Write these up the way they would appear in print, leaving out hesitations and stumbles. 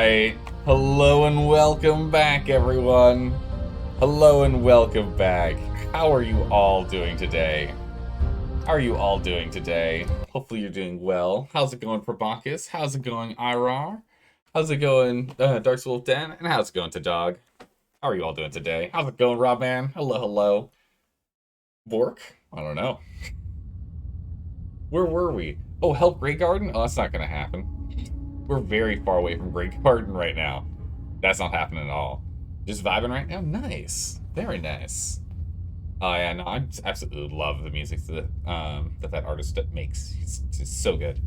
right. Hello and welcome back, everyone. Hello and welcome back. How are you all doing today? How are you all doing today? Hopefully you're doing well. How's it going for Bacchus? How's it going, Irar? How's it going, Dark Wolf Den? And how's it going to Dog? How are you all doing today? How's it going, Robman? Hello, hello. Bork? I don't know. Where were we? Oh, help Grey Garden? Oh, that's not gonna happen. We're very far away from Grey Garden right now. That's not happening at all. Just vibing right now? Nice. Very nice. Oh yeah, no, I just absolutely love the music that artist makes. It's so good.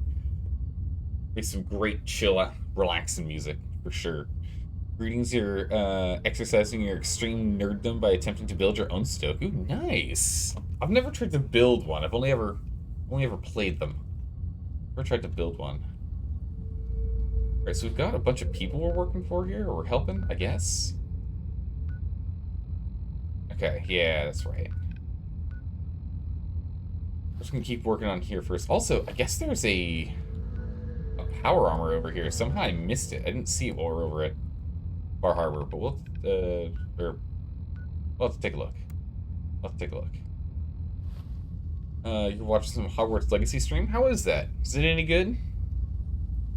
Makes some great chill, relaxing music, for sure. Greetings, you're exercising your extreme nerddom by attempting to build your own Stoku. Nice. I've never tried to build one. I've only ever played them. Never tried to build one. Alright, so we've got a bunch of people we're working for here, or we're helping, I guess. Okay, yeah, that's right. I'm just gonna keep working on here first. Also, I guess there's a power armor over here. Somehow I missed it. I didn't see it while we're over at Bar Harbor, but we'll have to take a look. We'll have to take a look. You're watching some Hogwarts Legacy stream? How is that? Is it any good?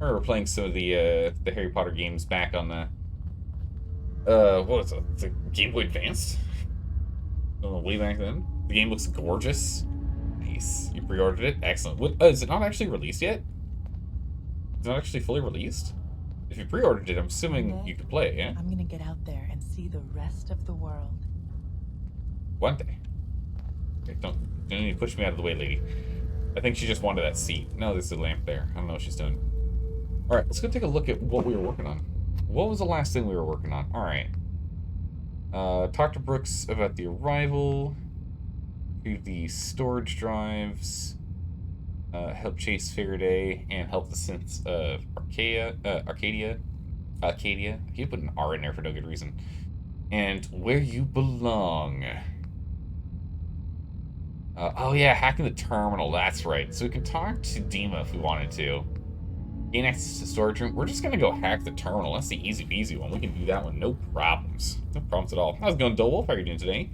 I remember playing some of the Harry Potter games back on the what is it? The Game Boy Advance? Way back then. The game looks gorgeous. Nice. You pre-ordered it? Excellent. What, is it not actually released yet? It's not actually fully released? If you pre-ordered it, I'm assuming you could play it, yeah? I'm gonna get out there and see the rest of the world. One day. Okay, don't need to push me out of the way, lady. I think she just wanted that seat. No, there's a lamp there. I don't know what she's doing. Alright, let's go take a look at what we were working on. What was the last thing we were working on? Alright. Talk to Brooks about the arrival. Do the storage drives. Help chase Faraday and help the synths of Arcadia. I keep putting an R in there for no good reason. And where you belong. Oh yeah, hacking the terminal, that's right. So we can talk to Dima if we wanted to. Gain access to storage room. We're just gonna go hack the terminal. That's the easy peasy one. We can do that one, no problems. No problems at all. How's it going, Dolwolf? How are you doing today?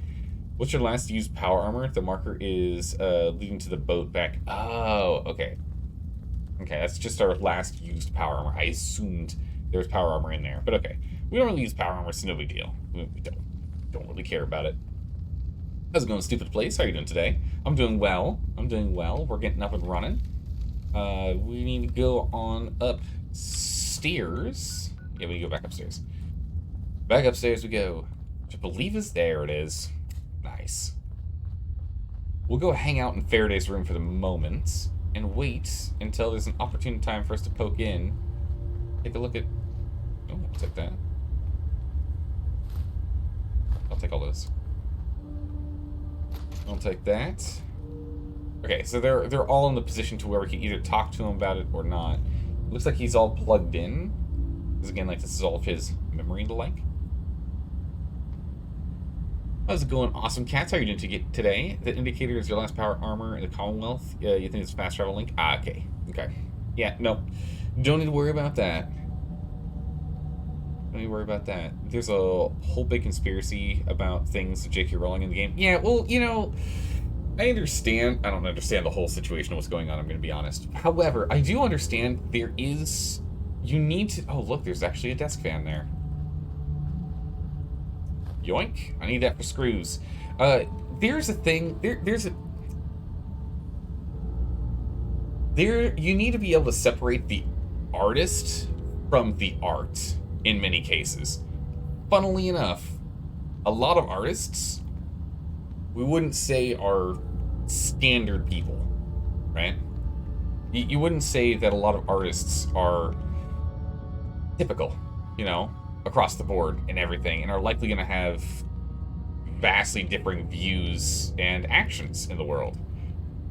What's your last used power armor? The marker is leading to the boat back. Oh, okay. Okay, that's just our last used power armor. I assumed there was power armor in there, but okay. We don't really use power armor, so no big deal. We don't really care about it. How's it going, stupid place? How are you doing today? I'm doing well. We're getting up and running. We need to go on upstairs. Yeah, we need to go back upstairs. Back upstairs we go. Which I believe is there. It is. Nice. We'll go hang out in Faraday's room for the moment and wait until there's an opportune time for us to poke in. Take a look at... Oh, I'll take that. I'll take all those. I'll take that. Okay, so they're all in the position to where we can either talk to him about it or not. Looks like he's all plugged in. Because again, like, this is all of his memory and the like. How's it going, awesome cats? How are you doing today? The indicator is your last power armor in the Commonwealth. You think it's a fast travel link? Ah, okay. Okay. Yeah, no. Don't need to worry about that. Don't need to worry about that. There's a whole big conspiracy about things with J.K. Rowling in the game. Yeah, well, you know... I understand. I don't understand the whole situation of what's going on, I'm going to be honest. However, I do understand there is... You need to... Oh, look, there's actually a desk fan there. Yoink. I need that for screws. There's a thing... You need to be able to separate the artist from the art, in many cases. Funnily enough, a lot of artists... we wouldn't say are standard people, right? You wouldn't say that a lot of artists are typical, you know, across the board and everything, and are likely going to have vastly differing views and actions in the world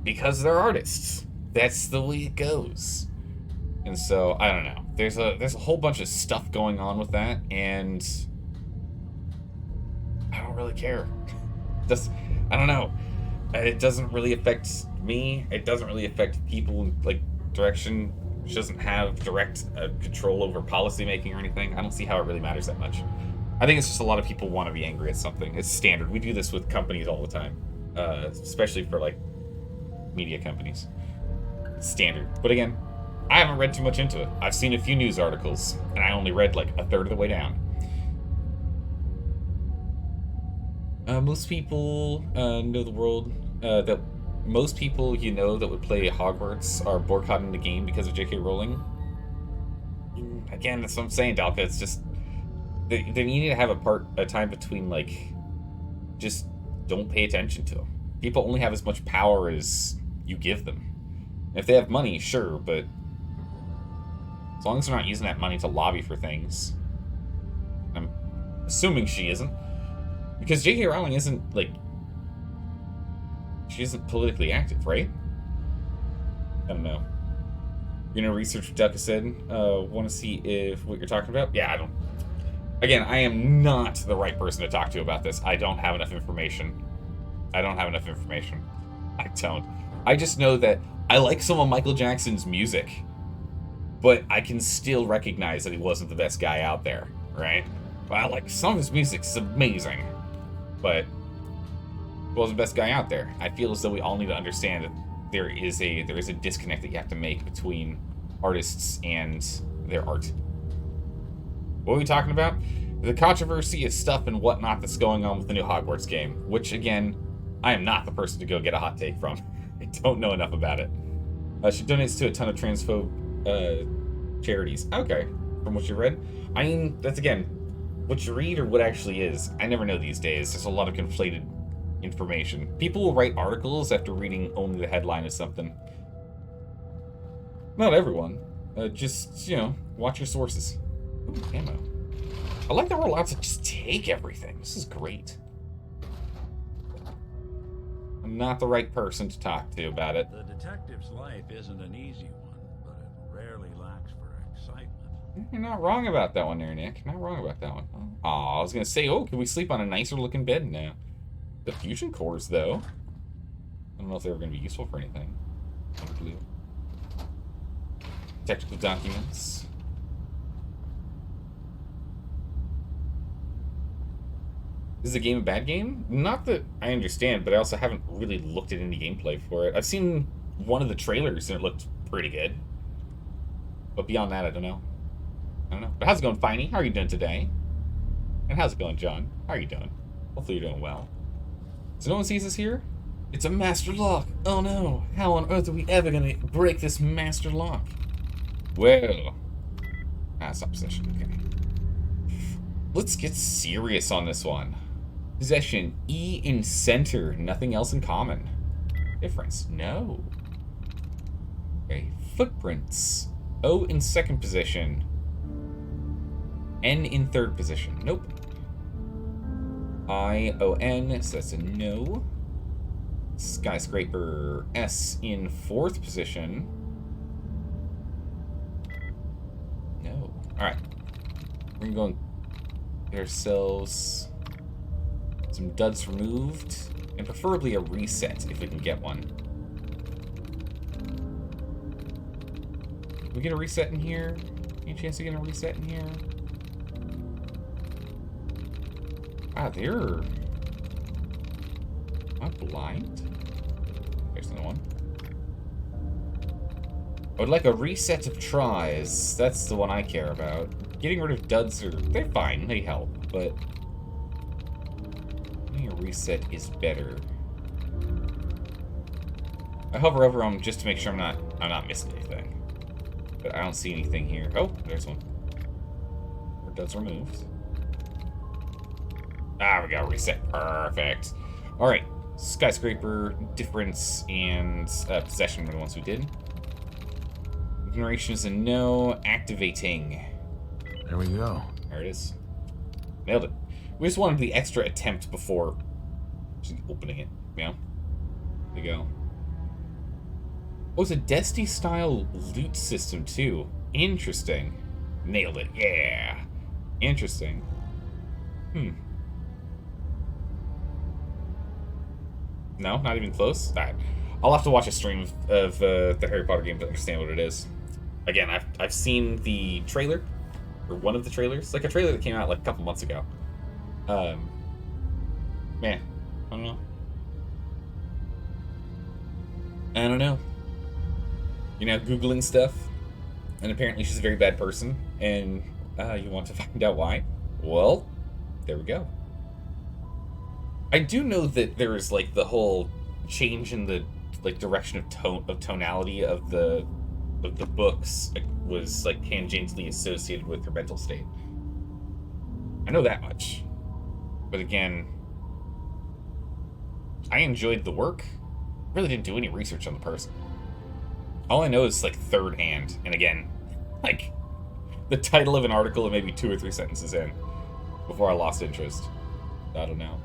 because they're artists. That's the way it goes. And so, I don't know. There's a whole bunch of stuff going on with that, and I don't really care. I don't know. It doesn't really affect me. It doesn't really affect people in, like, direction She doesn't have direct control over policy making or anything. I don't see how it really matters that much. I think it's just a lot of people want to be angry at something. It's standard. We do this with companies all the time, especially for like media companies. It's standard. But again, I haven't read too much into it. I've seen a few news articles, and I only read like a third of the way down. Most people know the world that most people you know that would play Hogwarts are boycotting the game because of J.K. Rowling. Again, that's what I'm saying, Dalka. It's just they need to have a time between like just don't pay attention to them. People only have as much power as you give them. If they have money, sure, but as long as they're not using that money to lobby for things. I'm assuming she isn't. Because J.K. Rowling isn't, like... She isn't politically active, right? I don't know. You're gonna research what Ducka said? Want to see if what you're talking about? Yeah, I don't... Again, I am not the right person to talk to about this. I don't have enough information. I don't. I just know that I like some of Michael Jackson's music, but I can still recognize that he wasn't the best guy out there, right? But I like some of his music. It's amazing, but he wasn't the best guy out there. I feel as though we all need to understand that there is a disconnect that you have to make between artists and their art. What are we talking about? The controversy of stuff and whatnot that's going on with the new Hogwarts game, which, again, I am not the person to go get a hot take from. I don't know enough about it. She donates to a ton of transphobe charities. Okay, from what you read. I mean, that's, again, what you read or what actually is. I never know these days. There's a lot of conflated information. People will write articles after reading only the headline of something. Not everyone. Just, watch your sources. Ooh, ammo. I like that we're allowed to just take everything. This is great. I'm not the right person to talk to about it. The detective's life isn't an easy one, but it rarely lacks for excitement. You're not wrong about that one there, Nick. Not wrong about that one. Aw, I was going to say, can we sleep on a nicer looking bed now? The fusion cores, though. I don't know if they were going to be useful for anything. Blue. Technical documents. Is the game a bad game? Not that I understand, but I also haven't really looked at any gameplay for it. I've seen one of the trailers and it looked pretty good. But beyond that, I don't know. But how's it going, Finey? How are you doing today? And how's it going, John? How are you doing? Hopefully you're doing well. So no one sees us here? It's a master lock. Oh no. How on earth are we ever going to break this master lock? Well. Stop possession. Okay. Let's get serious on this one. Possession, E in center, nothing else in common. Difference, no. Okay, footprints. O in second position. N in third position, nope. I-O-N, so that's a no. Skyscraper, S in fourth position. No. Alright. We're going to get ourselves some duds removed, and preferably a reset if we can get one. Can we get a reset in here? Any chance of getting a reset in here? They're... Am I blind? There's another one. I would like a reset of tries. That's the one I care about. Getting rid of duds they're fine, they help, but getting a reset is better. I hover over them just to make sure I'm not missing anything. But I don't see anything here. Oh, there's one. Our duds removed. We got reset. Perfect. Alright. Skyscraper, difference, and possession were the ones we did. Ignoration is a no. Activating. There we go. There it is. Nailed it. We just wanted the extra attempt before just opening it. Yeah. There you go. Oh, it's a Destiny-style loot system, too. Interesting. Nailed it. Yeah. Interesting. No, not even close? Alright. I'll have to watch a stream of the Harry Potter game to understand what it is. again, I've seen the trailer, or one of the trailers, like a trailer that came out like a couple months ago. Man, I don't know. I don't know. You're now Googling stuff, and apparently she's a very bad person, and you want to find out why? Well, there we go. I do know that there is like the whole change in the like direction of tonality of the books was like tangentially associated with her mental state. I know that much, but again, I enjoyed the work. Really didn't do any research on the person. All I know is like third hand, and again, like the title of an article and maybe 2 or 3 sentences in before I lost interest. I don't know.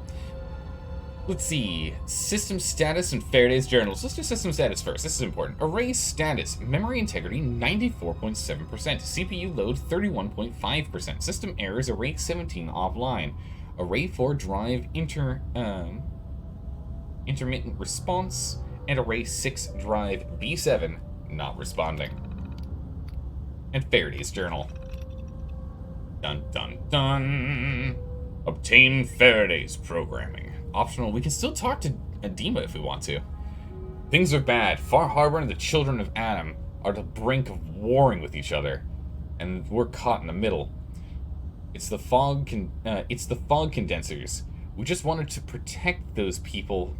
Let's see. System status and Faraday's journals. Let's do system status first. This is important. Array status. Memory integrity 94.7%. CPU load 31.5%. System errors. Array 17 offline. Array 4 drive intermittent response. And Array 6 drive B7 not responding. And Faraday's journal. Dun dun dun. Obtain Faraday's programming. Optional. We can still talk to Dima if we want to. Things are bad. Far Harbor and the children of Adam are at the brink of warring with each other, and we're caught in the middle. It's the fog condensers. We just wanted to protect those people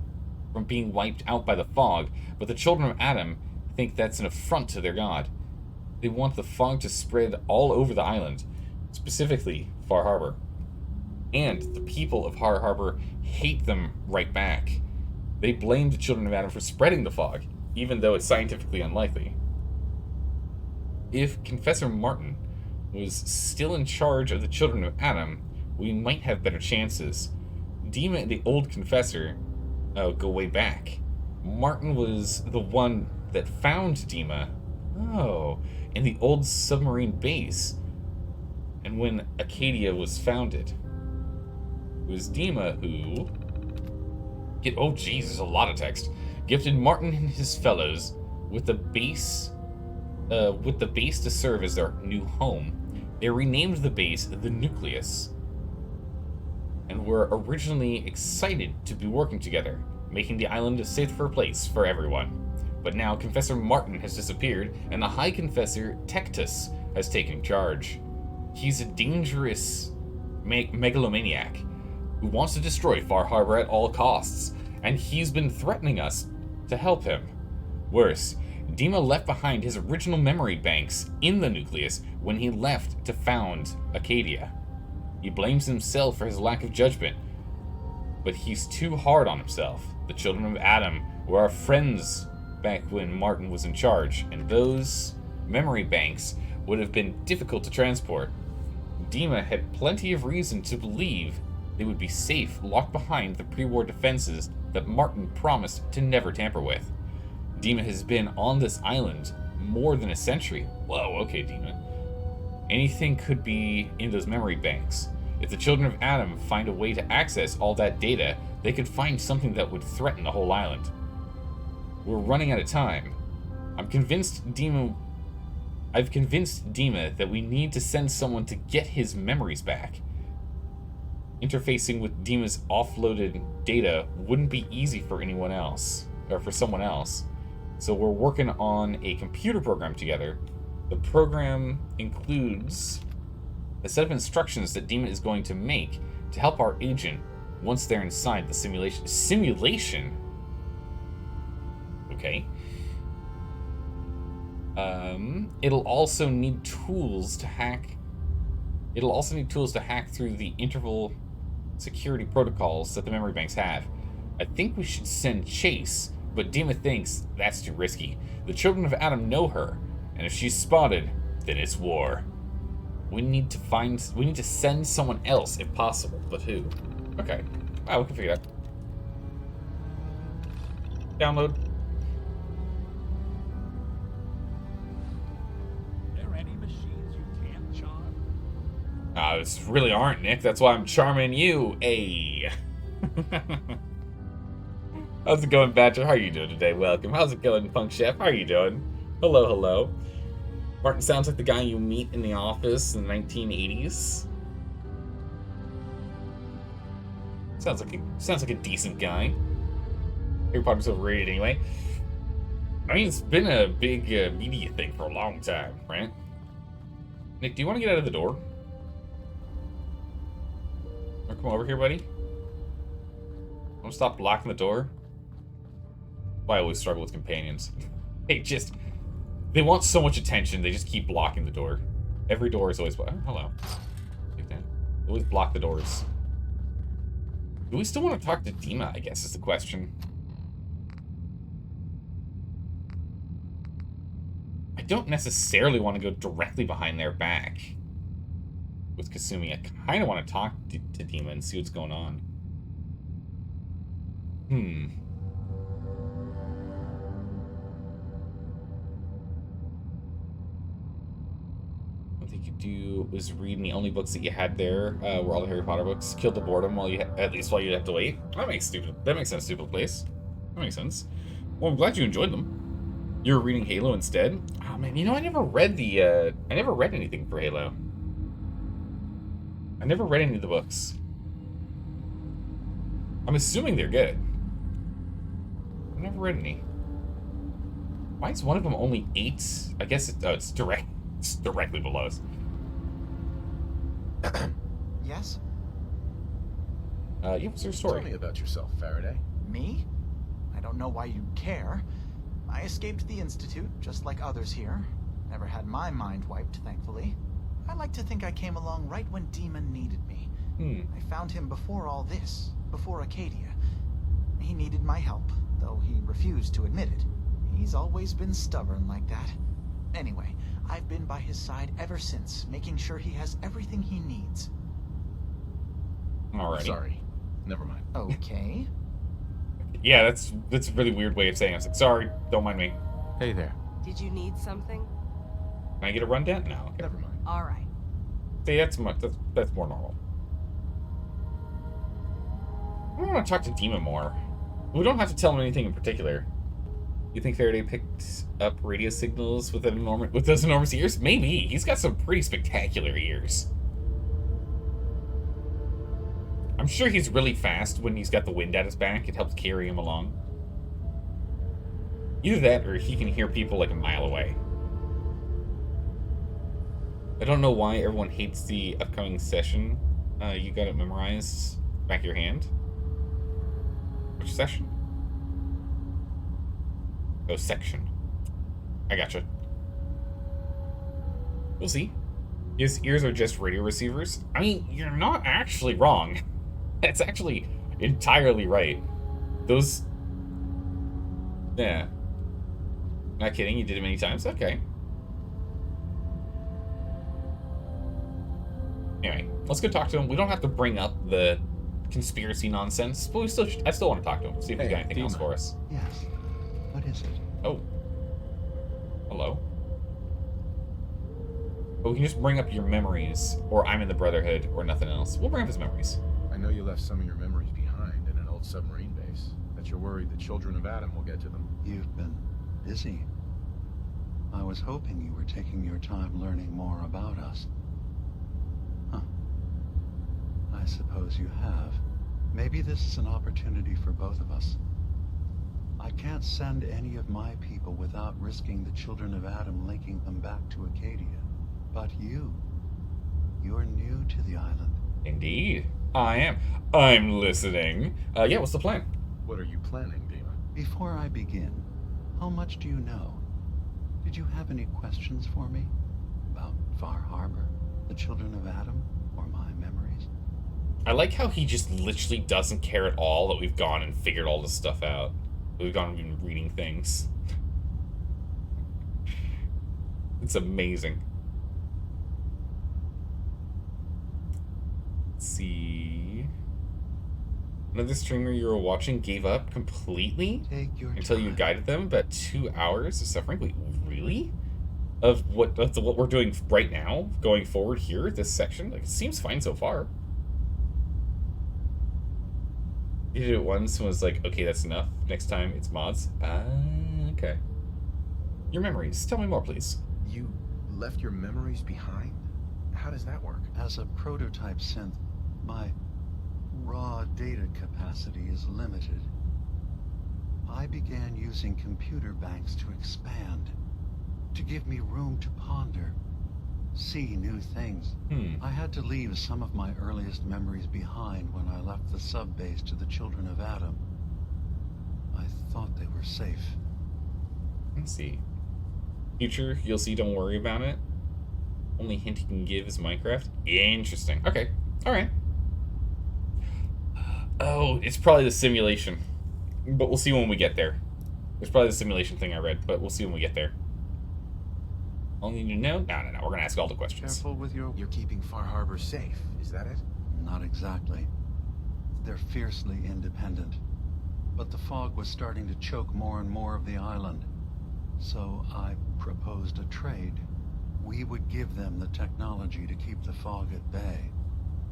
from being wiped out by the fog, but the children of Adam think that's an affront to their god. They want the fog to spread all over the island, specifically Far Harbor. And the people of Far Harbor hate them right back. They blame the children of Adam for spreading the fog, even though it's scientifically unlikely. If Confessor Martin was still in charge of the children of Adam, we might have better chances. Dima and the old Confessor go way back. Martin was the one that found Dima. In the old submarine base. And when Acadia was founded. It was Dima who... oh jeez, there's a lot of text. Gifted Martin and his fellows with the base to serve as their new home. They renamed the base the Nucleus. And were originally excited to be working together, making the island a safer place for everyone. But now Confessor Martin has disappeared, and the High Confessor Tectus has taken charge. He's a dangerous megalomaniac who wants to destroy Far Harbor at all costs, and he's been threatening us to help him. Worse, Dima left behind his original memory banks in the Nucleus when he left to found Acadia. He blames himself for his lack of judgment, but he's too hard on himself. The children of Adam were our friends back when Martin was in charge, and those memory banks would have been difficult to transport. Dima had plenty of reason to believe they would be safe locked behind the pre-war defenses that Martin promised to never tamper with. Dima has been on this island more than a century. Whoa, okay, Dima. Anything could be in those memory banks. If the children of Adam find a way to access all that data, they could find something that would threaten the whole island. We're running out of time. I've convinced Dima that we need to send someone to get his memories back. Interfacing with Dima's offloaded data wouldn't be easy for anyone else, or for someone else. So we're working on a computer program together. The program includes a set of instructions that Dima is going to make to help our agent once they're inside the simulation. Simulation? Okay. It'll also need tools to hack through the interval security protocols that the memory banks have. I think we should send Chase, but Dima thinks that's too risky. The children of Adam know her, and if she's spotted, then it's war. We need to send someone else if possible, but who? Okay. Wow, we can figure it out. Download. There really aren't, Nick. That's why I'm charming you. Hey. How's it going, Badger? How are you doing today? Welcome. How's it going, Punk Chef? How are you doing? Hello, hello. Martin sounds like the guy you meet in the office in the 1980s. Sounds like a decent guy. Harry Potter's overrated anyway. I mean, it's been a big media thing for a long time, right? Nick, do you want to get out of the door? Or come over here, buddy? Want to stop blocking the door? Why I always struggle with companions. They want so much attention, they just keep blocking the door. Every door is always... Oh, hello. Like that. They always block the doors. Do we still want to talk to Dima, I guess, is the question. I don't necessarily want to go directly behind their back with Kasumi. I kind of want to talk to Dima and see what's going on. What you could do was reading the only books that you had there were all the Harry Potter books. Killed the boredom while you at least while you'd have to wait. That makes sense. Stupid place. That makes sense. Well, I'm glad you enjoyed them. You were reading Halo instead? Oh man, you know I never read anything for Halo. I never read any of the books. I'm assuming they're good. I've never read any. Why is one of them only 8? I guess it's directly below us. Yes? Yeah, what's your story? Tell me about yourself, Faraday. Me? I don't know why you'd care. I escaped the Institute, just like others here. Never had my mind wiped, thankfully. I like to think I came along right when Demon needed me. I found him before all this, before Acadia. He needed my help, though he refused to admit it. He's always been stubborn like that. Anyway, I've been by his side ever since, making sure he has everything he needs. Alrighty. Sorry. Never mind. Okay. Yeah, that's a really weird way of saying it. I was like, sorry, don't mind me. Hey there. Did you need something? Can I get a rundown? No. Okay. Never mind. All right. See, that's more normal. I want to talk to Dima more. We don't have to tell him anything in particular. You think Faraday picked up radio signals with those enormous ears? Maybe. He's got some pretty spectacular ears. I'm sure he's really fast when he's got the wind at his back. It helps carry him along. Either that, or he can hear people like a mile away. I don't know why everyone hates the upcoming session. You got it memorized back of your hand. Which session? Oh, section. I gotcha. We'll see. His ears are just radio receivers. I mean, you're not actually wrong. That's actually entirely right. Those... Yeah. Not kidding, you did it many times? Okay. Anyway, let's go talk to him. We don't have to bring up the conspiracy nonsense, but I still want to talk to him. See if he's got anything else for us. Yes. What is it? Oh. Hello. But we can just bring up your memories, or I'm in the Brotherhood, or nothing else. We'll bring up his memories. I know you left some of your memories behind in an old submarine base. Bet you're worried the children of Adam will get to them. You've been busy. I was hoping you were taking your time learning more about us. Huh. I suppose you have. Maybe this is an opportunity for both of us. I can't send any of my people without risking the children of Adam linking them back to Acadia. But you're new to the island. Indeed. I am. I'm listening. Yeah, what's the plan? What are you planning, Dima? Before I begin, how much do you know? Did you have any questions for me? About Far Harbor, the children of Adam, or my memories? I like how he just literally doesn't care at all that we've gone and figured all this stuff out. We've gone and been reading things. It's amazing. Let's see. Another streamer you were watching gave up completely until you guided them about 2 hours of suffering. Wait, really? Of what we're doing right now, going forward here, this section? Like, it seems fine so far. You did it once and was like, okay, that's enough. Next time, it's mods. Okay. Your memories. Tell me more, please. You left your memories behind? How does that work? As a prototype synth, my raw data capacity is limited. I began using computer banks to expand, to give me room to ponder, see new things. I had to leave some of my earliest memories behind when I left the sub-base to the Children of Adam. I thought they were safe. Let's see. Future, you'll see, don't worry about it. Only hint he can give is Minecraft. Interesting. Okay. Alright. Oh, it's probably the simulation. But we'll see when we get there. It's probably the simulation thing I read, but we'll see when we get there. All you need to know? No. We're gonna ask all the questions. Careful with your... You're keeping Far Harbor safe, is that it? Not exactly. They're fiercely independent. But the fog was starting to choke more and more of the island. So I proposed a trade. We would give them the technology to keep the fog at bay,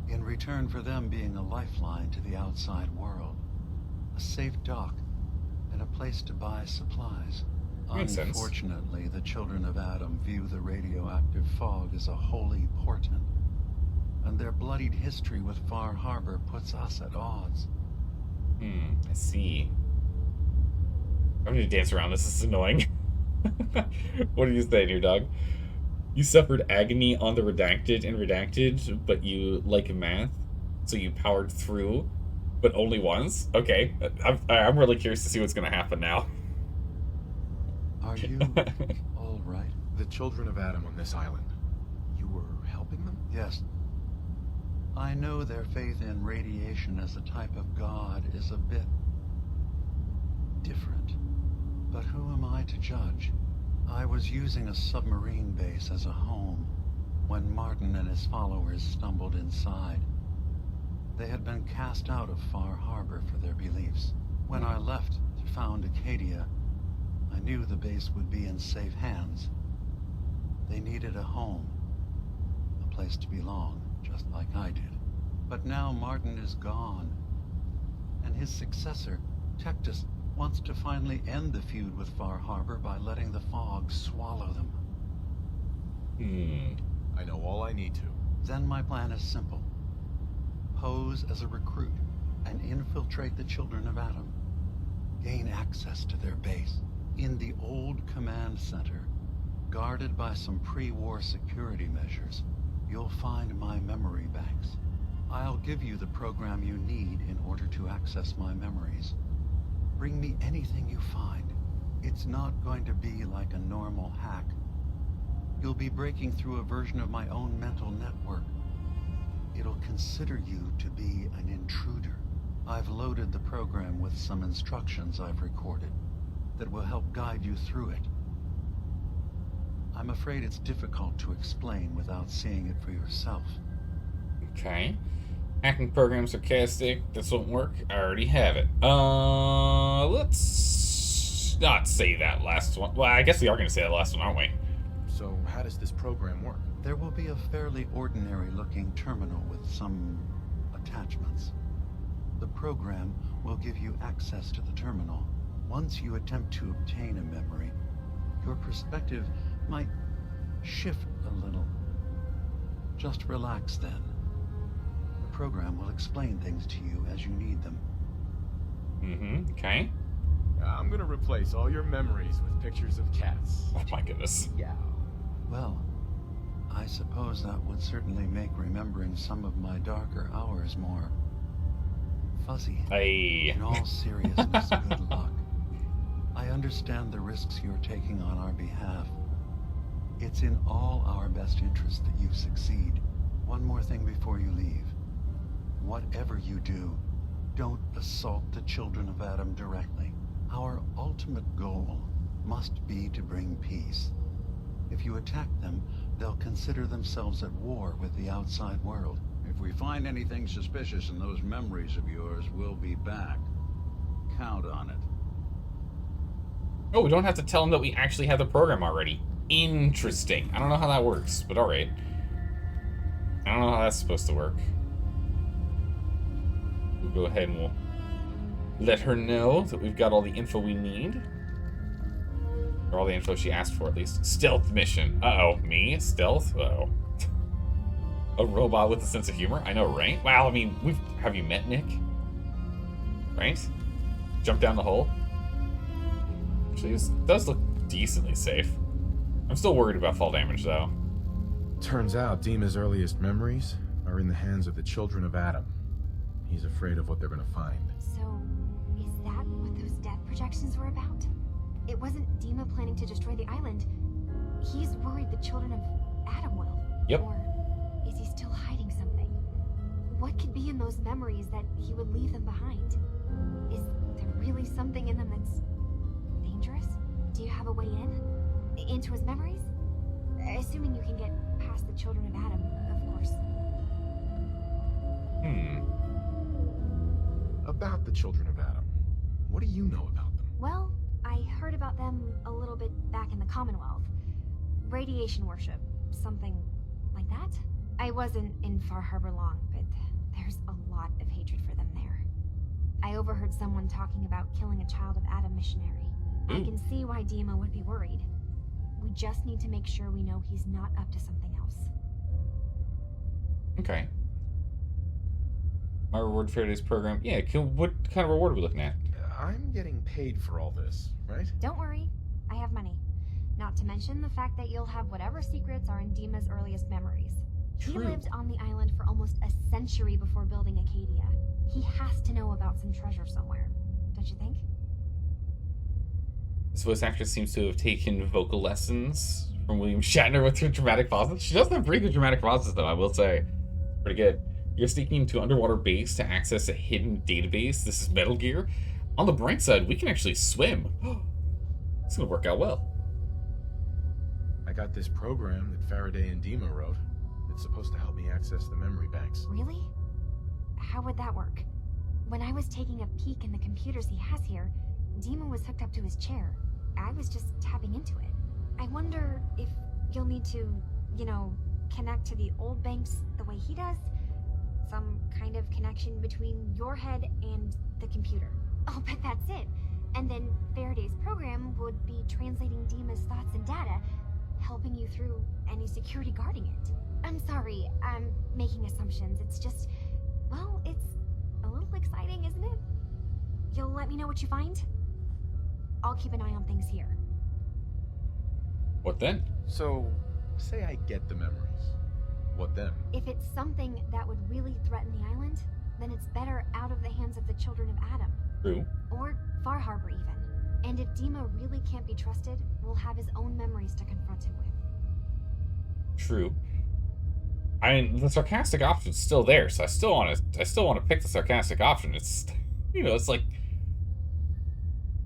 in return for them being a lifeline to the outside world. A safe dock, and a place to buy supplies. Makes sense. Unfortunately, the Children of Adam view the radioactive fog as a holy portent, and their bloodied history with Far Harbor puts us at odds. I see. I'm gonna dance around. This is annoying. What do you say, new dog? You suffered agony on the redacted and redacted, but you like math, so you powered through, but only once? Okay. I'm really curious to see what's gonna happen now. Are you all right? The Children of Adam on this island. You were helping them? Yes. I know their faith in radiation as a type of god is a bit different. But who am I to judge? I was using a submarine base as a home when Martin and his followers stumbled inside. They had been cast out of Far Harbor for their beliefs. When I left to found Acadia, I knew the base would be in safe hands. They needed a home, a place to belong, just like I did. But now Martin is gone, and his successor, Tectus, wants to finally end the feud with Far Harbor by letting the fog swallow them. I know all I need to. Then my plan is simple. Pose as a recruit and infiltrate the Children of Adam. Gain access to their base in the old command center, guarded by some pre-war security measures. You'll find my memory banks. I'll give you the program you need in order to access my memories. Bring me anything you find. It's not going to be like a normal hack. You'll be breaking through a version of my own mental network. It'll consider you to be an intruder. I've loaded the program with some instructions I've recorded that will help guide you through it. I'm afraid it's difficult to explain without seeing it for yourself. Okay. Hacking program sarcastic. This won't work. I already have it. Let's not say that last one. Well, I guess we are going to say that last one, aren't we? So how does this program work? There will be a fairly ordinary-looking terminal with some attachments. The program will give you access to the terminal. Once you attempt to obtain a memory, your perspective might shift a little. Just relax then. The program will explain things to you as you need them. Okay. I'm gonna replace all your memories with pictures of cats. Oh my goodness. Yeah. Well, I suppose that would certainly make remembering some of my darker hours more fuzzy. Hey. In all seriousness, good luck. I understand the risks you're taking on our behalf. It's in all our best interest that you succeed. One more thing before you leave. Whatever you do, don't assault the Children of Adam directly. Our ultimate goal must be to bring peace. If you attack them, they'll consider themselves at war with the outside world. If we find anything suspicious in those memories of yours, we'll be back. Count on it. Oh, we don't have to tell them that we actually have the program already. Interesting. I don't know how that works, but alright. I don't know how that's supposed to work. We'll go ahead and we'll let her know that we've got all the info we need. Or all the info she asked for, at least. Stealth mission. Uh-oh. Me? Stealth? Uh-oh. A robot with a sense of humor? I know, right? Wow, I mean, have you met Nick? Right? Jump down the hole? Actually, it does look decently safe. I'm still worried about fall damage, though. Turns out Dima's earliest memories are in the hands of the children of Adam. He's afraid of what they're gonna find. So, is that what those death projections were about? It wasn't Dima planning to destroy the island. He's worried the children of Adam will. Yep. Or is he still hiding something? What could be in those memories that he would leave them behind? Is there really something in them that's dangerous? Do you have a way in? Into his memories? Assuming you can get past the children of Adam, of course. About the children of Adam, what do you know about them? Well, I heard about them a little bit back in the Commonwealth. Radiation worship, something like that. I wasn't in Far Harbor long, but there's a lot of hatred for them there. I overheard someone talking about killing a child of Adam missionary. I can see why Dima would be worried. We just need to make sure we know he's not up to something else. Okay. My reward for today's program. Yeah, what kind of reward are we looking at? I'm getting paid for all this, right? Don't worry, I have money. Not to mention the fact that you'll have whatever secrets are in Dima's earliest memories. He True. lived on the island for almost a century before building Acadia. He has to know about some treasure somewhere, don't you think? This voice actress seems to have taken vocal lessons from William Shatner with her dramatic pauses. She does have pretty good dramatic pauses, though, I will say. Pretty good. You're sneaking into an underwater base to access a hidden database. This is Metal Gear. On the bright side, we can actually swim. It's gonna work out well. I got this program that Faraday and Dima wrote. It's supposed to help me access the memory banks. Really? How would that work? When I was taking a peek in the computers he has here, Dima was hooked up to his chair. I was just tapping into it. I wonder if you'll need to, connect to the old banks the way he does? Some kind of connection between your head and the computer. I'll bet that's it. And then Faraday's program would be translating Dima's thoughts and data, helping you through any security guarding it. I'm sorry, I'm making assumptions. It's just, well, it's a little exciting, isn't it? You'll let me know what you find? I'll keep an eye on things here. What then? So, say I get the memories. What then? If it's something that would really threaten the island, then it's better out of the hands of the children of Adam. True. Or Far Harbor, even. And if Dima really can't be trusted, we'll have his own memories to confront him with. True. I mean, the sarcastic option's still there, so I still want to pick the sarcastic option. It's, it's like,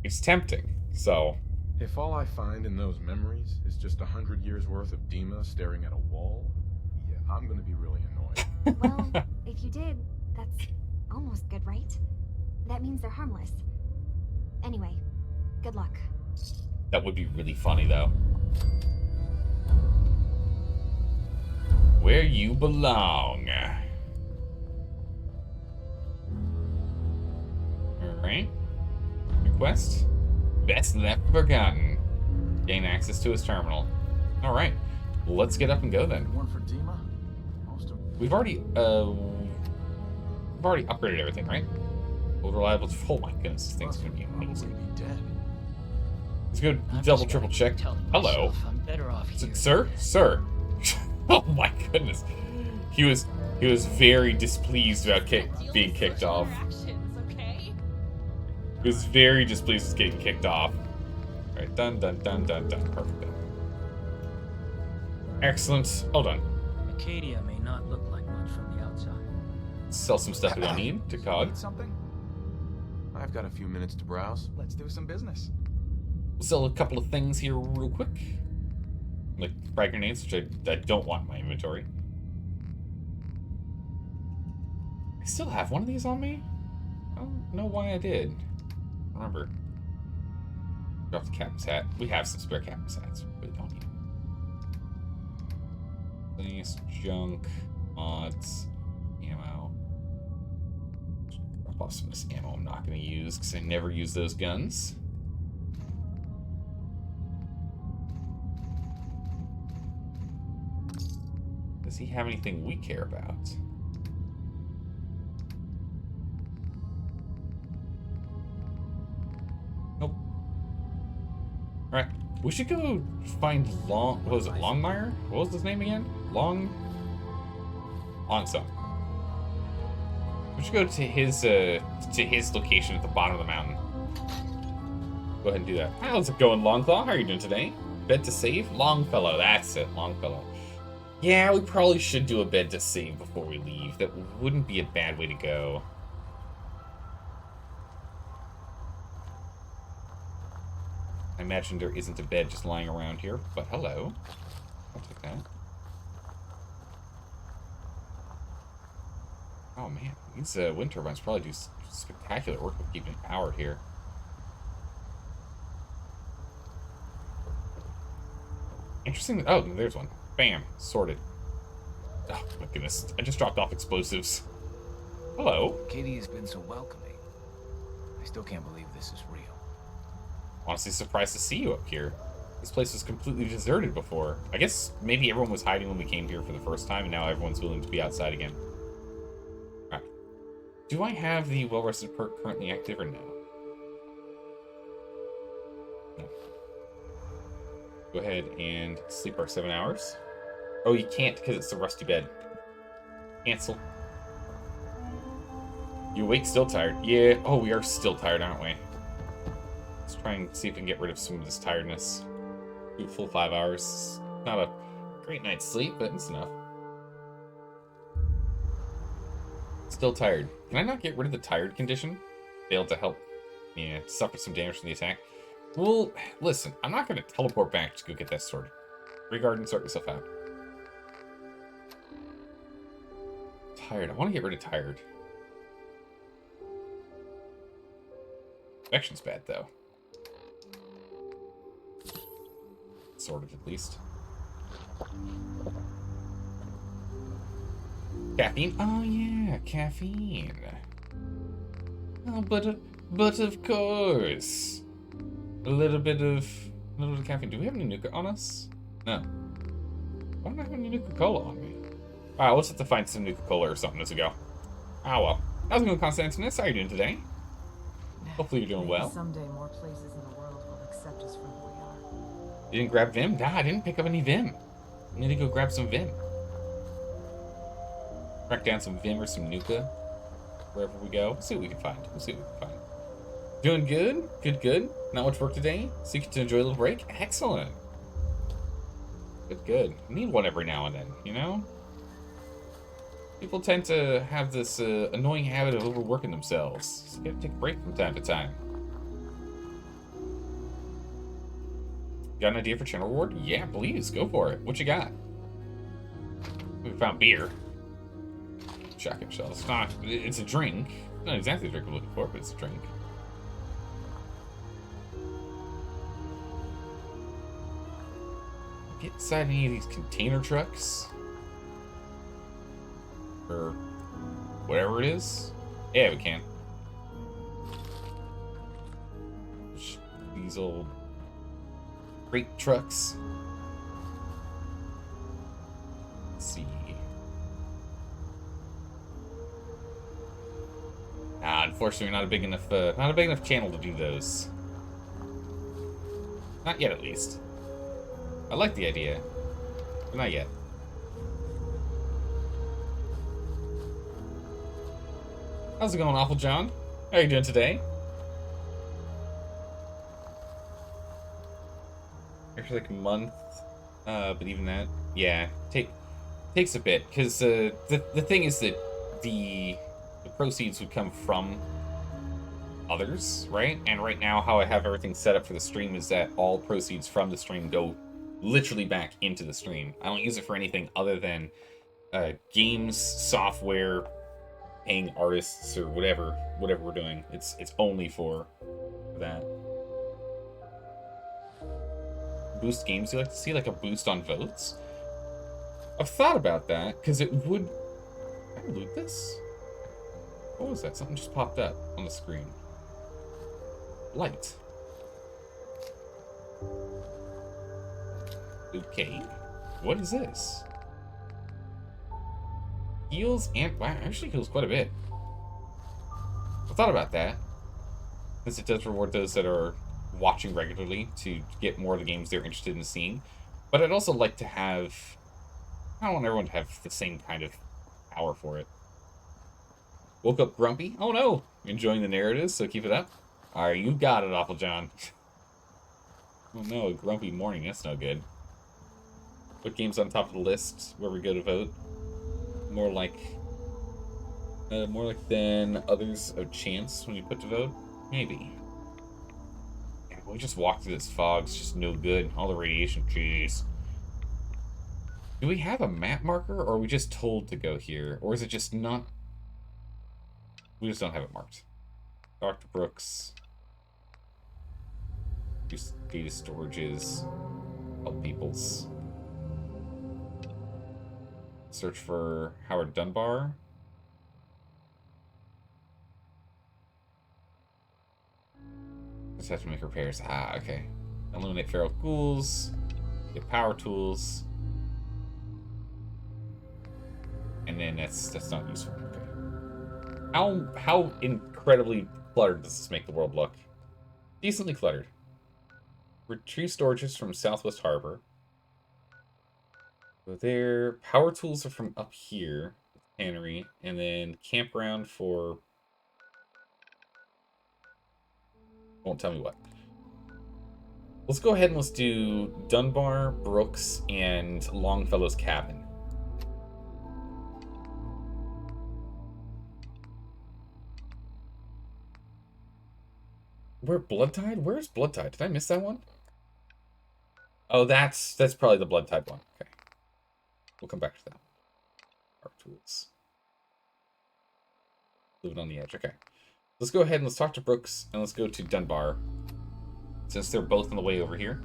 it's tempting. So, If all I find in those memories is just 100 years worth of Dima staring at a wall, yeah, I'm gonna be really annoyed. Well, if you did, that's almost good, right? That means they're harmless. Anyway, good luck. that would be really funny, though. Where you belong. Alright. Request. Best left forgotten. Gain access to his terminal. Alright. Let's get up and go then. One for Dima. Most of We've already upgraded everything, right? Old reliable. Oh my goodness, this thing's gonna be amazing. be dead. Let's go I'm double, just triple gonna check. keep telling Hello. myself I'm better off here. Sir? Oh my goodness. He was very displeased about being kicked off. He was very displeased with getting kicked off. Alright, done. Perfect. Excellent. All done. Acadia may not look like much from the outside. Sell some stuff we don't need to COD. Need something? I've got a few minutes to browse. Let's do some business. We'll sell a couple of things here real quick. Like frag grenades, which I don't want in my inventory. I still have one of these on me? I don't know why I did. Remember. Drop the captain's hat. We have some spare captain's hats. We really don't need them. Nice junk. Mods. Ammo. Drop off some of this ammo I'm not going to use because I never use those guns. Does he have anything we care about? Nope. Alright. We should go find What was it? Longmire? What was his name again? Longsong. We should go to his location at the bottom of the mountain. Go ahead and do that. How's it going, Longclaw? How are you doing today? Bed to save? Longfellow, that's it, Longfellow. Yeah, we probably should do a bed to save before we leave. That wouldn't be a bad way to go. I imagine there isn't a bed just lying around here, but hello. I'll take that. Oh man, these wind turbines probably do spectacular work with keeping power here. Interesting. Oh, there's one. Bam. Sorted. Oh, my goodness. I just dropped off explosives. Hello. Katie has been so welcoming. I still can't believe this is real. Honestly surprised to see you up here. This place was completely deserted before. I guess maybe everyone was hiding when we came here for the first time, and now everyone's willing to be outside again. Alright. Do I have the well-rested perk currently active or no? No. Go ahead and sleep our 7 hours. Oh, you can't because it's a rusty bed. Cancel. You awake still tired? Yeah. Oh, we are still tired, aren't we? Let's try and see if we can get rid of some of this tiredness. Do a full 5 hours. Not a great night's sleep, but it's enough. Still tired. Can I not get rid of the tired condition? Failed to help. Yeah, suffer some damage from the attack. Well, listen, I'm not going to teleport back to go get that sword. Regard and sort yourself out. Tired. I want to get rid of tired. Affection's bad, though. Sort of, at least. Caffeine? Oh, yeah, caffeine. Oh, but of course. A little bit of caffeine. Do we have any Nuka on us? No. Why don't I have any Nuka-Cola on me? Alright, we'll just have to find some Nuka-Cola or something as we go. Oh well. How's it going, Constantinus? How are you doing today? Hopefully you're doing well. Someday more places in the world will accept us for who we are. You didn't grab Vim? Nah, I didn't pick up any Vim. I need to go grab some Vim. Track down some Vim or some Nuka. Wherever we go. See what we can find. We'll see what we can find. Doing good? Good, good. Not much work today? So you get to enjoy a little break? Excellent. Good, good. Need one every now and then, you know? People tend to have this annoying habit of overworking themselves. So you gotta take a break from time to time. Got an idea for channel reward? Yeah, please, go for it. What you got? We found beer. Shotgun shells. It's a drink. Not exactly the drink we're looking for, but it's a drink. Get inside any of these container trucks. Or whatever it is. Yeah, we can. These old crate trucks. Let's see. Unfortunately, not a big enough channel to do those. Not yet, at least. I like the idea, but not yet. How's it going, Awful John? How are you doing today? Actually, like a month, but even that, yeah, takes a bit, because the thing is that the proceeds would come from others, right? And right now, how I have everything set up for the stream is that all proceeds from the stream go literally back into the stream. I don't use it for anything other than games, software, paying artists, or whatever we're doing. It's only for that. Boost games you like to see, like a boost on votes? I've thought about that, because it would... Can I loot this? What was that? Something just popped up on the screen. Light. Okay. What is this? Heals and... Wow, actually heals quite a bit. I thought about that. Since it does reward those that are watching regularly to get more of the games they're interested in seeing. But I'd also like to have... I don't want everyone to have the same kind of power for it. Woke up grumpy? Oh no! Enjoying the narrative, so keep it up. Alright, you got it, Applejohn. Oh no, a grumpy morning, that's no good. What game's on top of the list where we go to vote? More like than others of chance when you put to vote? Maybe. Yeah, we just walked through this fog, it's just no good. All the radiation, jeez. Do we have a map marker, or are we just told to go here? Or is it just not... We just don't have it marked. Dr. Brooks. Use data storages. Help peoples. Search for Howard Dunbar. Just have to make repairs. Ah, okay. Eliminate feral ghouls. Get power tools. And then that's not useful. Okay. How incredibly cluttered does this make the world look? Decently cluttered. Retrieve storages from Southwest Harbor. Go there. Power tools are from up here. Tannery. And then campground for... Won't tell me what. Let's go ahead and let's do Dunbar, Brooks, and Longfellow's cabin. Where Blood Tide? Where's Blood Tide? Did I miss that one? Oh, that's probably the Blood Tide one. Okay. We'll come back to that. Our tools. Living on the edge. Okay. Let's go ahead and let's talk to Brooks and let's go to Dunbar. Since they're both on the way over here.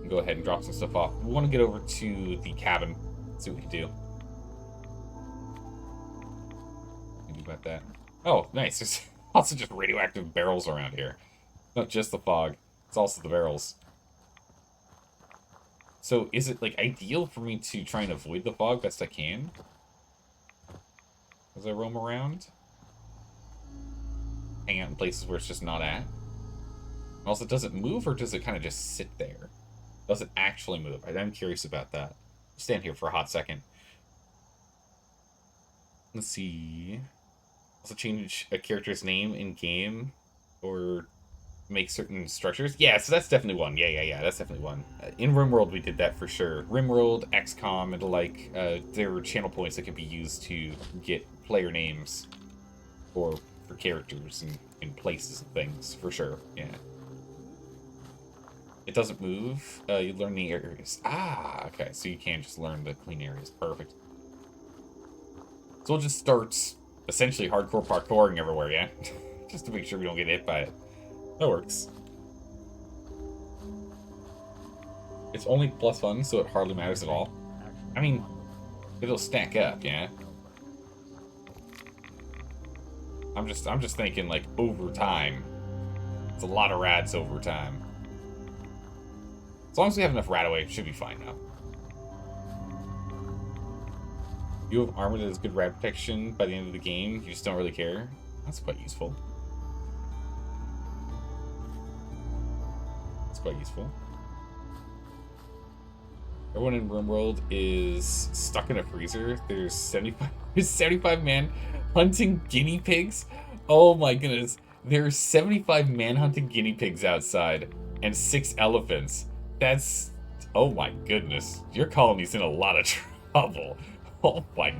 And go ahead and drop some stuff off. We want to get over to the cabin. See what we can do. What can do about that? Oh, nice. There's also just radioactive barrels around here. Not just the fog. It's also the barrels. So is it like ideal for me to try and avoid the fog best I can? As I roam around? Hang out in places where it's just not at? Also, does it move or does it kind of just sit there? Does it actually move? I'm curious about that. Stand here for a hot second. Let's see. Also change a character's name in game or make certain structures. Yeah, so that's definitely one. Yeah, that's definitely one. In RimWorld, we did that for sure. RimWorld, XCOM, and like, there were channel points that could be used to get player names for characters and places and things, for sure. Yeah. It doesn't move. You learn the areas. Ah, okay. So you can just learn the clean areas. Perfect. So we'll just start essentially hardcore parkouring everywhere, yeah? Just to make sure we don't get hit by it. That works. It's only +1, so it hardly matters at all. I mean, it'll stack up, yeah? I'm just thinking, like, over time. It's a lot of rads over time. As long as we have enough rat away, it should be fine now. You have armor that has good rad protection by the end of the game. You just don't really care. That's quite useful. That's quite useful. Everyone in RimWorld is stuck in a freezer. There's 75 man hunting guinea pigs. Oh my goodness. There's 75 man hunting guinea pigs outside and 6 elephants. That's... Oh my goodness. Your colony's in a lot of trouble. Oh my...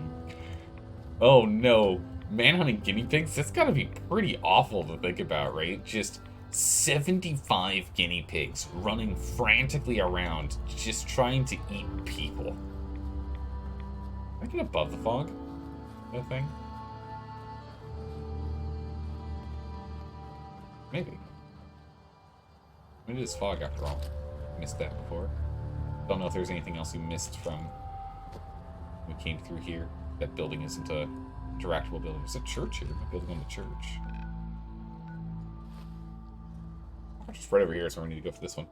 Oh no. Manhunting guinea pigs? That's gotta be pretty awful to think about, right? Just 75 guinea pigs running frantically around, just trying to eat people. Can I get above the fog? That thing? Maybe. Maybe it is fog after all. Missed that before. Don't know if there's anything else we missed from when we came through here. That building isn't a interactable building. There's a church here. A building on the church. Just right over here, so we need to go for this one.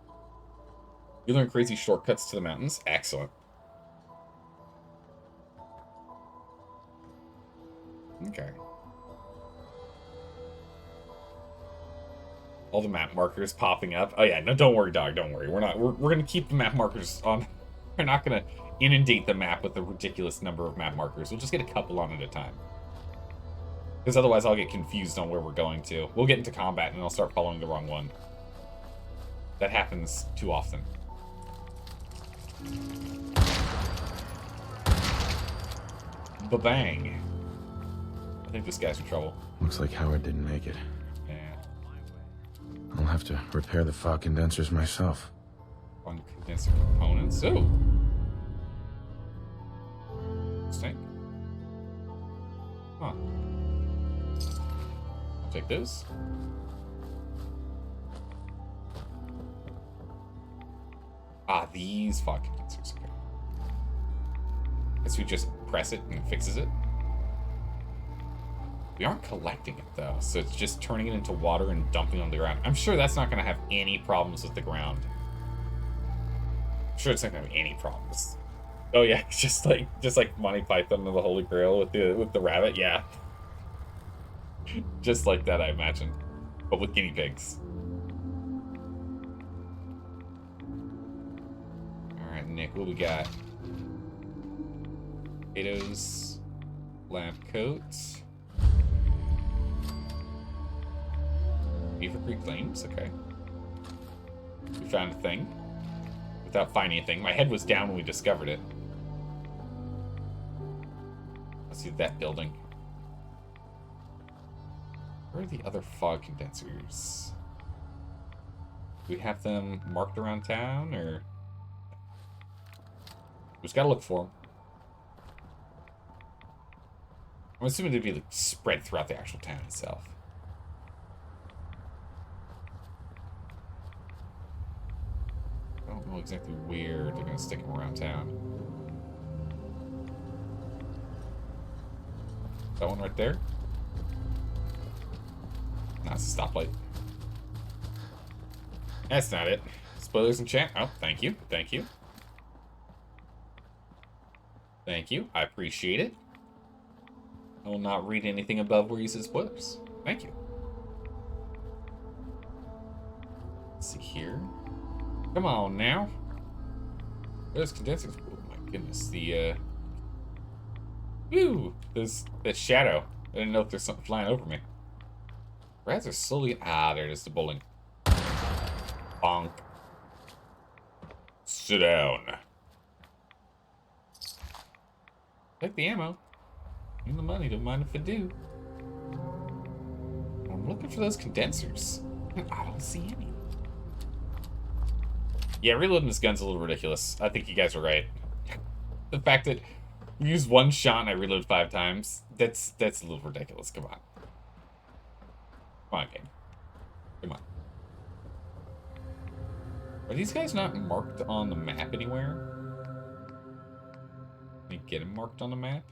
You learn crazy shortcuts to the mountains. Excellent. Okay. All the map markers popping up. Oh yeah, no, don't worry, dog. Don't worry. We're gonna keep the map markers on. We're not gonna inundate the map with a ridiculous number of map markers. We'll just get a couple on at a time. Because otherwise I'll get confused on where we're going to. We'll get into combat and I'll start following the wrong one. That happens too often. Ba-bang. I think this guy's in trouble. Looks like Howard didn't make it. Yeah. I'll have to repair the fog condensers myself. On condenser components. Oh! Interesting. Huh. I'll take those. Ah, these fog condensers. Okay. Guess we just press it and it fixes it. We aren't collecting it though, so it's just turning it into water and dumping on the ground. I'm sure that's not going to have any problems with the ground. I'm sure it's not going to have any problems. Oh yeah, just like Monty Python and the Holy Grail with the rabbit, yeah. Just like that, I imagine, but with guinea pigs. All right, Nick, what we got? Potatoes, lab coats. Beaver Creek Claims, okay. We found a thing. Without finding anything. My head was down when we discovered it. Let's see that building. Where are the other fog condensers? Do we have them marked around town, or... We just gotta look for them. I'm assuming they'd be like spread throughout the actual town itself. I don't know exactly where they're gonna stick them around town. That one right there? No, it's a stoplight. That's not it. Spoilers in chat. Oh, thank you. Thank you. Thank you. I appreciate it. I will not read anything above where you said spoilers. Thank you. Let's see here. Come on now. There's condensers. Oh my goodness. The Woo! There's the shadow. I didn't know if there's something flying over me. Rats are slowly. Ah, there it is, the bowling. Bonk. Sit down. Take the ammo. And the money, don't mind if I do. I'm looking for those condensers. I don't see any. Yeah, reloading this gun's a little ridiculous. I think you guys are right. The fact that we use one shot and I reload 5 times, that's a little ridiculous. Come on. Come on, game. Come on. Are these guys not marked on the map anywhere? Can you get them marked on the map?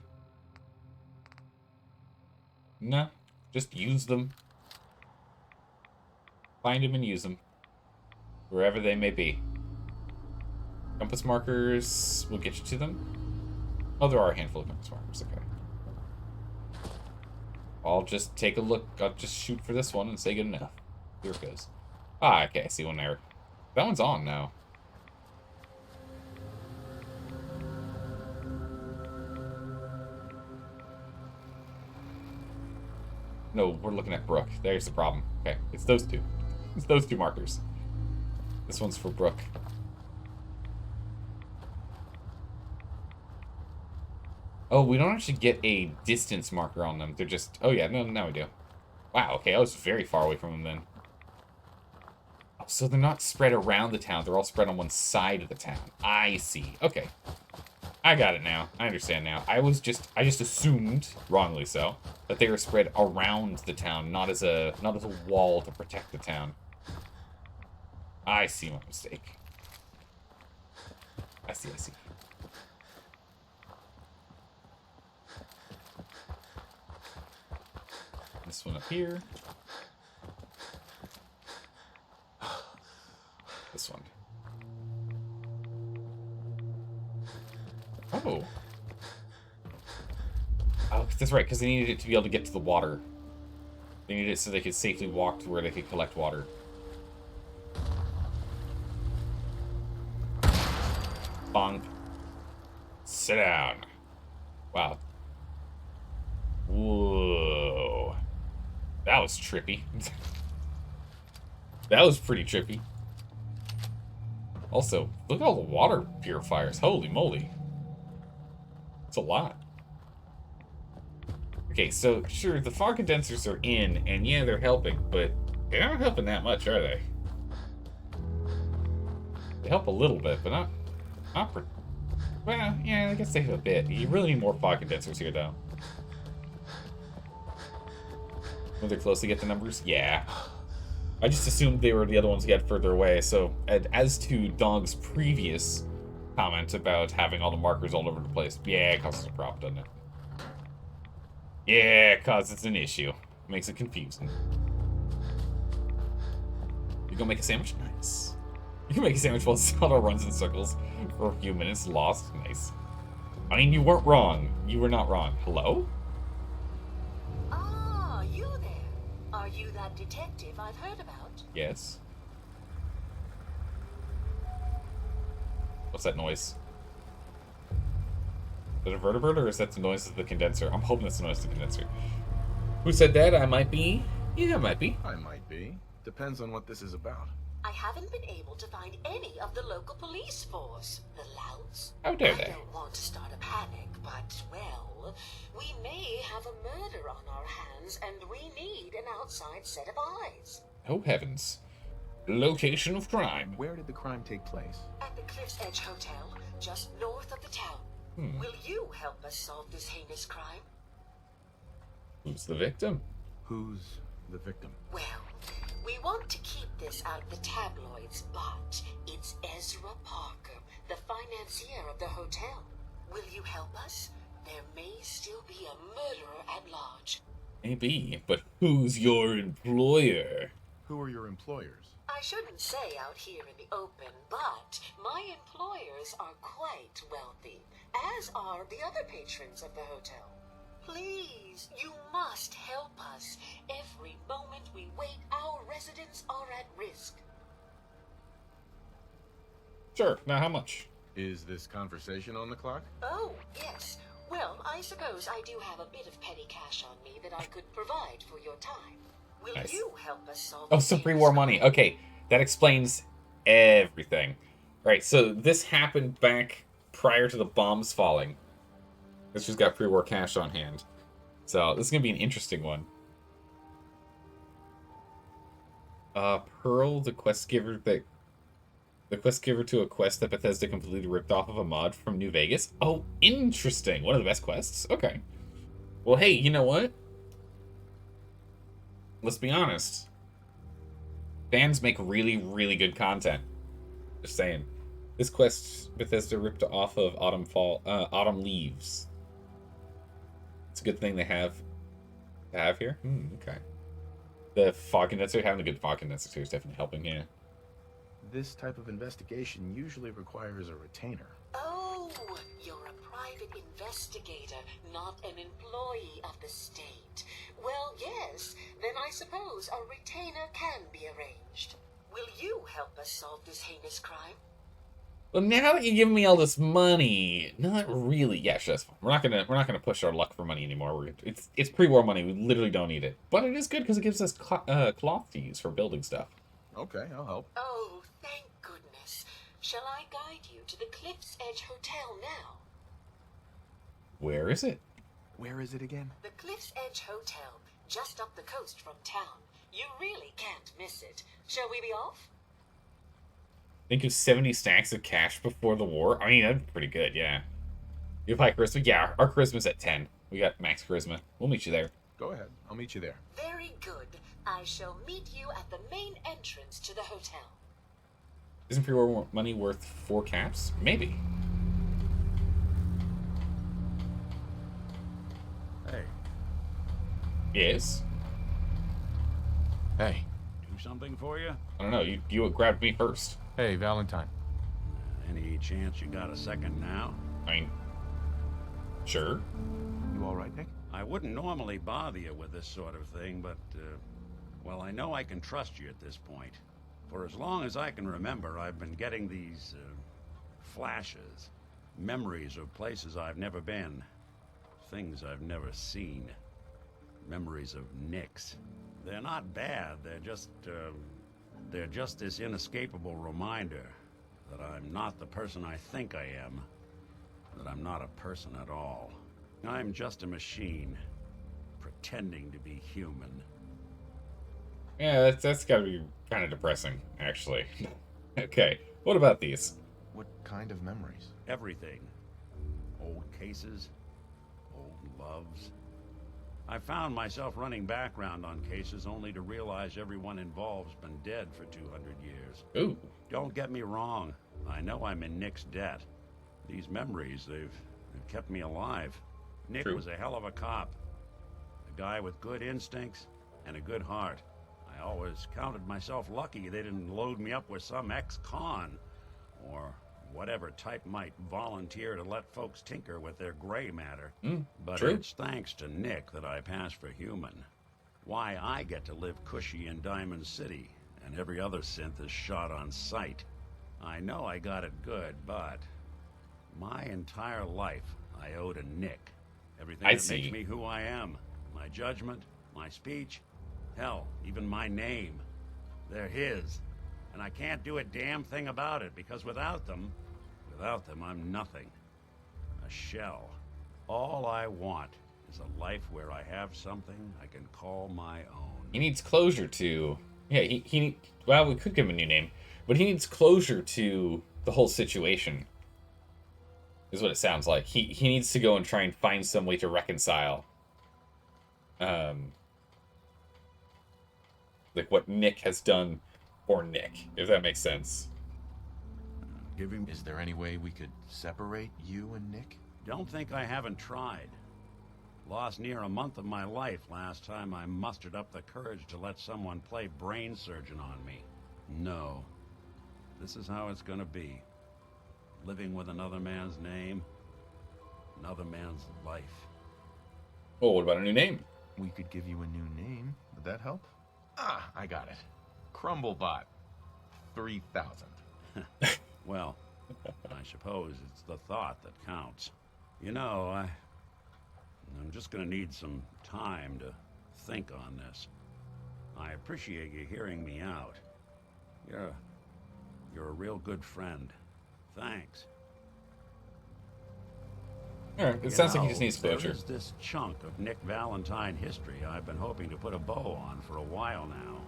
No. Just use them. Find them and use them. Wherever they may be. Compass markers will get you to them. Oh, there are a handful of compass markers, okay. I'll just take a look. I'll just shoot for this one and say good enough. Here it goes. Ah, okay, I see one there. That one's on now. No, we're looking at Brooke. There's the problem. Okay, it's those two. It's those two markers. This one's for Brooke. Oh, we don't actually get a distance marker on them. They're just... Oh, yeah. No, now we do. Wow, okay. I was very far away from them then. So they're not spread around the town. They're all spread on one side of the town. I see. Okay. I got it now. I understand now. I just assumed, wrongly so, that they were spread around the town, not as a wall to protect the town. I see my mistake. I see. This one up here. This one. Oh. Oh, that's right, because they needed it to be able to get to the water. They needed it so they could safely walk to where they could collect water. Bonk. Sit down. Wow. Whoa. That was trippy. That was pretty trippy. Also, look at all the water purifiers. Holy moly. It's a lot. Okay, so sure, the fog condensers are in, and yeah, they're helping, but they're not helping that much, are they? They help a little bit, but not for... Well, yeah, I guess they have a bit. You really need more fog condensers here, though. When they're close to get the numbers? Yeah. I just assumed they were the other ones get further away, so as to Dog's previous comment about having all the markers all over the place, yeah, it causes a problem, doesn't it? Yeah, it causes an issue. Makes it confusing. You gonna make a sandwich? Nice. You can make a sandwich while Zelda runs in circles for a few minutes. Lost. Nice. I mean, you weren't wrong. You were not wrong. Hello? Ah, you there. Are you that detective I've heard about? Yes. What's that noise? Is that a vertebrate, or is that the noise of the condenser? I'm hoping that's the noise of the condenser. Who said that? I might be. Yeah, I might be. I might be. Depends on what this is about. I haven't been able to find any of the local police force. The louts. How dare I they? don't want to start a panic, but, well, we may have a murder on our hands, and we need an outside set of eyes. Oh, heavens. Location of crime. Where did the crime take place? At the Cliff's Edge Hotel, just north of the town. Will you help us solve this heinous crime? Who's the victim? Who's the victim? Well, we want to keep this out of the tabloids, but it's Ezra Parker, the financier of the hotel. Will you help us? There may still be a murderer at large. Maybe, but who's your employer? Who are your employers? I shouldn't say out here in the open, but my employers are quite wealthy, as are the other patrons of the hotel. Please, you must help us. Every moment we wait, our residents are at risk. Sure. Now, how much? Is this conversation on the clock? Oh, yes. Well, I suppose I do have a bit of petty cash on me that I could provide for your time. Will Nice. you help us solve Oh, this some heinous pre-war crime? money. Okay, that explains everything. Right, so this happened back prior to the bombs falling. This just got pre-war cash on hand. So this is gonna be an interesting one. Pearl, the quest giver to a quest that Bethesda completely ripped off of a mod from New Vegas. Oh, interesting. One of the best quests. Okay. Well, hey, you know what? Let's be honest. Fans make really, really good content. Just saying. This quest Bethesda ripped off of Autumn Leaves. It's a good thing they have here. Okay. The fog condenser, having a good fog condenser too is definitely helping, yeah. This type of investigation usually requires a retainer. Oh, you're a private investigator, not an employee of the state. Well, yes, then I suppose a retainer can be arranged. Will you help us solve this heinous crime? Well, now that you give me all this money, not really. Yeah, sure, that's fine. We're not gonna push our luck for money anymore. It's pre-war money. We literally don't need it, but it is good because it gives us cloth to use for building stuff. Okay, I'll help. Oh, thank goodness. Shall I guide you to the Cliff's Edge Hotel now? Where is it? Where is it again? The Cliff's Edge Hotel, just up the coast from town. You really can't miss it. Shall we be off? Think of 70 stacks of cash before the war. I mean, that'd be pretty good, yeah. You have high charisma? Yeah, our charisma's at 10. We got max charisma. We'll meet you there. Go ahead. I'll meet you there. Very good. I shall meet you at the main entrance to the hotel. Isn't pre-war money worth 4 caps? Maybe. Hey. Yes? Hey. Do something for you? I don't know. You grabbed me first. Hey, Valentine. Any chance you got a second now? I mean, sure. You all right, Nick? I wouldn't normally bother you with this sort of thing, but, well, I know I can trust you at this point. For as long as I can remember, I've been getting these, flashes. Memories of places I've never been. Things I've never seen. Memories of Nicks. They're not bad, they're just this inescapable reminder that I'm not the person I think I am. That I'm not a person at all. I'm just a machine, pretending to be human. Yeah, that's gotta be kind of depressing, actually. Okay, what about these? What kind of memories? Everything. Old cases, old loves. I found myself running background on cases only to realize everyone involved's been dead for 200 years. Ooh. Don't get me wrong. I know I'm in Nick's debt. These memories, they've kept me alive. Nick True. was a hell of a cop. A guy with good instincts and a good heart. I always counted myself lucky they didn't load me up with some ex-con. Or whatever type might volunteer to let folks tinker with their gray matter. But true. it's thanks to Nick that I pass for human. Why I get to live cushy in Diamond City, and every other synth is shot on sight. I know I got it good, but my entire life I owe to Nick. Everything I that see. makes me who I am. My judgment, my speech, hell, even my name. They're his. And I can't do a damn thing about it, because without them, I'm nothing. A shell. All I want is a life where I have something I can call my own. He needs closure to... Yeah, he well, we could give him a new name, but he needs closure to the whole situation, is what it sounds like. He needs to go and try and find some way to reconcile, like what Nick has done for Nick, if that makes sense. Is there any way we could separate you and Nick? Don't think I haven't tried. Lost near a month of my life last time I mustered up the courage to let someone play brain surgeon on me. No. This is how it's gonna be. Living with another man's name, another man's life. Well, what about a new name? We could give you a new name. Would that help? Ah, I got it. Crumblebot. 3000. Well, I suppose it's the thought that counts. You know, I'm just gonna need some time to think on this. I appreciate you hearing me out. You're a real good friend. Thanks. Alright, it sounds like he just needs closure. There's this chunk of Nick Valentine history I've been hoping to put a bow on for a while now.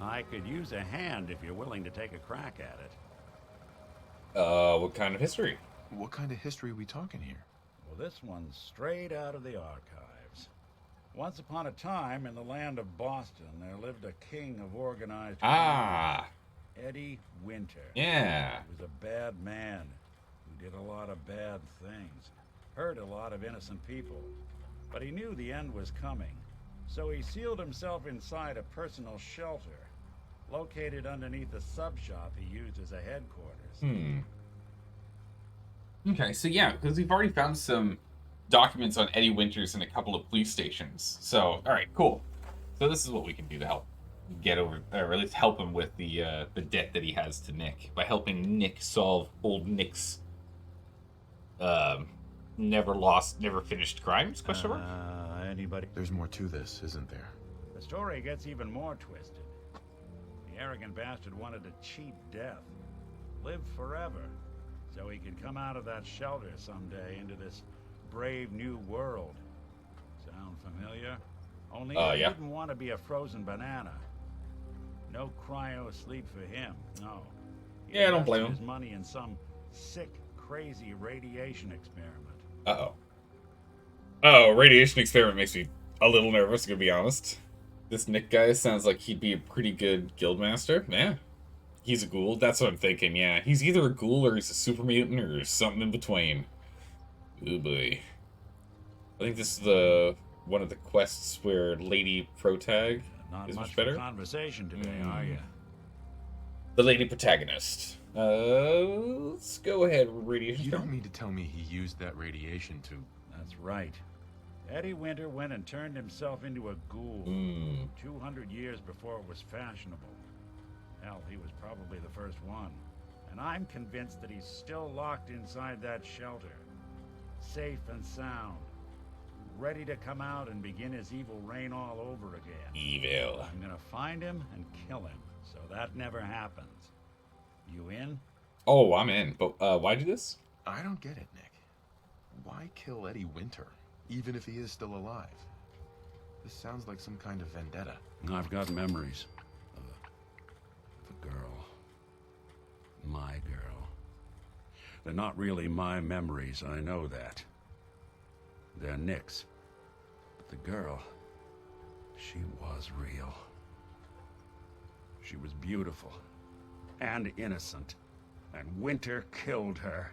I could use a hand if you're willing to take a crack at it. What kind of history? What kind of history are we talking here? Well, this one's straight out of the archives. Once upon a time, in the land of Boston, there lived a king of organized crime, Eddie Winter. Yeah. He was a bad man who did a lot of bad things, hurt a lot of innocent people. But he knew the end was coming, so he sealed himself inside a personal shelter, located underneath a sub-shop he used as a headquarters. Okay, so yeah, because we've already found some documents on Eddie Winters in a couple of police stations. So, all right, cool. So this is what we can do to help get over, or at least help him with the debt that he has to Nick, by helping Nick solve old Nick's never finished crimes? Question mark? Anybody? There's more to this, isn't there? The story gets even more twisted. The arrogant bastard wanted a cheap death, live forever, so he could come out of that shelter someday into this brave new world. Sound familiar? Only he yeah. didn't want to be a frozen banana. No cryo sleep for him, no. He Yeah, I don't blame invested him. his money in some sick, crazy radiation experiment. Uh-oh. Oh, radiation experiment makes me a little nervous, to be honest. This Nick guy sounds like he'd be a pretty good guildmaster. Yeah. He's a ghoul. That's what I'm thinking, yeah. He's either a ghoul or he's a super mutant or something in between. Oh boy. I think this is one of the quests where Lady Protag Not is much much better. for conversation today, are you? The Lady Protagonist. Let's go ahead with radiation. You don't mean to tell me he used that radiation to... That's right. Eddie Winter went and turned himself into a ghoul 200 years before it was fashionable. Hell, he was probably the first one. And I'm convinced that he's still locked inside that shelter. Safe and sound. Ready to come out and begin his evil reign all over again. Evil. I'm gonna find him and kill him, so that never happens. You in? Oh, I'm in. But why do this? I don't get it, Nick. Why kill Eddie Winter, even if he is still alive? This sounds like some kind of vendetta. I've got memories of a girl. My girl. They're not really my memories, I know that. They're Nick's. But the girl, she was real. She was beautiful and innocent, and Winter killed her.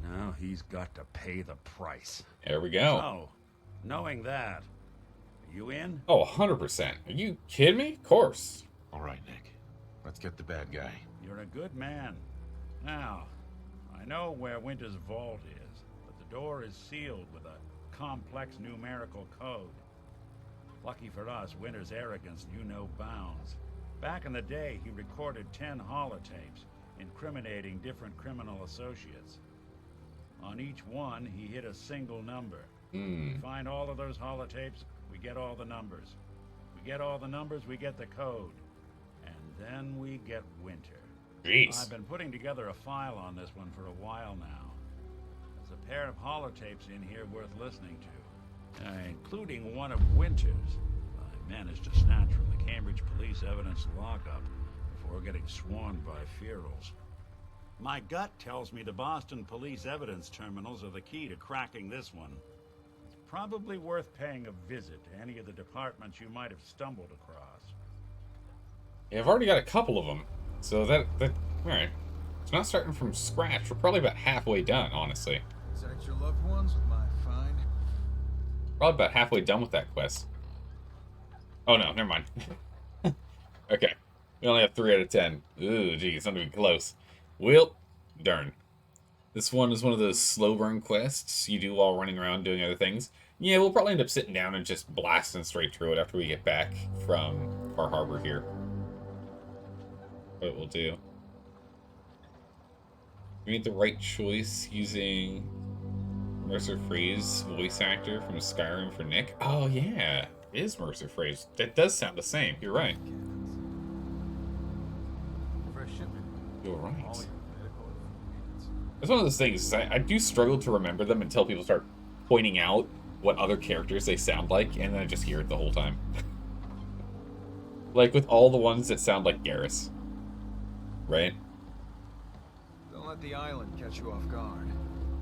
Now he's got to pay the price. There we go. So, knowing that, you in? Oh, 100%. Are you kidding me? Of course. All right, Nick. Let's get the bad guy. You're a good man. Now, I know where Winter's vault is, but the door is sealed with a complex numerical code. Lucky for us, Winter's arrogance knew no bounds. Back in the day, he recorded 10 holotapes, incriminating different criminal associates. On each one, he hit a single number. We find all of those holotapes, we get all the numbers. We get all the numbers, we get the code. And then we get Winter. Jeez. I've been putting together a file on this one for a while now. There's a pair of holotapes in here worth listening to, including one of Winter's. I managed to snatch from the Cambridge Police Evidence lockup before getting swarmed by ferals. My gut tells me the Boston Police Evidence terminals are the key to cracking this one. It's probably worth paying a visit to any of the departments you might have stumbled across. Yeah, I've already got a couple of them. So that alright. It's not starting from scratch. We're probably about halfway done, honestly. Protect your loved ones with my fine. Probably about halfway done with that quest. Oh no, never mind. Okay. We only have 3 out of 10. Ooh, geez, not even close. Well, darn. This one is one of those slow burn quests you do while running around doing other things. Yeah, we'll probably end up sitting down and just blasting straight through it after we get back from Far Harbor here. What we'll do. We made the right choice using Mercer Frey's voice actor from Skyrim for Nick. Oh yeah, it is Mercer Frey's. That does sound the same. You're right. Fresh shipment. You're right. All your medical ingredients. It's one of those things. I do struggle to remember them until people start pointing out what other characters they sound like, and then I just hear it the whole time. Like with all the ones that sound like Garrus. Right? Don't let the island catch you off guard.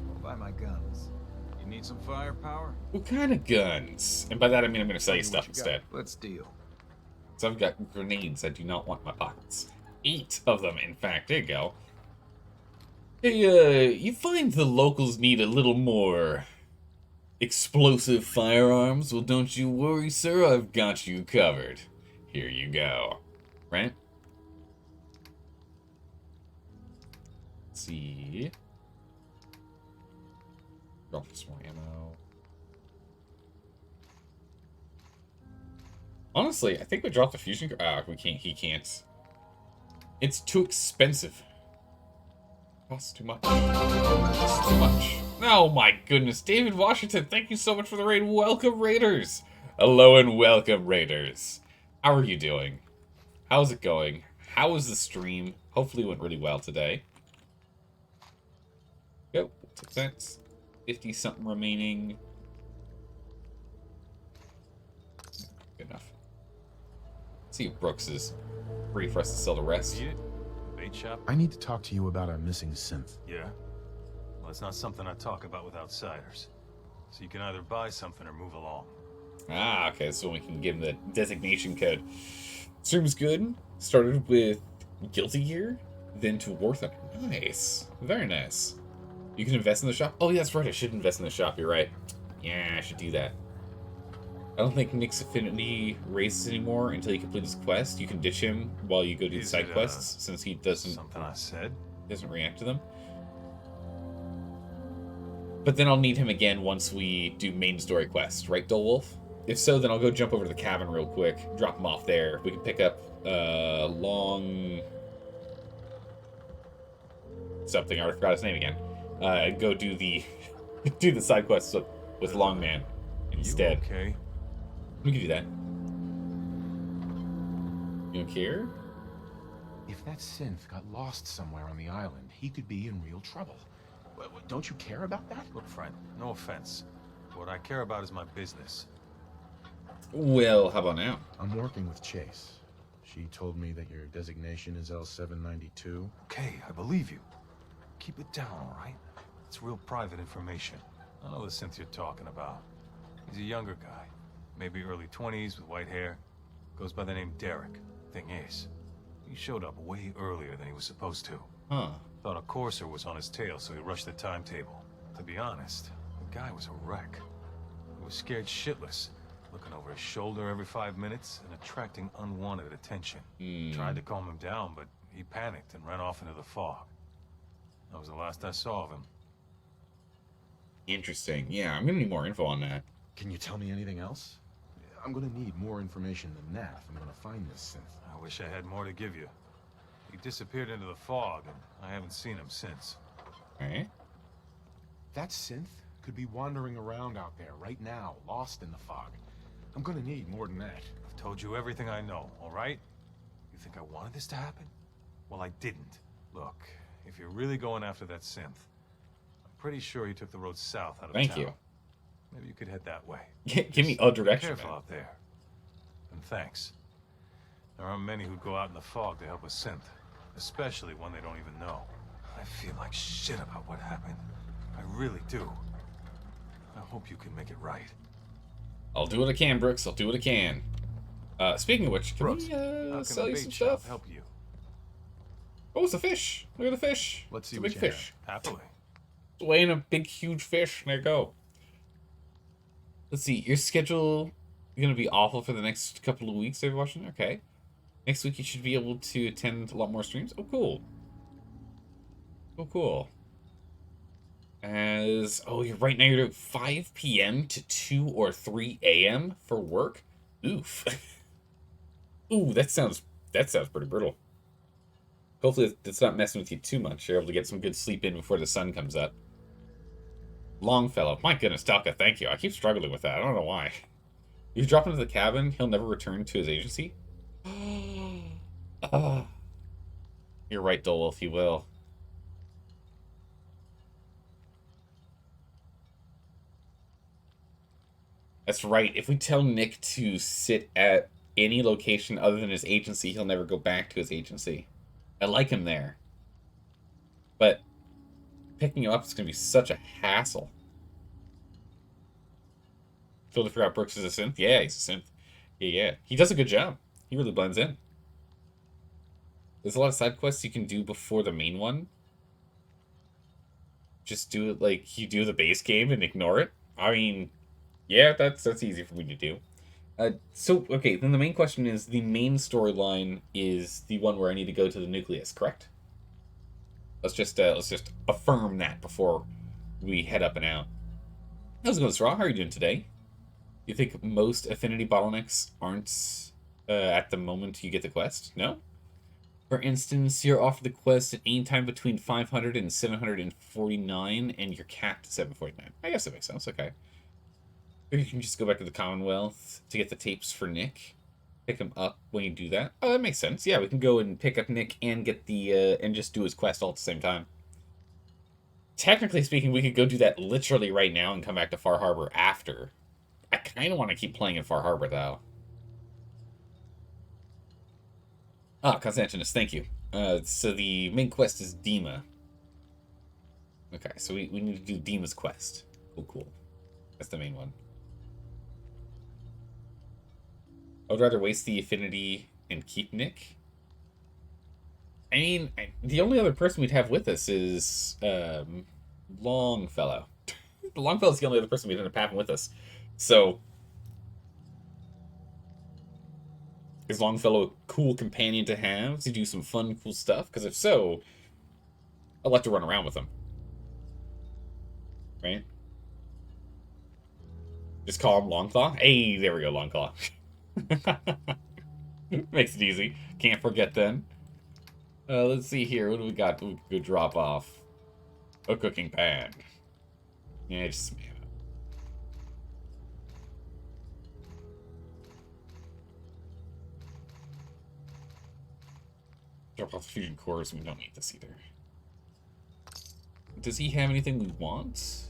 I'll buy my guns. You need some firepower? What kind of guns? And by that I mean I'm going to sell you Tell me stuff what you got. instead. Let's deal. So I've got grenades I do not want in my pockets. 8 of them, in fact. There you go. Hey, you find the locals need a little more explosive firearms? Well, don't you worry, sir. I've got you covered. Here you go. Right? Let's see. Drop some more ammo. Honestly, I think we dropped the fusion. We can't. He can't. It's too expensive. Costs too much. Costs too much. Oh my goodness, David Washington! Thank you so much for the raid. Welcome, Raiders. Hello and welcome, Raiders. How are you doing? How's it going? How was the stream? Hopefully, it went really well today. Go. Take that. 50 something remaining. Good enough. Let's see if Brooks is free for us to sell the rest. Need it? Bait shop? I need to talk to you about our missing synth. Yeah. Well, it's not something I talk about with outsiders. So you can either buy something or move along. Ah, okay, so we can give him the designation code. Stream's good. Started with Guilty Gear, then to War Thunder. Nice. Very nice. You can invest in the shop? Oh, yeah, that's right. I should invest in the shop. You're right. Yeah, I should do that. I don't think Nick's affinity raises anymore until you complete his quest. You can ditch him while you go do the side quests, since he doesn't... Something I said? Doesn't react to them. But then I'll need him again once we do main story quest, right, Dolwolf? If so, then I'll go jump over to the cabin real quick, drop him off there. We can pick up Long... something, I already forgot his name again. And go do the do the side quests with Longman instead. You okay? We can do that. You don't care? If that synth got lost somewhere on the island, he could be in real trouble. Don't you care about that? Look, friend, no offense. What I care about is my business. Well, how about now? I'm working with Chase. She told me that your designation is L792. Okay, I believe you. Keep it down, all right? It's real private information. I know the synth you're talking about. He's a younger guy, maybe early 20s with white hair. Goes by the name Derek. Thing is, he showed up way earlier than he was supposed to. Huh. Thought a courser was on his tail, so he rushed the timetable. To be honest, the guy was a wreck. He was scared shitless, looking over his shoulder every 5 minutes and attracting unwanted attention. Tried to calm him down, but he panicked and ran off into the fog. That was the last I saw of him. Interesting. Yeah, I'm gonna need more info on that. Can you tell me anything else? I'm gonna need more information than that if I'm gonna find this synth. I wish I had more to give you. He disappeared into the fog, and I haven't seen him since. Alright. That synth could be wandering around out there right now, lost in the fog. I'm gonna need more than that. I've told you everything I know, all right? You think I wanted this to happen? Well, I didn't. Look, if you're really going after that synth, I'm pretty sure he took the road south out of town. Thank you. Maybe you could head that way. Give me a direction. Be careful out there. And thanks. There aren't many who go out in the fog to help a synth, especially one they don't even know. I feel like shit about what happened. I really do. I hope you can make it right. I'll do what I can, Brooks. I'll do what I can. Speaking of which, can Brooks, we how can sell a you bait some shop stuff? help you? Oh, it's a fish. Look at the fish. Let's see It's a what big you fish. Happily. It's weighing a big, huge fish. There you go. Let's see. Your schedule is going to be awful for the next couple of weeks. Are you watching? Okay. Next week, you should be able to attend a lot more streams. Oh, cool. Oh, cool. Oh, you're right now. You're doing 5 p.m. to 2 or 3 a.m. for work. Oof. Ooh, that sounds pretty brutal. Hopefully, it's not messing with you too much. You're able to get some good sleep in before the sun comes up. Longfellow. My goodness, Talca, thank you. I keep struggling with that. I don't know why. You drop into the cabin, he'll never return to his agency. You're right, Dolwolf, he will. That's right. If we tell Nick to sit at any location other than his agency, he'll never go back to his agency. I like him there. But picking him up is going to be such a hassle. Totally forgot Brooks is a synth. Yeah, he's a synth. Yeah. He does a good job. He really blends in. There's a lot of side quests you can do before the main one. Just do it like you do the base game and ignore it. I mean, yeah, that's easy for me to do. Okay, then the main question is, the main storyline is the one where I need to go to the nucleus, correct? Let's just affirm that before we head up and out. How's it going, Straw? How are you doing today? You think most affinity bottlenecks aren't at the moment you get the quest? No? For instance, you're offered the quest at any time between 500 and 749, and you're capped at 749. I guess that makes sense, okay. Or you can just go back to the Commonwealth to get the tapes for Nick. Pick him up when you do that. Oh, that makes sense. Yeah, we can go and pick up Nick and get the and just do his quest all at the same time. Technically speaking, we could go do that literally right now and come back to Far Harbor after. I kind of want to keep playing in Far Harbor, though. Ah, Constantinus, thank you. So the main quest is Dima. Okay, so we need to do Dima's quest. Cool. That's the main one. I would rather waste the affinity and keep Nick. I mean, the only other person we'd have with us is Longfellow. Longfellow's the only other person we'd end up having with us. So, is Longfellow a cool companion to have to do some fun, cool stuff? Because if so, I'd like to run around with him. Right? Just call him Longclaw? Hey, there we go, Longclaw. Makes it easy. Can't forget then. Let's see here. What do we got? We could drop off. A cooking pan. Yeah, just smash it. Drop off the fusion cores. We don't need this either. Does he have anything we want?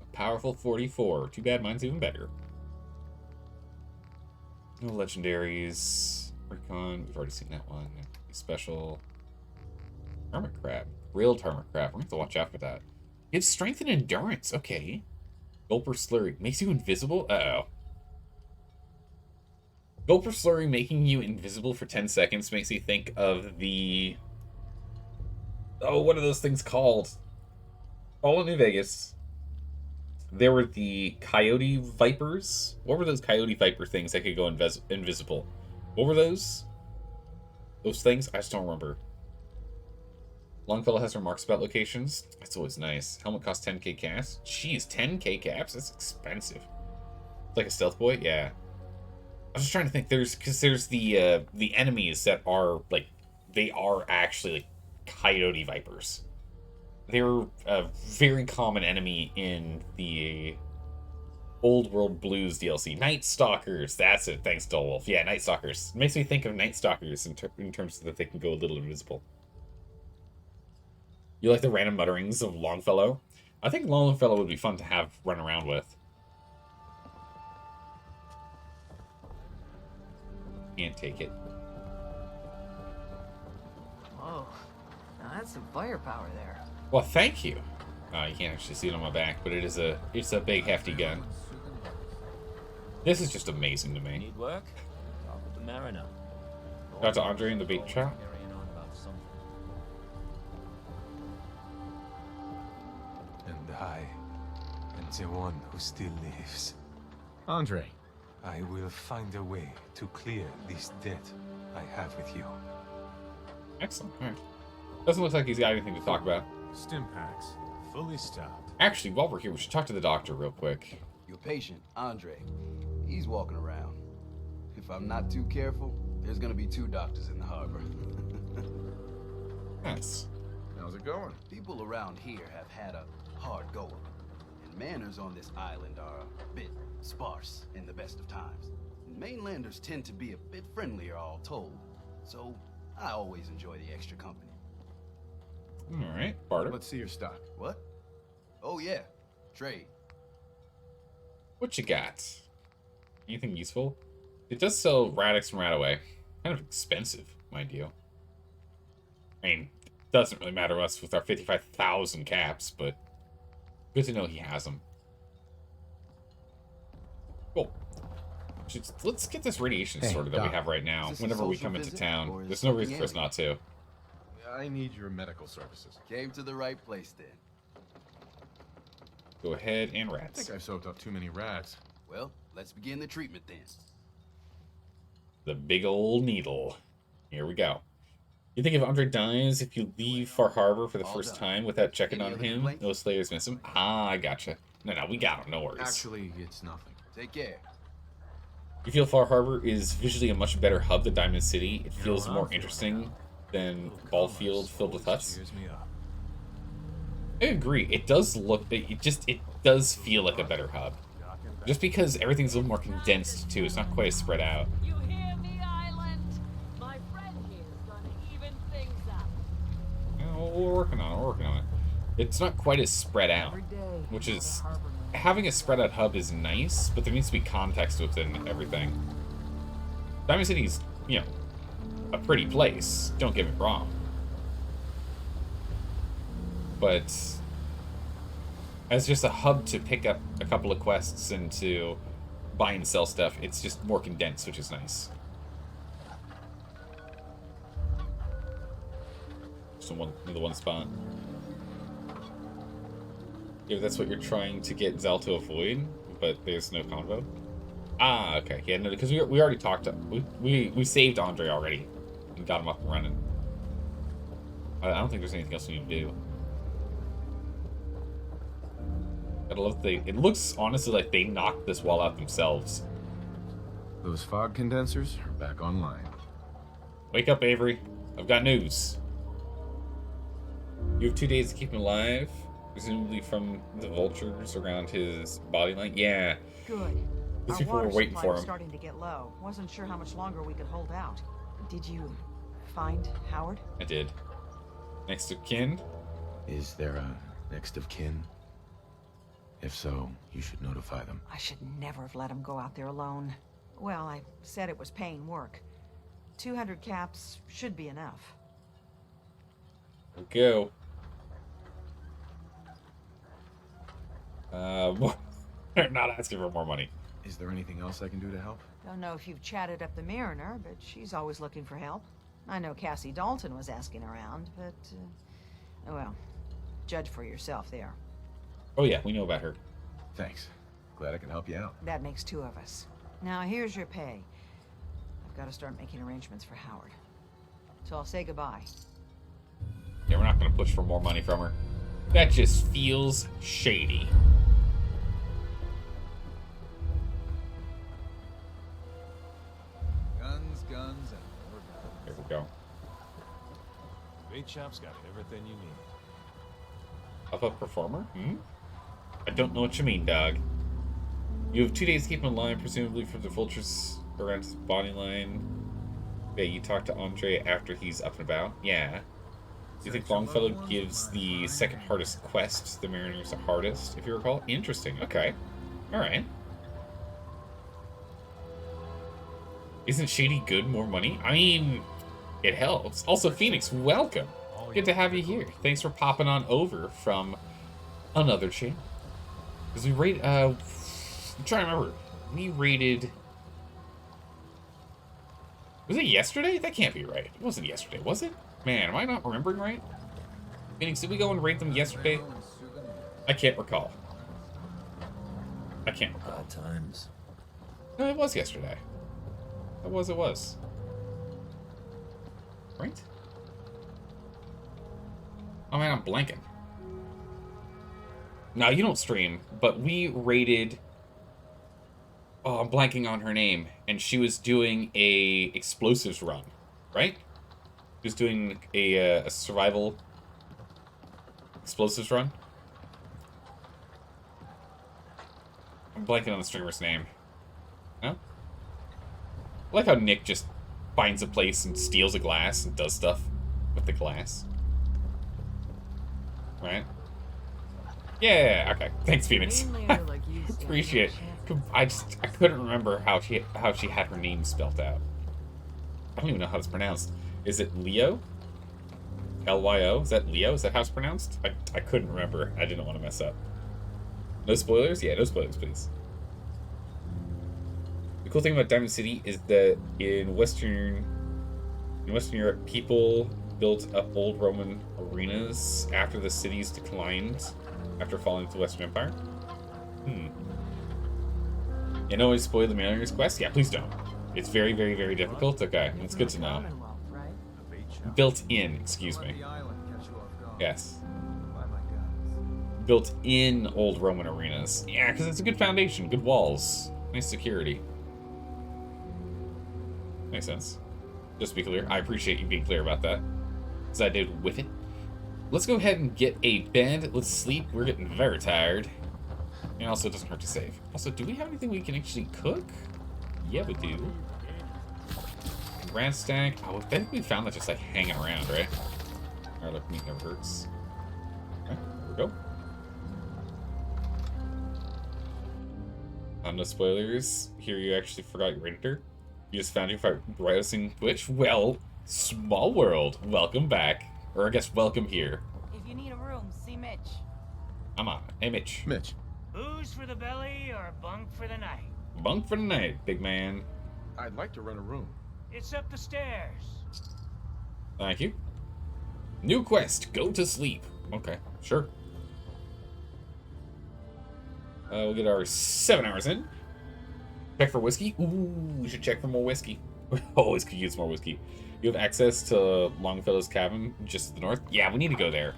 A powerful 44. Too bad mine's even better. No legendaries. Recon. We've already seen that one. Special. Hermit crab. Grilled hermit crab. We're going to have to watch out for that. Gives strength and endurance. Okay. Gulper slurry. Makes you invisible? Uh-oh. Gulper slurry making you invisible for 10 seconds makes me think of the... Oh, what are those things called? All in New Vegas. There were the coyote vipers. What were those coyote viper things that could go invisible? What were those? Those things? I just don't remember. Longfellow has remarks about locations. That's always nice. Helmet costs 10k caps. Jeez, 10k caps? That's expensive. It's like a stealth boy? Yeah. I was just trying to think. Because there's the enemies that are, like, they are actually, like, coyote vipers. They're a very common enemy in the Old World Blues DLC. Night Stalkers. That's it. Thanks, Dolwolf. Yeah, Night Stalkers. It makes me think of Night Stalkers in terms of that they can go a little invisible. You like the random mutterings of Longfellow? I think Longfellow would be fun to have run around with. Can't take it. Whoa, now that's some firepower there. Well, thank you. You can't actually see it on my back, but it's a big, hefty gun. This is just amazing to me. Need work? Talk with the mariner. Dr. Andre in the bait shop. And I am the one who still lives. Andre. I will find a way to clear this debt I have with you. Excellent. All right. Doesn't look like he's got anything to talk about. Stim packs, fully stocked. Actually, while we're here, we should talk to the doctor real quick. Your patient, Andre, he's walking around. If I'm not too careful, there's gonna be 2 doctors in the harbor. Nice. How's it going? People around here have had a hard go of it, and manners on this island are a bit sparse in the best of times. Mainlanders tend to be a bit friendlier, all told, so I always enjoy the extra company. All right, barter. Let's see your stock. What? Oh yeah, trade. What you got? Anything useful? It does sell Radix and Radaway. Kind of expensive, mind you. I mean, it doesn't really matter to us with our 55,000 caps, but good to know he has them. Cool. Let's get this radiation sorted that we have right now. Whenever we come into town, there's no reason for us not to. I need your medical services. Came to the right place then. Go ahead and I rats. think I've soaked up too many rats. Well, let's begin the treatment then. The big old needle. Here we go. You think if Andre dies, if you leave Far Harbor for the first time without checking on him, no Slayers miss him? Ah, I gotcha. No, we got him. No worries. Actually, it's nothing. Take care. You feel Far Harbor is visually a much better hub than Diamond City. It feels more interesting than Ballfield filled with huts. I agree. It does look. It does feel like a better hub. Just because everything's a little more condensed too. It's not quite as spread out. You hear me, Island? My friend here's gonna even things up. We're working on it. It's not quite as spread out, which is having a spread out hub is nice, but there needs to be context within everything. Diamond City's, you know, a pretty place. Don't get me wrong. But as just a hub to pick up a couple of quests and to buy and sell stuff, it's just more condensed, which is nice. Just in the one spot. If that's what you're trying to get Zal to avoid, but there's no convo. Ah, okay. Yeah, no, because we already talked. We saved Andre already and got him up and running. I don't think there's anything else we need to do. I love it looks honestly like they knocked this wall out themselves. Those fog condensers are back online. Wake up, Avery. I've got news. You have 2 days to keep him alive, presumably from the vultures around his body line. Yeah. Good. These Our people were water waiting supply for was him. starting to get low. Wasn't sure how much longer we could hold out. Did you find Howard? I did. Next of kin? Is there a next of kin? If so, you should notify them. I should never have let him go out there alone. Well, I said it was paying work. 200 caps should be enough. Go. They're not asking for more money. Is there anything else I can do to help? Don't know if you've chatted up the Mariner, but she's always looking for help. I know Cassie Dalton was asking around, but, well, judge for yourself there. Oh yeah, we know about her. Thanks. Glad I can help you out. That makes 2 of us. Now, here's your pay. I've got to start making arrangements for Howard. So I'll say goodbye. Yeah, we're not going to push for more money from her. That just feels shady. Guns, guns, and more guns. Here we go. Bait shop's got everything you need. Of a performer? I don't know what you mean, dog. You have 2 days to keep him alive, presumably from the vultures around his body line. Yeah, you talk to Andre after he's up and about. Yeah. Do you think Longfellow gives the second hardest quest the Mariner's the hardest, if you recall? Interesting. Okay. Alright. Isn't Shady good? More money? I mean, it helps. Also, Phoenix, welcome. Good to have you here. Thanks for popping on over from another channel. Because we rated, I'm trying to remember. We rated... Was it yesterday? That can't be right. It wasn't yesterday, was it? Man, am I not remembering right? Phoenix, did we go and rate them yesterday? I can't recall. I can't recall. Odd times. No, it was yesterday. It was. Right? Oh man, I'm blanking. No, you don't stream, but we rated... Oh, I'm blanking on her name. And she was doing a explosives run, right? She was doing a survival explosives run. I'm blanking on the streamer's name. No? I like how Nick just finds a place and steals a glass and does stuff with the glass. Right? Yeah, okay. Thanks, Phoenix. Appreciate it. I couldn't remember how she had her name spelled out. I don't even know how it's pronounced. Is it Leo? L-Y-O? Is that Leo? Is that how it's pronounced? I couldn't remember. I didn't want to mess up. No spoilers? Yeah, no spoilers, please. The cool thing about Diamond City is that in Western Europe, people built up old Roman arenas after the cities declined after falling to the Western Empire. You know, always spoil the Mariner's quest? Yeah, please don't. It's very, very, very difficult. Okay, that's good to know. Built in, excuse me. Yes. Built in old Roman arenas. Yeah, because it's a good foundation, good walls, nice security. Makes sense. Just to be clear, I appreciate you being clear about that, as I did with it. Let's go ahead and get a bed. Let's sleep. We're getting very tired. And also, it doesn't hurt to save. Also, do we have anything we can actually cook? Yeah, we do. Rat stack. Oh, I think we found that just like hanging around, right? Alright, look, meat never hurts. Alright, there we go. No spoilers. Here, you actually forgot your editor. You just found your browsing Twitch. Well, small world. Welcome back. Or I guess welcome here. If you need a room, see Mitch. I'm on. Hey, Mitch. Mitch. Booze for the belly or bunk for the night? Bunk for the night, big man. I'd like to rent a room. It's up the stairs. Thank you. New quest. Go to sleep. Okay, sure. We'll get our 7 hours in. Check for whiskey. Ooh, we should check for more whiskey. We always could use more whiskey. You have access to Longfellow's cabin just to the north? Yeah, we need to go there.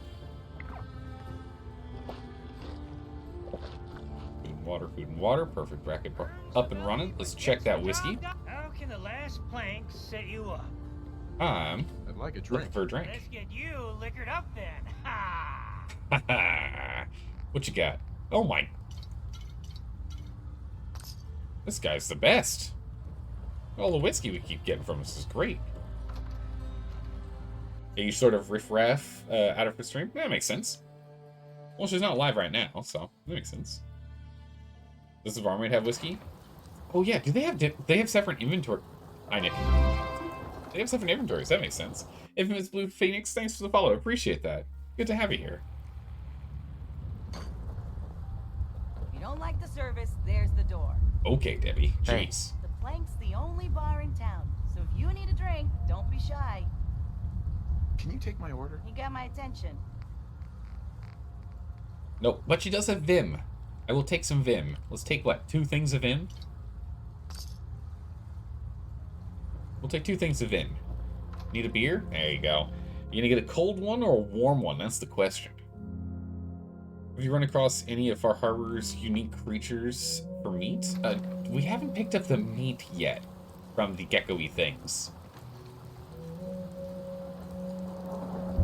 water, food, and water. Perfect. Bracket up and running. Let's check that whiskey. How can the last plank set you up? I'd like a drink. Looking for a drink. Let's get you liquored up then. Ha! What you got? Oh my. This guy's the best. All the whiskey we keep getting from us is great. Are you sort of riff-raff out of her stream? That makes sense. Well, she's not live right now, so that makes sense. Does the barmaid have whiskey? Oh yeah, do they have separate inventory? I know. They have separate inventories, that makes sense. Infamous Blue Phoenix, thanks for the follow. Appreciate that. Good to have you here. If you don't like the service, there's the door. Okay, Debbie. Jeez. The Plank's the only bar in town, so if you need a drink, don't be shy. Can you take my order? You got my attention. Nope, but she does have Vim. I will take some Vim. Let's take, what, 2 things of Vim? We'll take 2 things of Vim. Need a beer? There you go. You gonna get a cold one or a warm one? That's the question. Have you run across any of our harbor's unique creatures for meat? We haven't picked up the meat yet from the gecko-y things.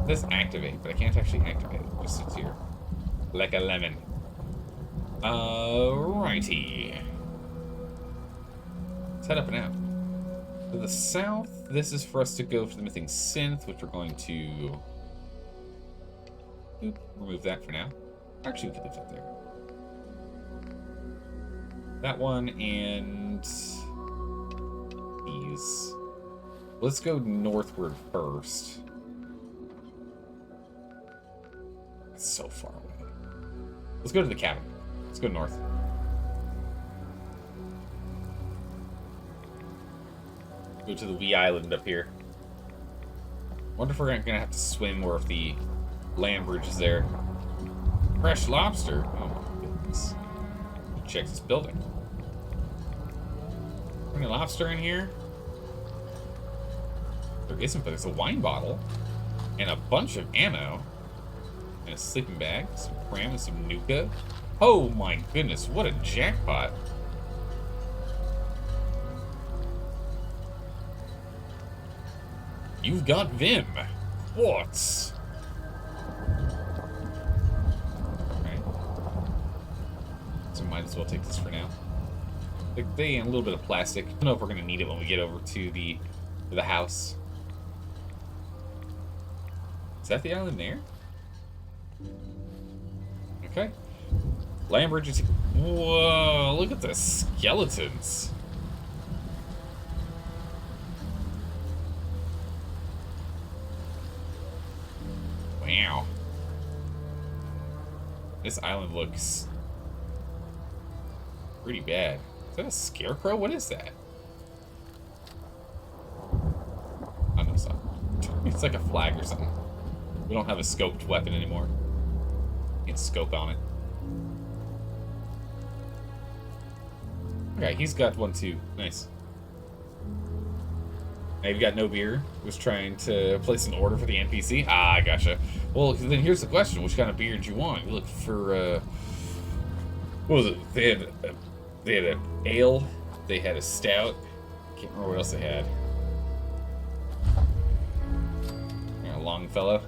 It says activate, but I can't actually activate it. It just sits here. Like a lemon. Alrighty. Let's head up and out. To the south, this is for us to go for the missing synth, which we're going to... Oop, remove that for now. Actually, we can leave that there. That one and... these. Let's go northward first. It's so far away. Let's go to the cabin. Let's go north. Go to the wee island up here. Wonder if we're gonna have to swim or if the land bridge is there. Fresh lobster. Oh my goodness. Check this building. Any lobster in here? There isn't, but there's a wine bottle and a bunch of ammo. And a sleeping bag, some cram, and some nuka. Oh my goodness, what a jackpot. You've got Vim. What? Alright. So might as well take this for now. They and a little bit of plastic. I don't know if we're gonna need it when we get over to the house. Is that the island there? Okay. Land bridge is... Whoa, look at the skeletons. Wow. This island looks pretty bad. Is that a scarecrow? What is that? I don't know, it's not. It's like a flag or something. We don't have a scoped weapon anymore. You can scope on it. Okay, he's got one too. Nice. Now you've got no beer. Was trying to place an order for the NPC. Ah, I gotcha. Well, then here's the question: which kind of beer did you want? You look for what was it? They had an ale. They had a stout. Can't remember what else they had. Yeah, Longfellow.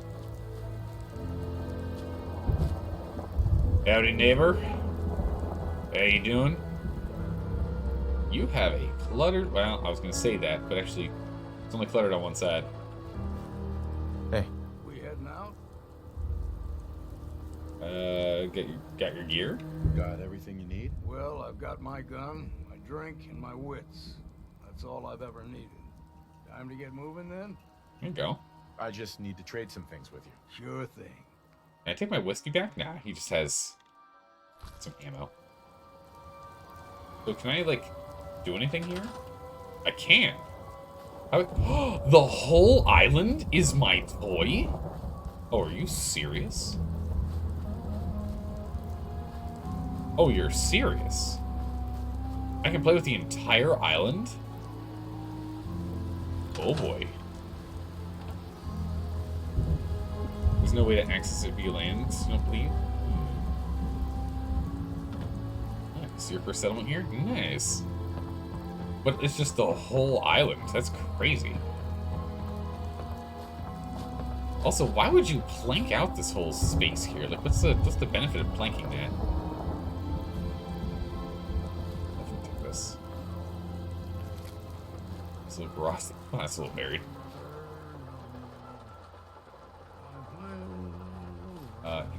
Howdy, neighbor. How you doing? You have a cluttered... Well, I was going to say that, but actually, it's only cluttered on one side. Hey. We heading out? Got your gear? Got everything you need? Well, I've got my gun, my drink, and my wits. That's all I've ever needed. Time to get moving, then? There you go. I just need to trade some things with you. Sure thing. Can I take my whiskey back? Nah, he just has some ammo. So can I, like, do anything here? I can. The whole island is my toy? Oh, are you serious? Oh, you're serious? I can play with the entire island? Oh boy. There's no way to access it via land, I don't believe. This is your first settlement here? Nice. But it's just the whole island. That's crazy. Also, why would you plank out this whole space here? Like, what's the benefit of planking that? Nothing to this. This little grass. Oh, that's a little buried.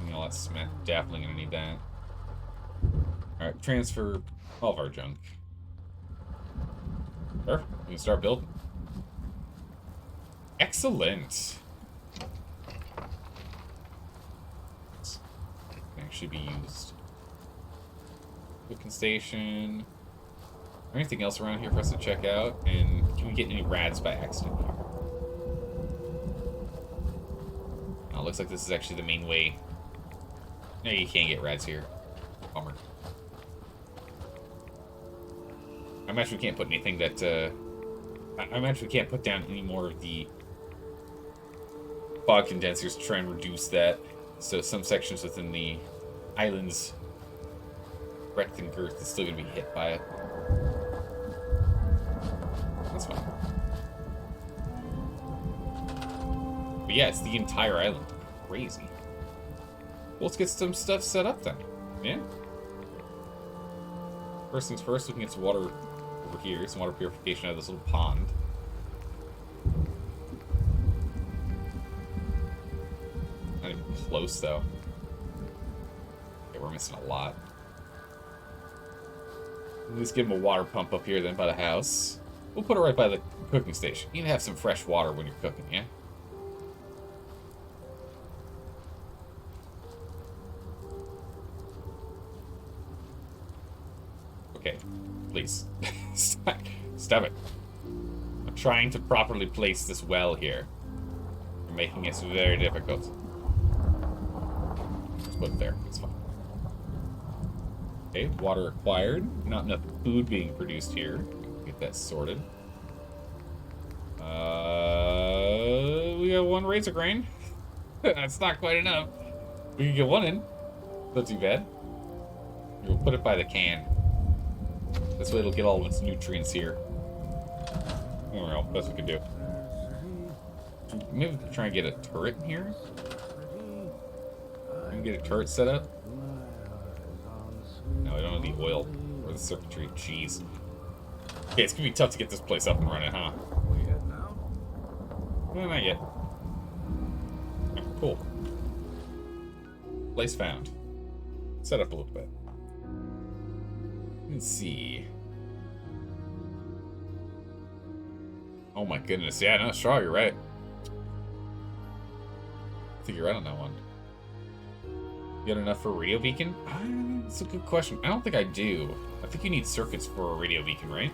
You know, that's Smith. Definitely gonna need that. Alright, transfer all of our junk. Perfect. We can start building. Excellent. Can actually be used. Cooking station. Anything else around here for us to check out? And can we get any rads by accident here? Oh, looks like this is actually the main way. No, you can't get rads here. Bummer. I imagine we can't put anything that, I imagine we can't put down any more of the fog condensers to try and reduce that. So some sections within the island's breadth and girth is still going to be hit by it. That's fine. But yeah, it's the entire island. Crazy. Well, let's get some stuff set up then. Yeah? First things first, we can get some water over here. Some water purification out of this little pond. Not even close, though. Okay, we're missing a lot. Let's give him a water pump up here then by the house. We'll put it right by the cooking station. You need to have some fresh water when you're cooking, yeah? Okay, please. Stop it. I'm trying to properly place this well here. You're making it very difficult. Let's put it there. It's fine. Okay, water acquired. Not enough food being produced here. Get that sorted. We got one razor grain. That's not quite enough. We can get one in. Not too bad. We'll put it by the can. This way it'll get all of its nutrients here. I don't know, best we can do. Maybe we can try and get a turret in here. We can get a turret set up. No, I don't have the oil or the circuitry. Jeez. Okay, it's gonna be tough to get this place up and running, huh? No, not yet. Oh, cool. Place found. Set up a little bit. Let's see. Oh my goodness. Yeah, no, straw, you're right. I think you're right on that one. You got enough for a radio beacon? That's a good question. I don't think I do. I think you need circuits for a radio beacon, right?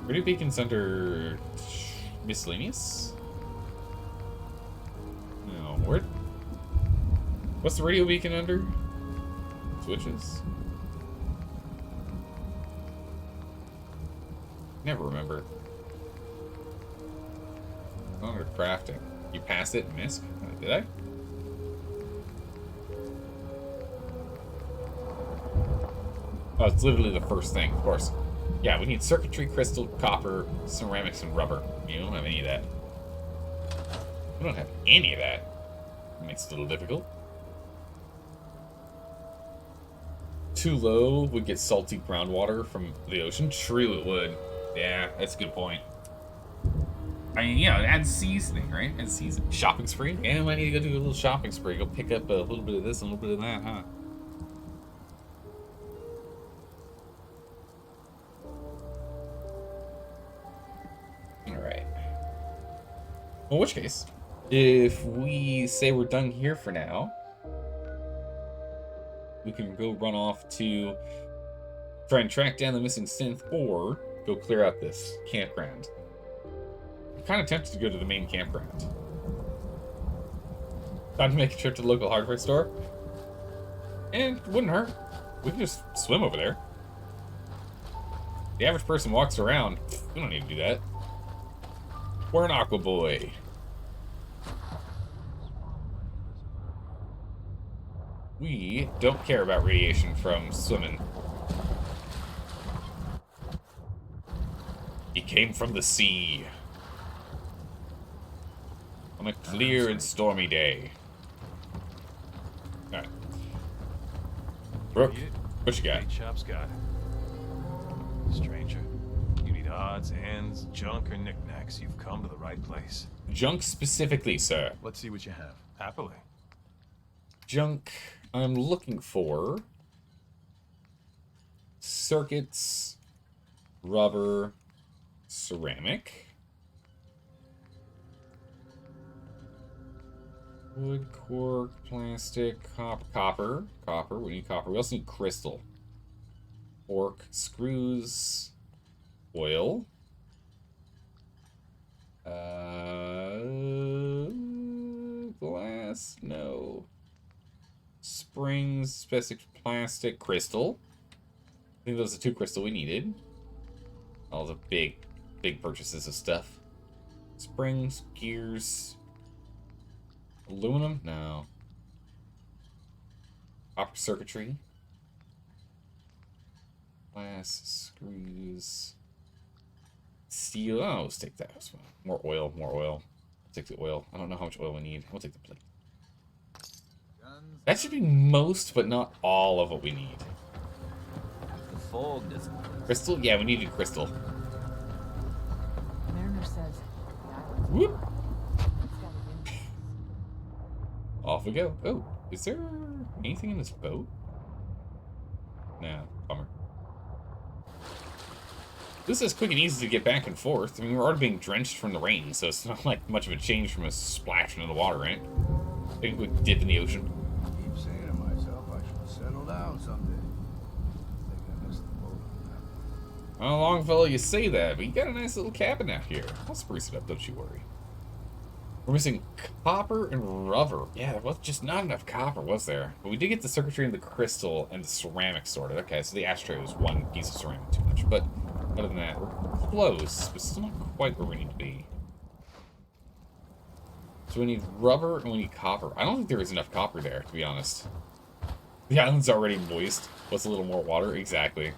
Radio beacon's under miscellaneous? No, where? What's the radio beacon under? Switches? Never remember. Under crafting. You passed it and missed? Did I? Oh, it's literally the first thing, of course. Yeah, we need circuitry, crystal, copper, ceramics, and rubber. You don't have any of that. We don't have any of that. It makes it a little difficult. Too low would get salty groundwater from the ocean. True, it would. Yeah, that's a good point. I mean, yeah, it adds seasoning, right? Adds seasoning. Shopping spree? Yeah, I need to go do a little shopping spree. Go pick up a little bit of this and a little bit of that, huh? Alright. Well, in which case, if we say we're done here for now, we can go run off to try and track down the missing synth, or go clear out this campground. I'm kind of tempted to go to the main campground. Time to make a trip to the local hardware store. And it wouldn't hurt. We can just swim over there. The average person walks around. We don't need to do that. We're an aqua boy. We don't care about radiation from swimming. He came from the sea. On a clear and stormy day. Alright. Brooke, what you got? Bait shop's got it. Stranger, you need odds, ends, junk, or knickknacks. You've come to the right place. Junk specifically, sir. Let's see what you have. Happily. Junk, I'm looking for circuits, rubber, ceramic, wood, cork, plastic, copper. We need copper. We also need crystal. Cork, screws, oil. Glass, no. Springs, specific plastic, crystal. I think those are 2 crystal we needed. All the big purchases of stuff. Springs, gears. Aluminum? No. Copper circuitry. Glass, screws. Steel. Oh, let's take that. More oil. I'll take the oil. I don't know how much oil we need. We'll take the plate. That should be most, but not all of what we need. The fog doesn't. Crystal? Yeah, we needed crystal. Mariner says Whoop! Off we go. Oh, is there anything in this boat? Nah, bummer. This is quick and easy to get back and forth. I mean, we're already being drenched from the rain, so it's not like much of a change from a splash into the water, right? Take a quick dip in the ocean. I keep saying to myself, I should settle down someday. I think I missed the boat. Well, Longfellow, you say that, but you got a nice little cabin out here. I'll spruce it up, don't you worry. We're missing copper and rubber. Yeah, there was just not enough copper, was there? But we did get the circuitry and the crystal and the ceramic sorted. Okay, so the ashtray was 1 piece of ceramic too much. But other than that, we're close, but still not quite where we need to be. So we need rubber and we need copper. I don't think there is enough copper there, to be honest. The island's already moist. What's a little more water? Exactly.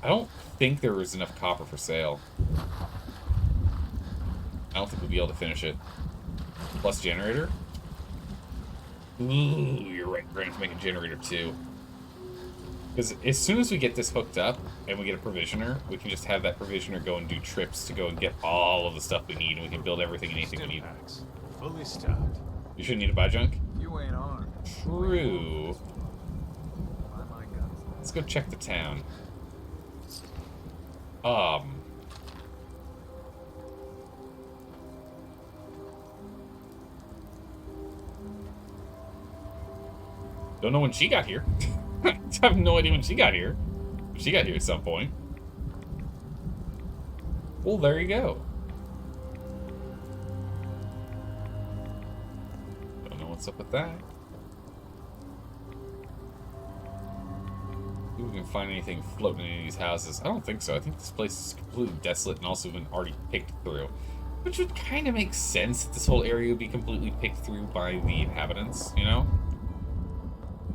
I don't think there is enough copper for sale. I don't think we'll be able to finish it. Plus generator? Ooh, you're right. We're going to have to make a generator too. Because as soon as we get this hooked up and we get a provisioner, we can just have that provisioner go and do trips to go and get all of the stuff we need, and we can build everything and anything we need. Fully stocked. You shouldn't need to buy junk? You ain't armed. True. Let's go check the town. Don't know when she got here. I have no idea when she got here. She got here at some point. Well, there you go. Don't know what's up with that. See if we can find anything floating in any of these houses. I don't think so. I think this place is completely desolate and also been already picked through. Which would kind of make sense that this whole area would be completely picked through by the inhabitants, you know?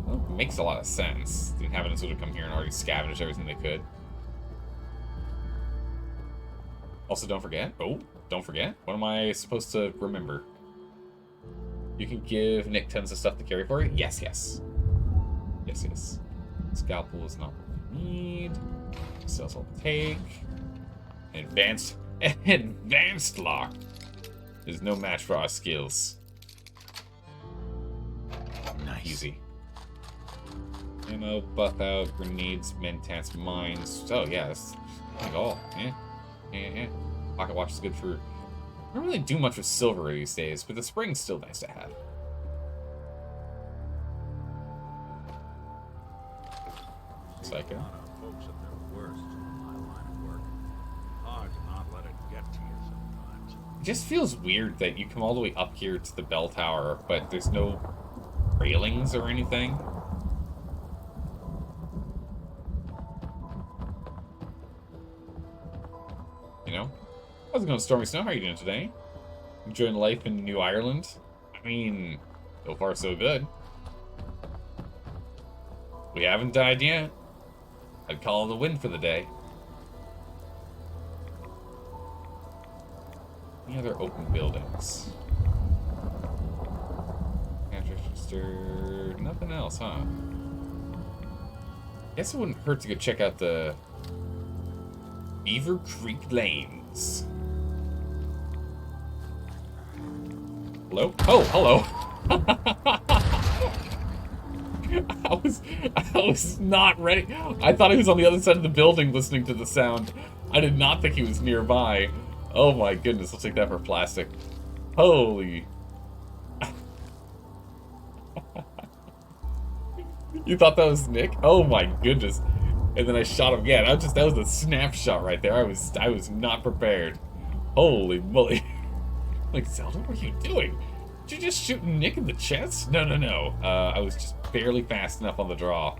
Well, it makes a lot of sense. The inhabitants would have come here and already scavenged everything they could. Also, don't forget. Oh, don't forget. What am I supposed to remember? You can give Nick tons of stuff to carry for you? Yes, yes. Yes, yes. Scalpel is not what we need. Cells I'll take. Advanced lock is no match for our skills. Nice. Easy. Ammo, buff out, grenades, mentats, mines. Oh yeah, that's like all. Yeah. Pocket watch is good for. I don't really do much with silver these days, but the spring's still nice to have. Psycho. Folks at their worst in my line of work. Hard to not let it get to you sometimes. It just feels weird that you come all the way up here to the bell tower, but there's no railings or anything. You know? How's it going, Stormy Snow? How are you doing today? Enjoying life in New Ireland? I mean, so far so good. We haven't died yet. I'd call it a win for the day. Any other open buildings? Cash register. Nothing else, huh? Guess it wouldn't hurt to go check out the Beaver Creek Lanes. Hello? Oh, hello. I was not ready. I thought he was on the other side of the building listening to the sound. I did not think he was nearby. Oh my goodness, I'll take that for plastic. Holy. You thought that was Nick? Oh my goodness. And then I shot him again. That was a snapshot right there. I was not prepared. Holy moly. Like, Zelda, what are you doing? Did you just shoot Nick in the chest? No. I was just barely fast enough on the draw.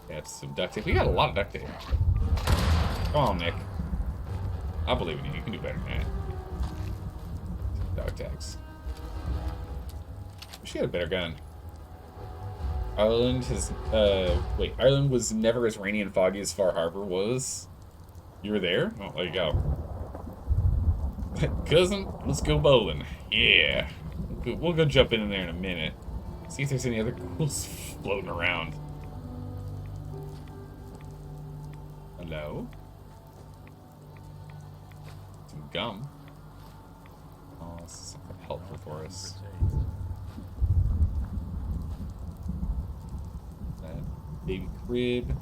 That's some duct tape. We got a lot of duct tape. Come on, Nick. I believe in you. You can do better than that. Dog tags. Wish you had a better gun. Ireland was never as rainy and foggy as Far Harbor was. You were there? Oh, there you go. Cousin, let's go bowling. Yeah. We'll go jump in there in a minute. See if there's any other ghouls floating around. Hello? Some gum. Oh, this is something helpful for us. That baby crib.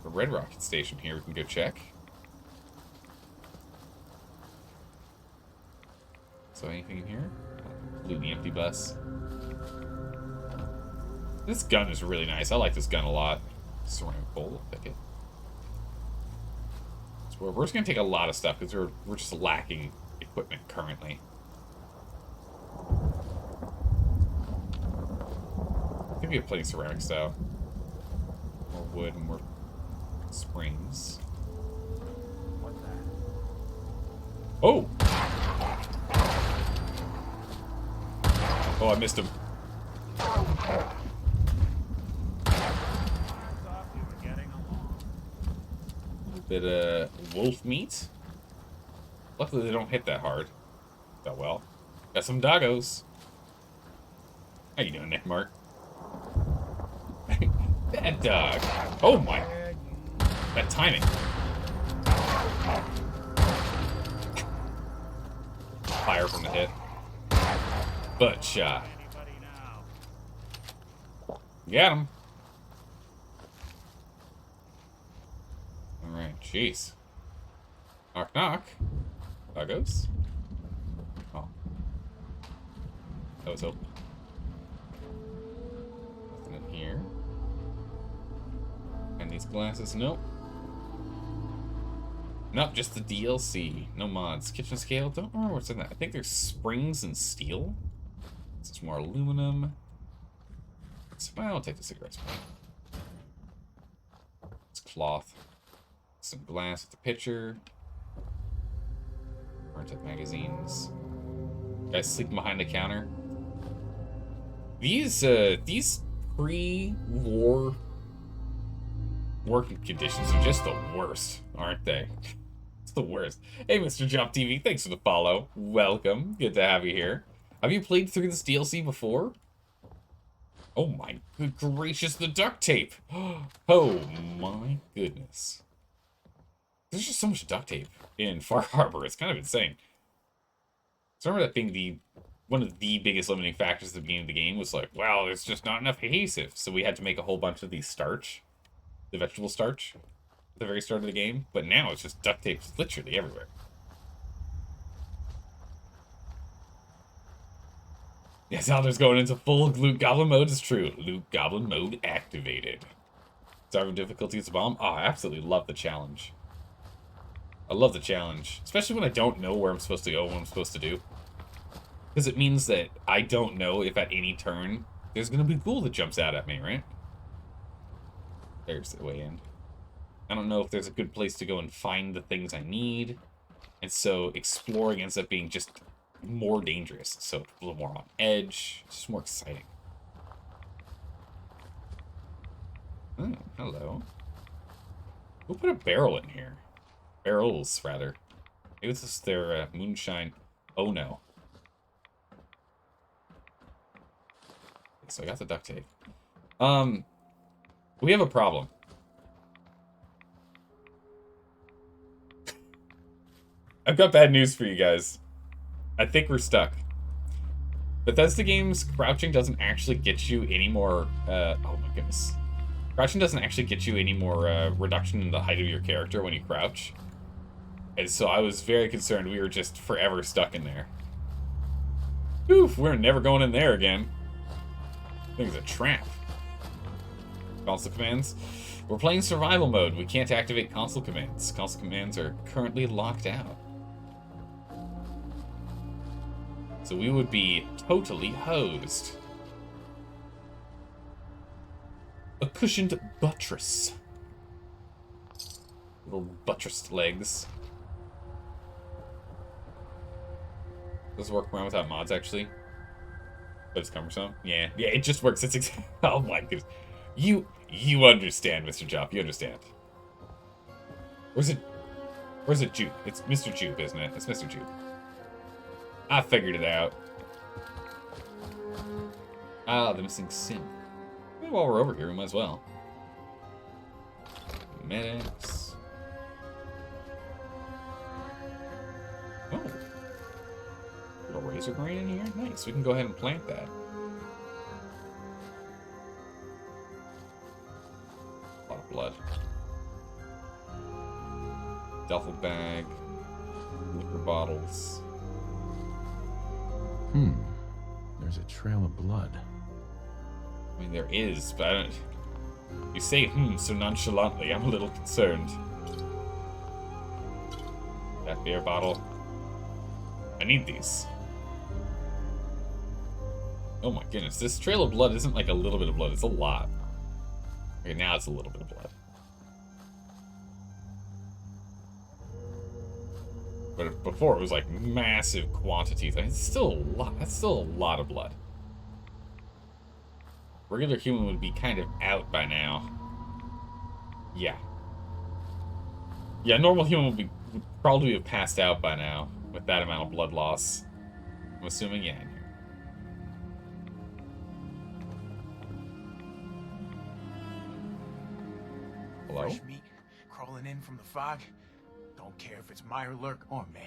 The Red Rocket Station here, we can go check. So anything in here? Completely empty bus. This gun is really nice. I like this gun a lot. Ceramic bowl, pick it. So we're just gonna take a lot of stuff because we're just lacking equipment currently. I think we have plenty of ceramics though. More wood, more springs. What's that? Oh! Oh, I missed him. A bit of wolf meat. Luckily, they don't hit that hard. That well. Got some doggos. How you doing, Nick Mark? Bad dog. Oh my. That timing. Fire from the hit. Butt shot. Got him. Alright, jeez. Knock, knock. Doggos. Oh. That was open. Nothing in here. And these glasses, nope. Nope, just the DLC. No mods. Kitchen scale, don't remember what's in that. I think there's springs and steel. This is more aluminum. Well, I'll take the cigarette smoke. It's cloth. Some glass with the pitcher. Burnt up magazines. Guys sleeping behind the counter. These pre-war working conditions are just the worst, aren't they? It's the worst. Hey, Mr. Jump TV, thanks for the follow. Welcome. Good to have you here. Have you played through this DLC before? Oh my good gracious, the duct tape. Oh my goodness. There's just so much duct tape in Far Harbor. It's kind of insane. So I remember that being one of the biggest limiting factors at the beginning of the game was like, wow, there's just not enough adhesive. So we had to make a whole bunch of these starch. The vegetable starch. At the very start of the game. But now it's just duct tape literally everywhere. Yes, Alder's going into full Loot Goblin mode is true. Loot Goblin mode activated. Starving difficulty is a bomb. Oh, I absolutely love the challenge. I love the challenge. Especially when I don't know where I'm supposed to go, what I'm supposed to do. Because it means that I don't know if at any turn there's going to be a ghoul that jumps out at me, right? There's the way in. I don't know if there's a good place to go and find the things I need. And so exploring ends up being just more dangerous. So it's a little more on edge. It's just more exciting. Oh, hello. Who put a barrel in here? Barrels, rather. Maybe this is their moonshine. Oh, no. So I got the duct tape. We have a problem. I've got bad news for you guys. I think we're stuck. Bethesda games, crouching doesn't actually get you any more, oh my goodness. Crouching doesn't actually get you any more reduction in the height of your character when you crouch. And so I was very concerned we were just forever stuck in there. Oof, we're never going in there again. I think it's a trap. Console commands. We're playing survival mode. We can't activate console commands. Console commands are currently locked out. So we would be totally hosed. A cushioned buttress. Little buttressed legs. Does it work around without mods, actually? But it's cumbersome? Yeah. Yeah, it just works. It's oh my goodness. You understand, Mr. Jop. You understand. Where's it Jupe? It's Mr. Jupe, isn't it? It's Mr. Jupe. I figured it out. Ah, the missing synth. Well, while we're over here, we might as well. Medics. Oh. A razor grain in here? Nice. We can go ahead and plant that. A lot of blood. Duffel bag. Liquor bottles. There's a trail of blood. I mean, there is, but I don't... You say so nonchalantly, I'm a little concerned. That beer bottle. I need these. Oh my goodness, this trail of blood isn't like a little bit of blood, it's a lot. Okay, now it's a little bit of blood. But before it was like massive quantities. I mean, it's still a lot. That's still a lot of blood. Regular human would be kind of out by now. Yeah. Yeah, normal human would probably have passed out by now with that amount of blood loss. I'm assuming, yeah. Hello? Fresh meat crawling in from the fog. Don't care if it's Meyer Lurk or man.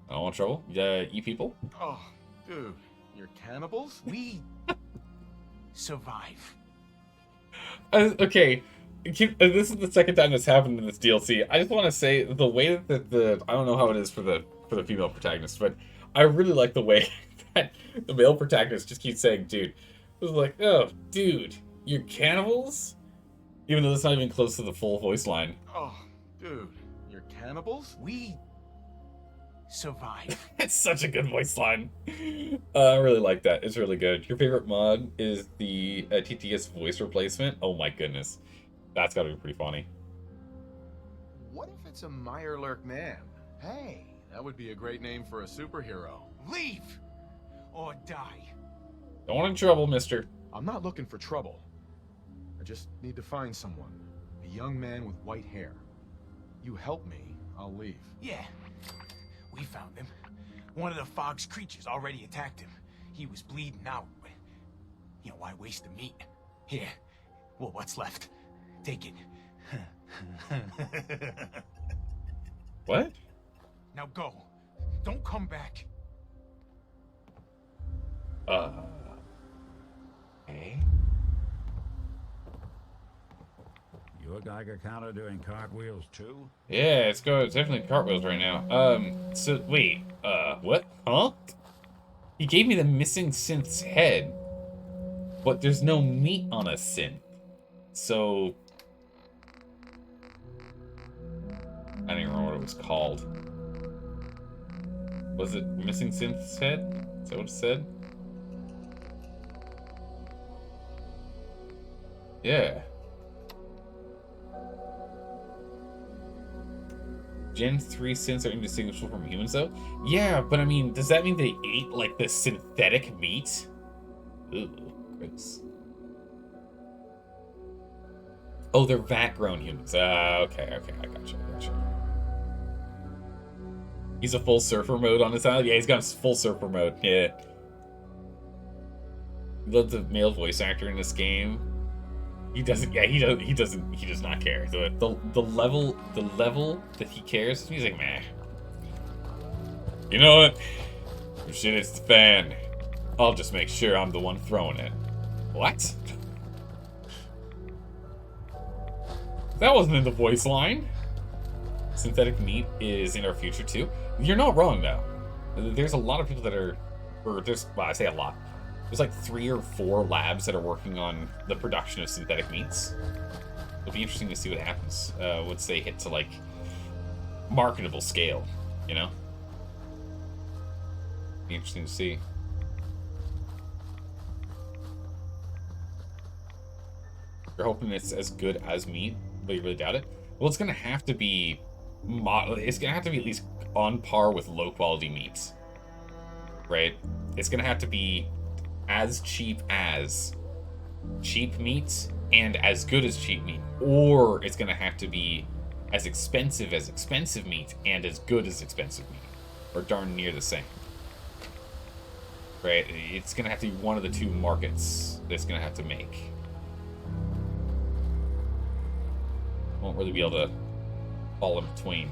I don't want trouble. Eat people? Oh, dude, you're cannibals? We survive. Okay, this is the second time this happened in this DLC. I just want to say the way that the I don't know how it is for the female protagonist, but I really like the way that the male protagonist just keeps saying, "Dude." It was like, "Oh, dude, you're cannibals," even though that's not even close to the full voice line. Oh, dude, you're cannibals? We survive. It's such a good voice line. I really like that. It's really good. Your favorite mod is the TTS voice replacement. Oh my goodness, that's gotta be pretty funny. What if it's a Meyer Lurk man? Hey, that would be a great name for a superhero. Leave or die. Don't want any trouble, mister. I'm not looking for trouble. I just need to find someone. A young man with white hair. You help me, I'll leave. Yeah, we found him. One of the fog's creatures already attacked him. He was bleeding out. You know, why waste the meat? Here, well, what's left? Take it. What? Now go. Don't come back. Okay. Your Geiger counter doing cartwheels too? Yeah, it's definitely cartwheels right now. So wait, what? Huh? He gave me the missing synth's head, but there's no meat on a synth. So I don't even remember what it was called. Was it missing synth's head? Is that what it said? Yeah. Gen 3 synths are indistinguishable from humans, though? Yeah, but I mean, does that mean they ate, like, the synthetic meat? Ooh, gross. Oh, they're vat-grown humans. Okay, I gotcha. He's a full surfer mode on his island? Yeah, he's got full surfer mode, yeah. Love the male voice actor in this game. He does not care. The level that he cares, he's like, meh. You know what? If shit hits the fan, I'll just make sure I'm the one throwing it. What? That wasn't in the voice line. Synthetic meat is in our future too. You're not wrong though. There's a lot of people that are, well, I say a lot. There's like 3 or 4 labs that are working on the production of synthetic meats. It'll be interesting to see what happens once they hit to like marketable scale, you know? Be interesting to see. You're hoping it's as good as meat, but you really doubt it? Well, it's gonna have to be at least on par with low quality meats. Right? It's gonna have to be as cheap as cheap meats and as good as cheap meat. Or it's gonna have to be as expensive meat and as good as expensive meat. Or darn near the same. Right? It's gonna have to be one of the 2 markets that's gonna have to make. Won't really be able to fall in between.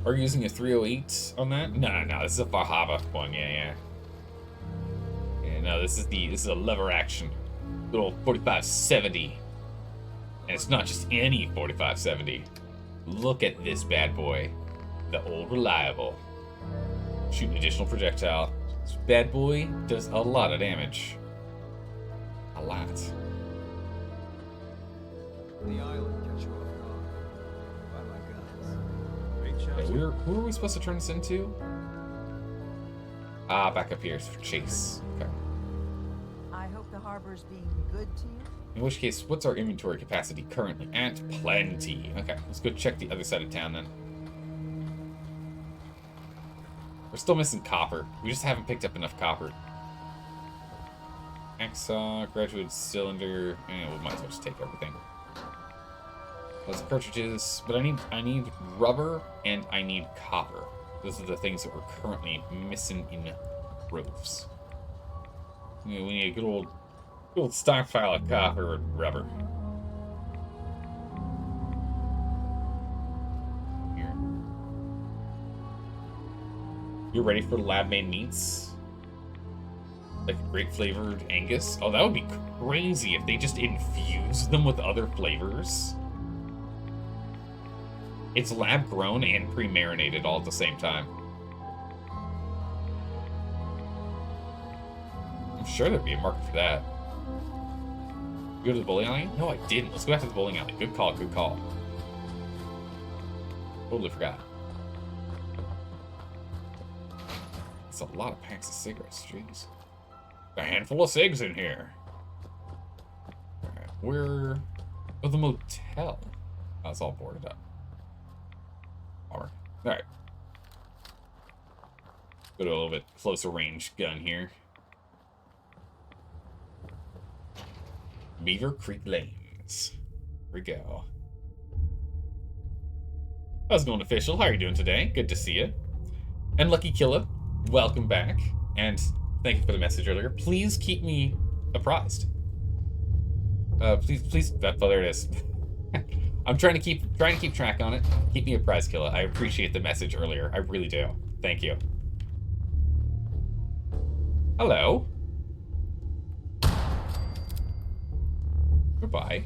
Are you using a 308 on that? No, this is a Fahava one, yeah. Yeah, no, this is a lever action. Little 4570. And it's not just any 4570. Look at this bad boy. The old reliable. Shoot an additional projectile. This bad boy does a lot of damage. A lot. The island catch you off guard. By my guns. Okay, who are we supposed to turn this into? Back up here for Chase. Okay. I hope the harbor's being good to you. In which case, what's our inventory capacity currently? At plenty. Okay, let's go check the other side of town then. We're still missing copper. We just haven't picked up enough copper. Hacksaw, graduated cylinder. We might as well just take everything. Lots of cartridges, but I need rubber and I need copper. Those are the things that we're currently missing in roofs. We need a good old stockpile of copper and rubber. Here. You're ready for lab-made meats? Like a great flavored Angus? Oh, that would be crazy if they just infused them with other flavors. It's lab grown and pre-marinated all at the same time. I'm sure there'd be a market for that. You go to the bowling alley? No, I didn't. Let's go back to the bowling alley. Good call, good call. Totally forgot. That's a lot of packs of cigarettes, jeez. A handful of cigs in here. Alright, where... Oh, the motel. Oh, it's all boarded up. Alright. Go to a little bit closer range gun here. Beaver Creek Lanes. Here we go. How's it going, official? How are you doing today? Good to see you. And Lucky Killa, welcome back. And thank you for the message earlier. Please keep me apprised. Please. Oh, there it is. I'm trying to keep track on it. Keep me apprised, Killa. I appreciate the message earlier. I really do. Thank you. Hello. Goodbye.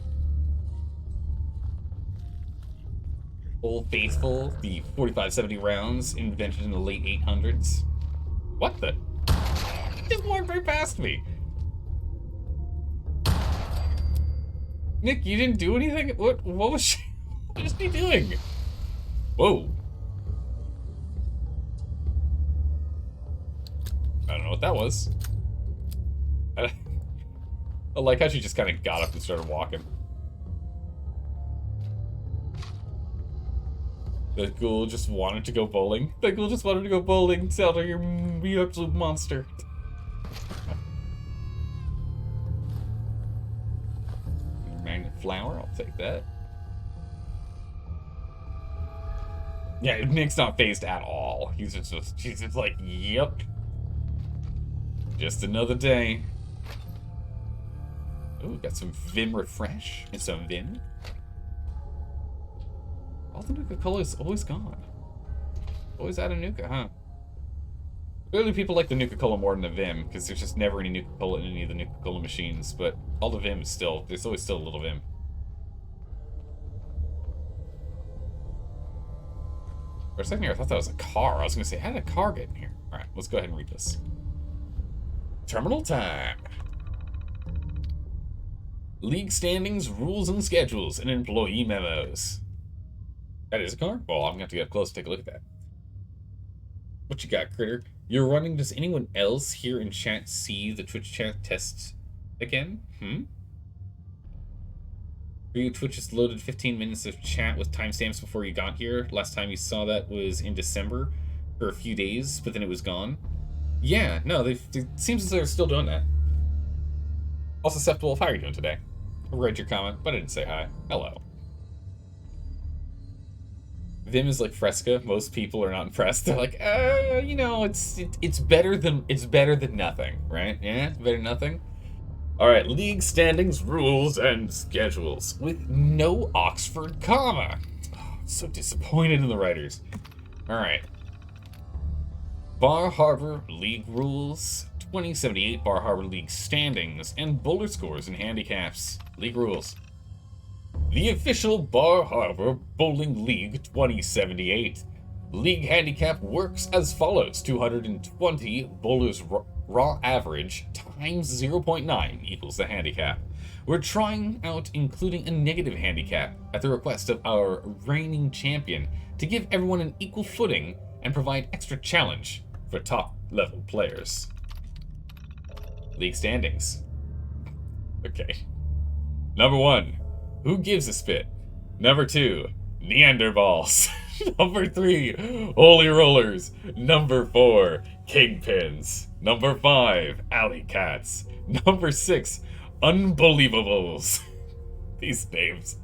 Old Faithful, the 4570 rounds invented in the late 800s. What the? It just walked right past me. Nick, you didn't do anything? What was she? What is he doing? Whoa. I don't know what that was. I like how she just kind of got up and started walking. The ghoul just wanted to go bowling. The ghoul just wanted to go bowling. Zelda, you're an absolute monster. flower. I'll take that. Yeah, Nick's not phased at all. He's just like, yep. Just another day. Ooh, got some Vim Refresh and some Vim. All the Nuka-Cola is always gone. Always out of Nuka, huh? Clearly people like the Nuka-Cola more than the Vim, because there's just never any Nuka-Cola in any of the Nuka-Cola machines, but all the Vim is still, there's always still a little Vim. For a second here, I thought that was a car. I was going to say, how did a car get in here? Alright, let's go ahead and read this. Terminal time. League standings, rules and schedules, and employee memos. That is a car? Well, I'm going to have to get up close to take a look at that. What you got, Critter? You're running. Does anyone else here in chat see the Twitch chat test again? For you, Twitch just loaded 15 minutes of chat with timestamps before you got here. Last time you saw that was in December for a few days, but then it was gone. Yeah, no, it seems as though they're still doing that. Also, Seth Wolf, how are you doing today? I read your comment, but I didn't say hi. Hello. Vim is like Fresca. Most people are not impressed. They're like, you know, it's better than nothing, right? Yeah, it's better than nothing. All right, league standings, rules, and schedules with no Oxford comma. Oh, I'm so disappointed in the writers. All right. Bar Harbor League rules, 2078 Bar Harbor League standings, and bowler scores and handicaps. League rules. The official Bar Harbor Bowling League 2078. League handicap works as follows. 220 bowlers raw average times 0.9 equals the handicap. We're trying out including a negative handicap at the request of our reigning champion to give everyone an equal footing and provide extra challenge for top level players. League standings. Okay. Number 1. Who gives a spit? Number 2, Neanderballs. Number 3, Holy Rollers. Number 4, Kingpins. Number 5, Alley Cats. Number 6, Unbelievables. These names.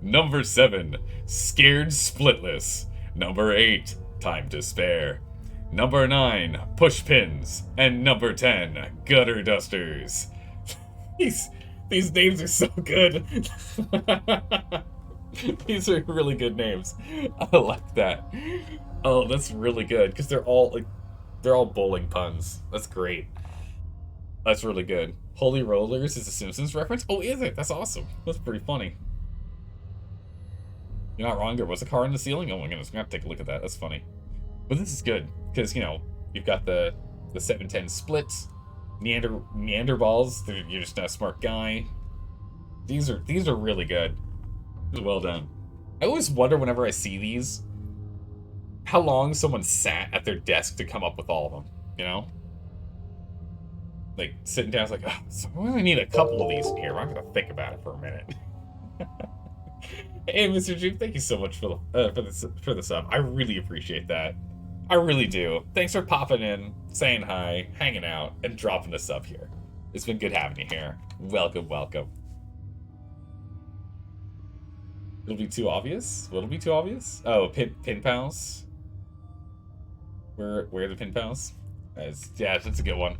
Number 7, Scared Splitless. Number 8, Time to Spare. Number 9, Pushpins. And number 10, Gutter Dusters. These names are so good. These are really good names. I like that. Oh, that's really good because they're all bowling puns. That's great. That's really good. Holy Rollers is a Simpsons reference. Oh, is it? That's awesome. That's pretty funny. You're not wrong. There was a car in the ceiling. Oh my goodness, I'm gonna have to take a look at that. That's funny. But this is good because you know you've got the 7-10 splits. Neanderballs, you're just not a smart guy. These are really good. Well done. I always wonder whenever I see these, how long someone sat at their desk to come up with all of them, you know? Like, sitting down, it's like, oh, so I really need a couple of these in here. I'm gonna think about it for a minute. Hey, Mr. Juke, thank you so much for the sub. I really appreciate that. I really do. Thanks for popping in, saying hi, hanging out, and dropping us up here. It's been good having you here. Welcome, welcome. It'll be too obvious? Will it be too obvious? Oh, pin pals? Where are the pin pals? Yeah, that's a good one.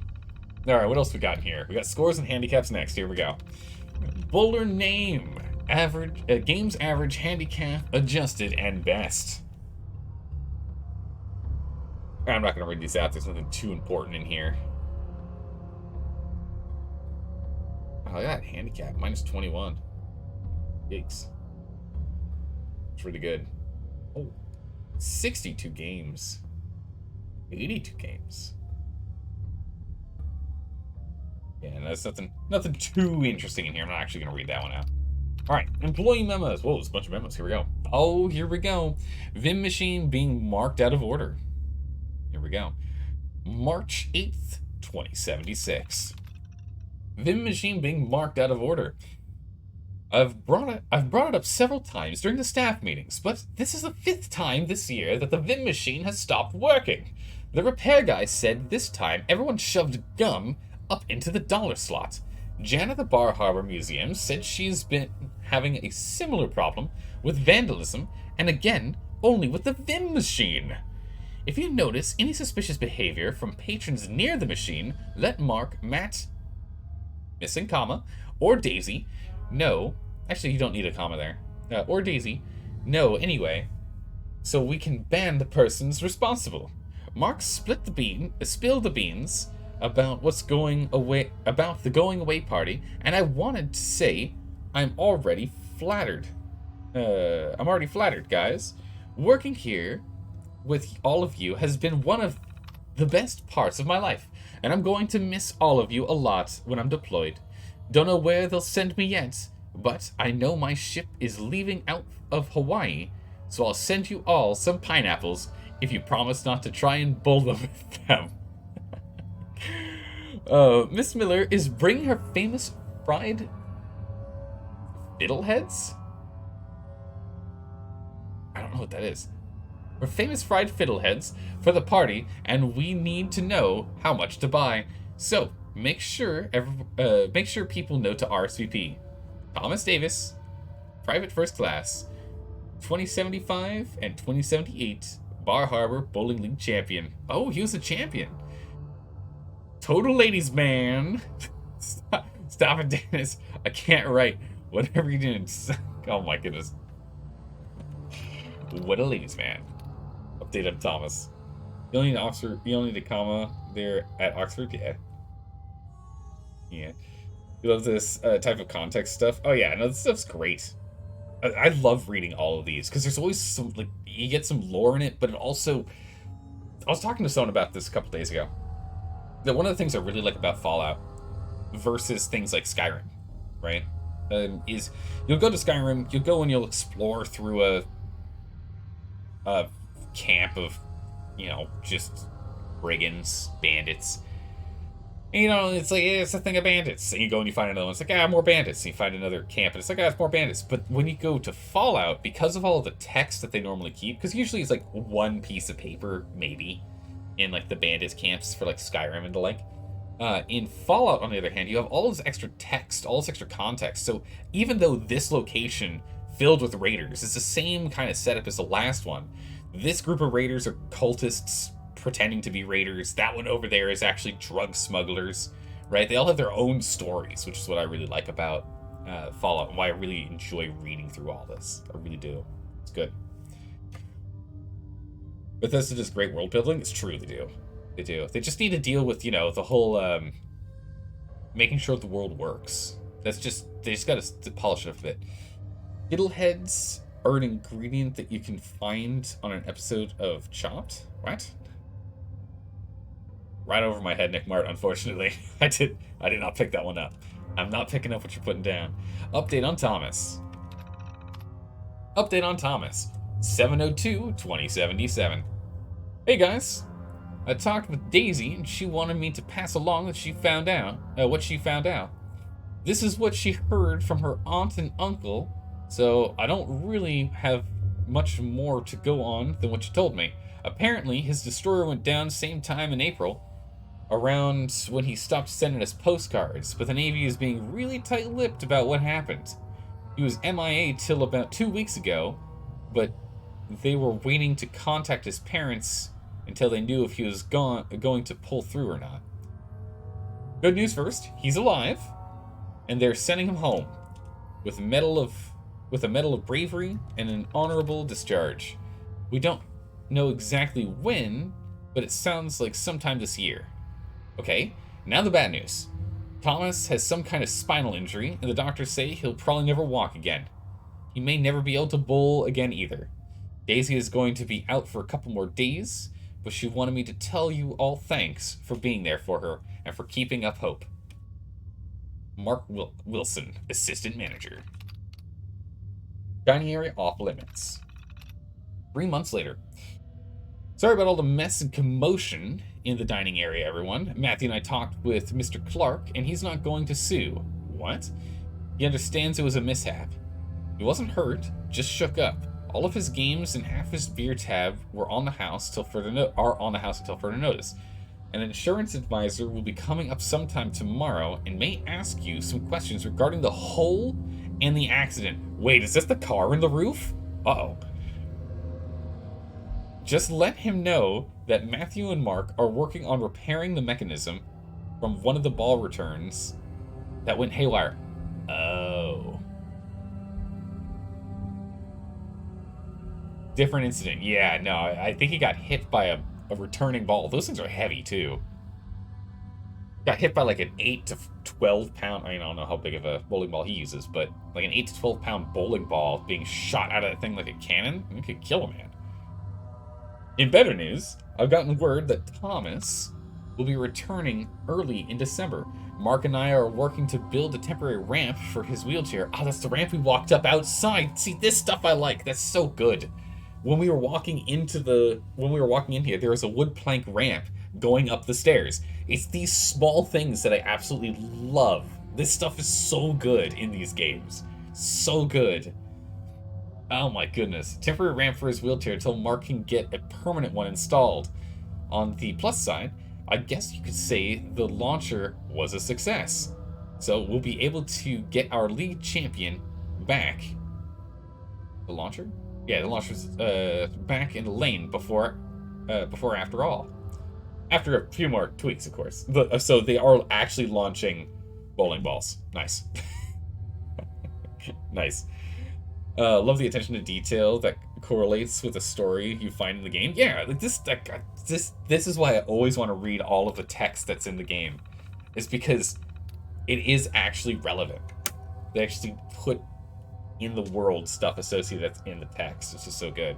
Alright, what else we got in here? We got scores and handicaps next. Here we go. Bowler name. Average, games average, handicap, adjusted, and best. I'm not going to read these out. There's nothing too important in here. Oh, I got handicap. Minus 21. Yikes. It's really good. Oh, 62 games. 82 games. Yeah, and that's nothing too interesting in here. I'm not actually going to read that one out. All right, employee memos. Whoa, there's a bunch of memos. Here we go. Oh, here we go. Vim machine being marked out of order. Here we go. March 8th, 2076. Vim machine being marked out of order. I've brought it up several times during the staff meetings, but this is the 5th time this year that the Vim machine has stopped working. The repair guy said this time everyone shoved gum up into the dollar slot. Jan at the Bar Harbor Museum said she's having a similar problem with vandalism, and again, only with the Vim machine. If you notice any suspicious behavior from patrons near the machine, let Mark, Matt, missing comma, or Daisy know. Actually, you don't need a comma there. Or Daisy know anyway, so we can ban the persons responsible. Mark spilled the beans about what's going away, about the going away party, and I wanted to say I'm already flattered. I'm already flattered, guys. Working here with all of you has been one of the best parts of my life, and I'm going to miss all of you a lot when I'm deployed. Don't know where they'll send me yet, but I know my ship is leaving out of Hawaii, so I'll send you all some pineapples if you promise not to try and bull them with them. Miss Miller is bringing her famous fried fiddleheads? I don't know what that is. Her famous fried fiddleheads for the party, and we need to know how much to buy. So make sure people know to RSVP. Thomas Davis, Private First Class, 2075 and 2078 Bar Harbor Bowling League champion. Oh, he was a champion. Total ladies man. Stop it, Dennis. I can't write. Whatever you're doing. Oh my goodness. What a ladies man. Update on Thomas. You only need Oxford. You only need a comma there at Oxford. Yeah. Yeah. You love this type of context stuff. Oh yeah, no, this stuff's great. I love reading all of these because there's always some, like, you get some lore in it, but it also. I was talking to someone about this a couple days ago. That one of the things I really like about Fallout versus things like Skyrim, right? Is you'll go to Skyrim, you'll go and you'll explore through a camp of, just brigands, bandits. And, it's like, it's a thing of bandits. And you go and you find another one. It's like, more bandits. And you find another camp, and it's like, it's more bandits. But when you go to Fallout, because of all the text that they normally keep, because usually it's like one piece of paper, maybe, in like the bandits camps for like Skyrim and the like. In Fallout, on the other hand, you have all this extra text, all this extra context. So even though this location filled with raiders is the same kind of setup as the last one, this group of raiders are cultists pretending to be raiders. That one over there is actually drug smugglers, right? They all have their own stories, which is what I really like about Fallout and why I really enjoy reading through all this. I really do. It's good. Bethesda does great world building. It's true, they do. They do. They just need to deal with, the whole making sure the world works. They just got to polish it up a bit. Fiddleheads are an ingredient that you can find on an episode of Chopped. What? Right over my head, Nick Mart, unfortunately. I did not pick that one up. I'm not picking up what you're putting down. Update on Thomas. Update on Thomas. 7/02/2077. Hey guys. I talked with Daisy and she wanted me to pass along what she found out. This is what she heard from her aunt and uncle, so I don't really have much more to go on than what she told me. Apparently, his destroyer went down same time in April, around when he stopped sending us postcards, but the Navy is being really tight-lipped about what happened. He was MIA till about 2 weeks ago, but they were waiting to contact his parents until they knew if he was going to pull through or not. Good news first, he's alive, and they're sending him home with a medal of bravery and an honorable discharge. We don't know exactly when, but it sounds like sometime this year. Okay, now the bad news. Thomas has some kind of spinal injury, and the doctors say he'll probably never walk again. He may never be able to bowl again either. Daisy is going to be out for a couple more days, but she wanted me to tell you all thanks for being there for her and for keeping up hope. Mark Wilson, Assistant Manager. Dining area off limits. 3 months later. Sorry about all the mess and commotion in the dining area, everyone. Matthew and I talked with Mr. Clark, and he's not going to sue. What? He understands it was a mishap. He wasn't hurt, just shook up. All of his games and half his beer tab were on the house until further notice. An insurance advisor will be coming up sometime tomorrow and may ask you some questions regarding the whole and the accident. Wait, is this the car in the roof? Uh-oh. Just let him know that Matthew and Mark are working on repairing the mechanism from one of the ball returns that went haywire. Oh. Different incident. Yeah, no, I think he got hit by a returning ball. Those things are heavy, too. Got hit by like an 8 to 12 pound, I don't know how big of a bowling ball he uses, but like an 8 to 12 pound bowling ball being shot out of that thing like a cannon, it could kill a man. In better news, I've gotten word that Thomas will be returning early in December. Mark and I are working to build a temporary ramp for his wheelchair. Oh, that's the ramp we walked up outside. See, this stuff I like. That's so good. When we were walking in here, there was a wood plank ramp going up the stairs. It's these small things that I absolutely love. This stuff is so good in these games. So good. Oh my goodness. Temporary ramp for his wheelchair until Mark can get a permanent one installed. On the plus side, I guess you could say the launcher was a success. So we'll be able to get our league champion back. The launcher? Yeah, the launcher's back in the lane before after all. After a few more tweaks, of course. So they are actually launching bowling balls. Nice. Nice. Love the attention to detail that correlates with the story you find in the game. Yeah, this is why I always want to read all of the text that's in the game. It's because it is actually relevant. They actually put in the world stuff associated that's in the text. It's just so good.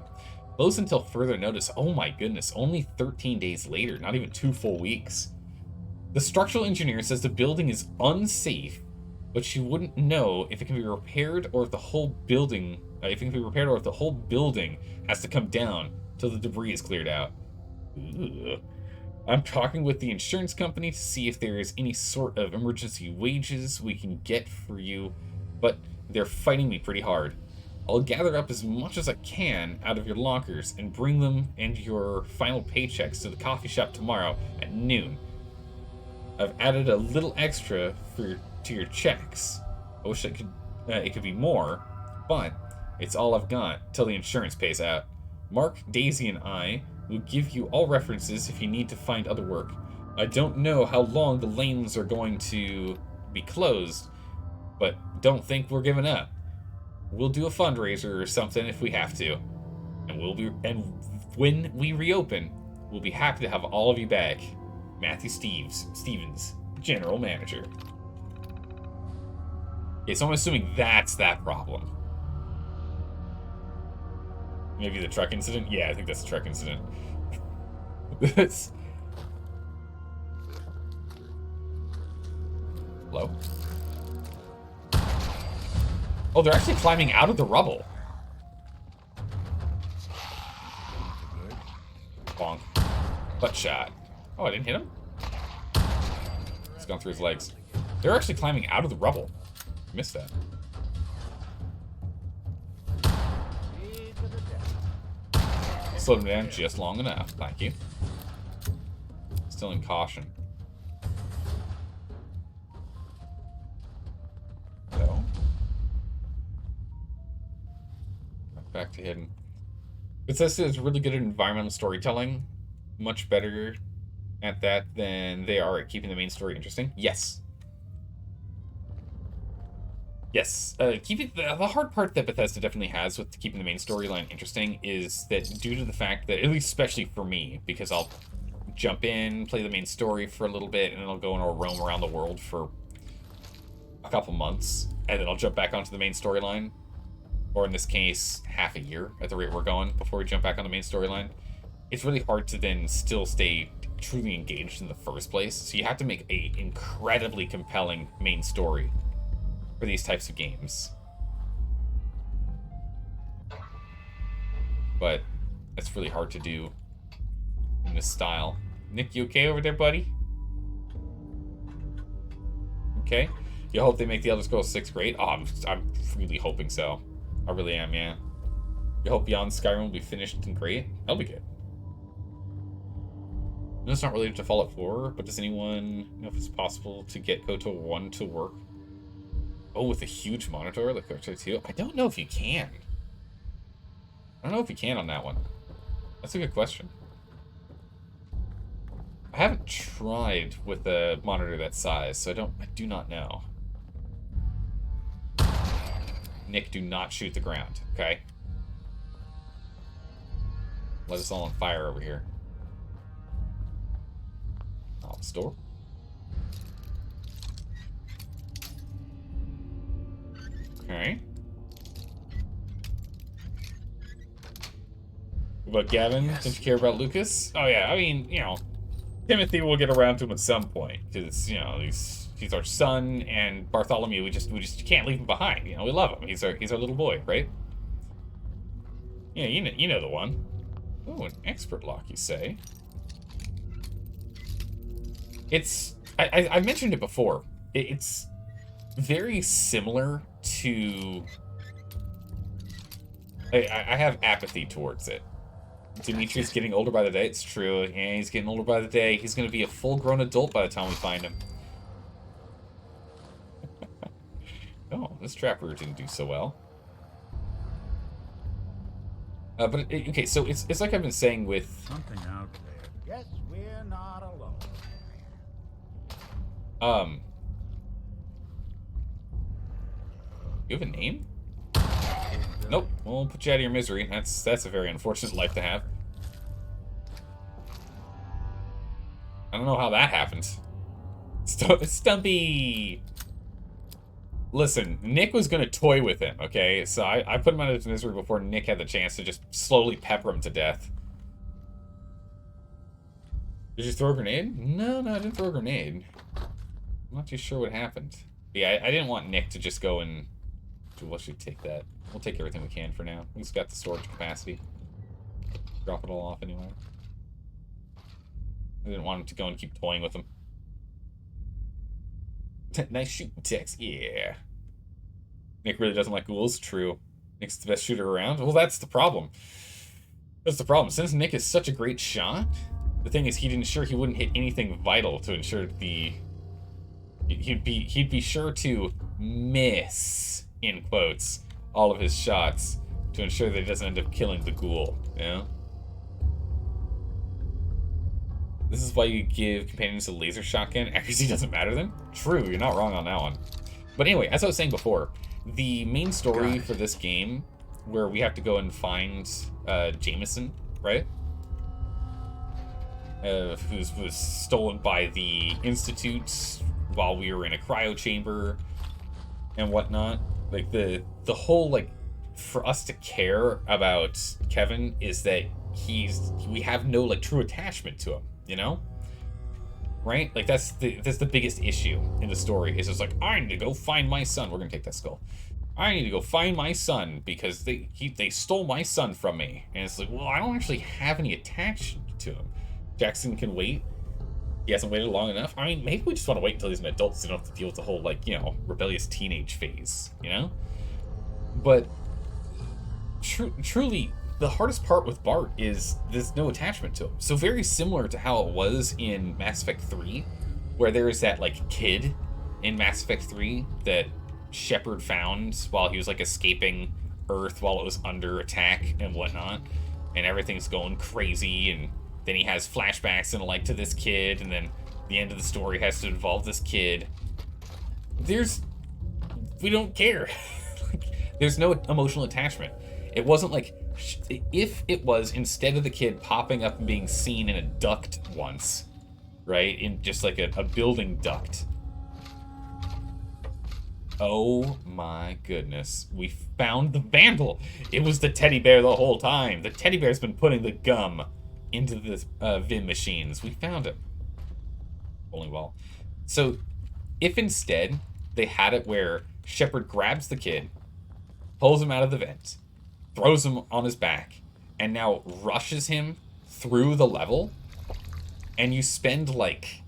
Closed until further notice. Oh my goodness, only 13 days later, not even 2 full weeks. The structural engineer says the building is unsafe, but she wouldn't know if it can be repaired or if the whole building, has to come down till the debris is cleared out. Ugh. I'm talking with the insurance company to see if there is any sort of emergency wages we can get for you, but they're fighting me pretty hard. I'll gather up as much as I can out of your lockers and bring them and your final paychecks to the coffee shop tomorrow at noon. I've added a little extra to your checks. I wish it could be more, but it's all I've got till the insurance pays out. Mark, Daisy, and I will give you all references if you need to find other work. I don't know how long the lanes are going to be closed, but don't think we're giving up. We'll do a fundraiser or something if we have to. And when we reopen, we'll be happy to have all of you back. Matthew Stevens, General Manager. Okay, so I'm assuming that's that problem. Maybe the truck incident? Yeah, I think that's the truck incident. Hello? Oh, they're actually climbing out of the rubble. Bonk. Butt shot. Oh, I didn't hit him? It's gone through his legs. They're actually climbing out of the rubble. Missed that. Slowed him down just long enough. Thank you. Still in caution. So. Back to hidden. It says it's really good at environmental storytelling. Much better at that than they are at keeping the main story interesting. Yes. Yes, the hard part that Bethesda definitely has with keeping the main storyline interesting is that due to the fact that, at least especially for me, because I'll jump in, play the main story for a little bit, and then I'll go and roam around the world for a couple months, and then I'll jump back onto the main storyline, or in this case, half a year at the rate we're going before we jump back on the main storyline. It's really hard to then still stay truly engaged in the first place, so you have to make a incredibly compelling main story for these types of games. But that's really hard to do in this style. Nick, you okay over there, buddy? Okay. You hope they make the Elder Scrolls 6 great? Oh, I'm really hoping so. I really am, yeah. You hope Beyond Skyrim will be finished and great? That'll be good. I know it's not related to Fallout 4, but does anyone know if it's possible to get KOTOR 1 to work? Oh, with a huge monitor like R2? I don't know if you can. I don't know if you can on that one. That's a good question. I haven't tried with a monitor that size, so I do not know. Nick, do not shoot the ground, okay? Let us all on fire over here. Off store. Okay. What about Gavin? Yes. Don't you care about Lucas? Oh yeah, I mean, you know, Timothy will get around to him at some point because you know he's our son, and Bartholomew we just can't leave him behind. You know, we love him. He's our little boy, right? Yeah, you know the one. Oh, an expert lock, you say? It's I've mentioned it before. It's very similar to. I have apathy towards it. Dimitri's getting older by the day. It's true. Yeah, he's getting older by the day. He's going to be a full-grown adult by the time we find him. Oh, this trapper didn't do so well. Okay, so it's like I've been saying with something out there. Guess we're not alone. You have a name? Nope. We'll put you out of your misery. That's a very unfortunate life to have. I don't know how that happened. Stumpy! Listen, Nick was gonna toy with him, okay? So I put him out of his misery before Nick had the chance to just slowly pepper him to death. Did you throw a grenade? No, I didn't throw a grenade. I'm not too sure what happened. Yeah, I didn't want Nick to just go and... We'll actually take that. We'll take everything we can for now. We've got the storage capacity. Drop it all off anyway. I didn't want him to go and keep toying with him. Nice shooting, Tex. Yeah. Nick really doesn't like ghouls. True. Nick's the best shooter around. Well, that's the problem. That's the problem. Since Nick is such a great shot, the thing is he'd ensure he wouldn't hit anything vital to ensure the... He'd be sure to miss, in quotes, all of his shots to ensure that he doesn't end up killing the ghoul, you know? This is why you give companions a laser shotgun. Accuracy doesn't matter then? True, you're not wrong on that one. But anyway, as I was saying before, the main story for this game, where we have to go and find Jameson, right? Who was stolen by the Institute while we were in a cryo chamber and whatnot. Like, the whole, like, for us to care about Kevin is that we have no, like, true attachment to him, you know? Right? Like, that's the biggest issue in the story, is it's like, I need to go find my son. We're gonna take that skull. I need to go find my son because they stole my son from me. And it's like, well, I don't actually have any attachment to him. Jackson can wait. He hasn't waited long enough. I mean, maybe we just want to wait until he's an adult so you don't have to deal with the whole, like, you know, rebellious teenage phase, you know? But truly, the hardest part with Bart is there's no attachment to him. So very similar to how it was in Mass Effect 3, where there is that, like, kid in Mass Effect 3 that Shepard found while he was, like, escaping Earth while it was under attack and whatnot. And everything's going crazy, and then he has flashbacks and, like, to this kid, and then the end of the story has to involve this kid. We don't care. There's no emotional attachment. It wasn't like, if it was, instead of the kid popping up and being seen in a duct once, right, in just like a building duct. Oh my goodness, we found the Vandal. It was the teddy bear the whole time. The teddy bear's been putting the gum into the Vim machines. We found him. Only well. So, if instead they had it where Shepard grabs the kid, pulls him out of the vent, throws him on his back, and now rushes him through the level, and you spend like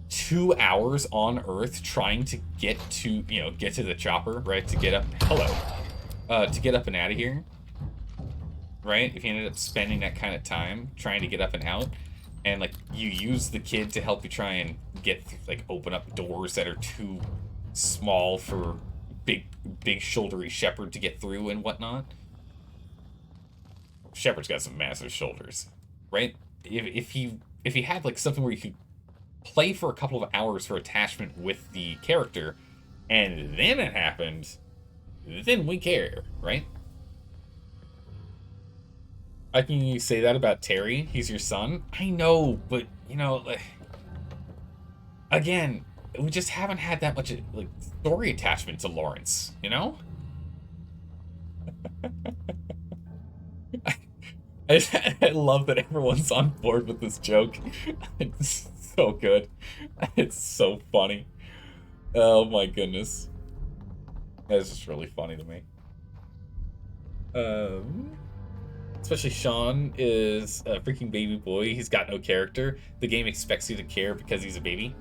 2 hours on Earth trying to get to the chopper, right? To get up, to get up and out of here. Right? If you ended up spending that kind of time trying to get up and out, and like you use the kid to help you try and get like open up doors that are too small for big shouldery Shepard to get through and whatnot. Shepard's got some massive shoulders, right? If he had like something where you could play for a couple of hours for attachment with the character, and then it happened, then we care, right? I can you say that about Terry? He's your son? I know, but, you know, again, we just haven't had that much, like, story attachment to Lawrence, you know? I love that everyone's on board with this joke. It's so good. It's so funny. Oh my goodness. That's just really funny to me. Especially Sean is a freaking baby boy. He's got no character. The game expects you to care because he's a baby.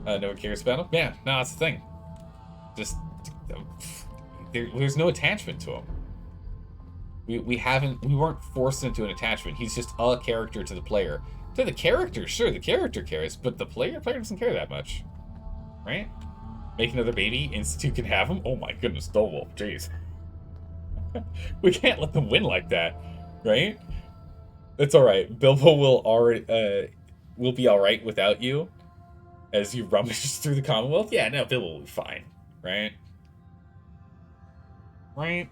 No one cares about him. Yeah, no, that's the thing. Just there's no attachment to him. We weren't forced into an attachment. He's just a character to the player. To the character, sure, the character cares, but the player doesn't care that much, right? Make another baby, Institute can have him. Oh my goodness, Double, jeez. We can't let them win like that, right? It's all right. Bilbo will be all right without you, as you rummage through the Commonwealth. Yeah, no, Bilbo will be fine, right? Right?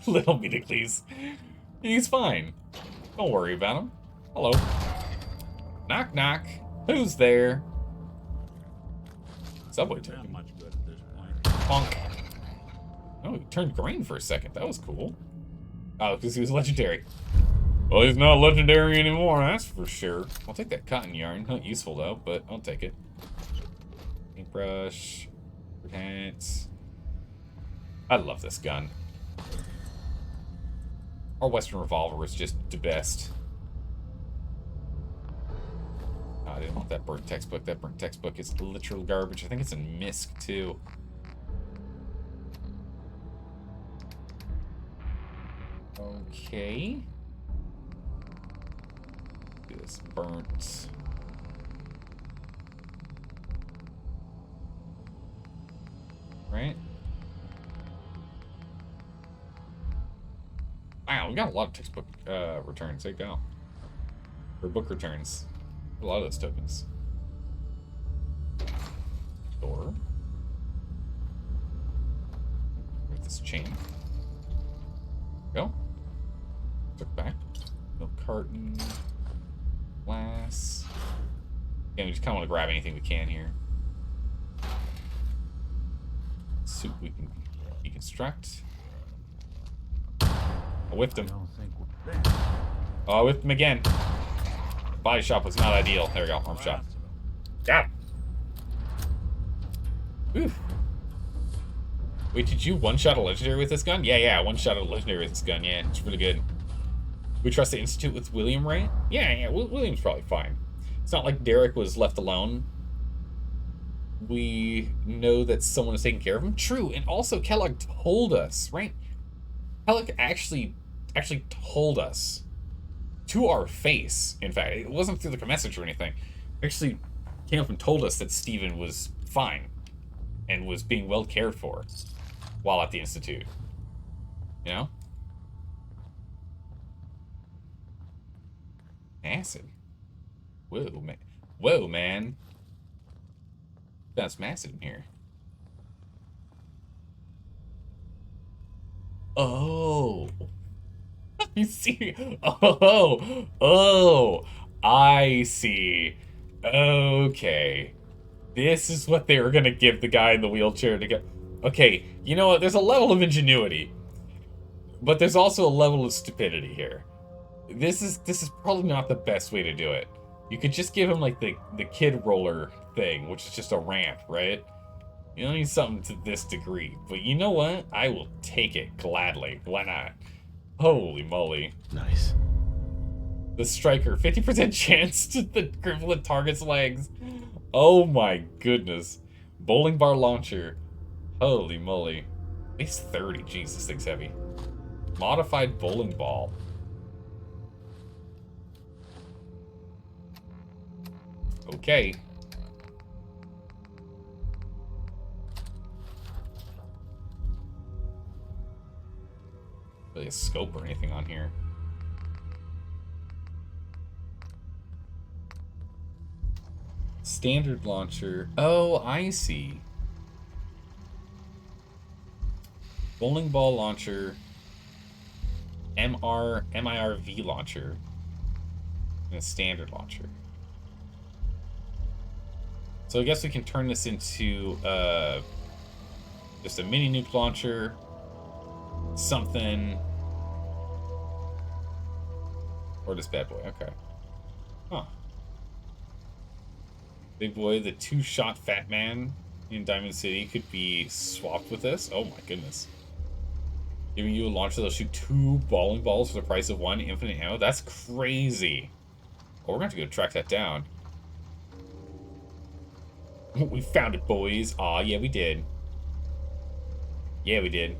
Little Meanicles. He's fine. Don't worry about him. Hello. Knock, knock. Who's there? Subway token. Not much good at this point. Honk. Oh, he turned green for a second. That was cool. Oh, because he was legendary. Well, he's not legendary anymore, that's for sure. I'll take that cotton yarn. Not useful, though, but I'll take it. Paintbrush. Pants. I love this gun. Our Western revolver is just the best. Oh, I didn't want that burnt textbook. That burnt textbook is literal garbage. I think it's in MISC, too. Okay. This burnt. Right? Wow, we got a lot of textbook returns. There you go. Or book returns. A lot of those tokens. Door. With this chain. Go. Took back. Milk carton. Glass. Yeah, we just kind of want to grab anything we can here. Suit we can deconstruct. I whiffed him. Oh, I whiffed him again. Body shot was not ideal. There we go. Arm shot. Got him. Oof. Wait, did you one-shot a legendary with this gun? Yeah, one-shot a legendary with this gun. Yeah, it's really good. We trust the Institute with William, right? Yeah, William's probably fine. It's not like Derek was left alone. We know that someone is taking care of him. True, and also Kellogg told us, right? Kellogg actually told us to our face. In fact, it wasn't through the message or anything. Actually came up and told us that Steven was fine and was being well cared for while at the Institute. You know? Acid. Whoa, man. Whoa, man. That's massive in here. Oh. You see? Oh, I see. Okay. This is what they were gonna give the guy in the wheelchair to get. Okay, you know what? There's a level of ingenuity, but there's also a level of stupidity here. This is probably not the best way to do it. You could just give him like the kid roller thing, which is just a ramp, right? You don't need something to this degree, but you know what? I will take it gladly. Why not? Holy moly. Nice. The striker, 50% chance to the cripplet target's legs. Oh my goodness. Bowling bar launcher. Holy moly. At least 30. Jeez, this thing's heavy. Modified bowling ball. Okay. Really a scope or anything on here. Standard launcher. Oh, I see. Bowling ball launcher. MIRV launcher. And a standard launcher. So I guess we can turn this into just a mini nuke launcher. Something. Or this bad boy. Okay. Huh. Big boy, the two-shot fat man in Diamond City could be swapped with this. Oh my goodness. Giving you a launcher that'll shoot 2 bowling balls for the price of 1 infinite ammo? That's crazy. Oh, we're going to have to go track that down. We found it, boys. Aw, yeah, we did. Yeah, we did.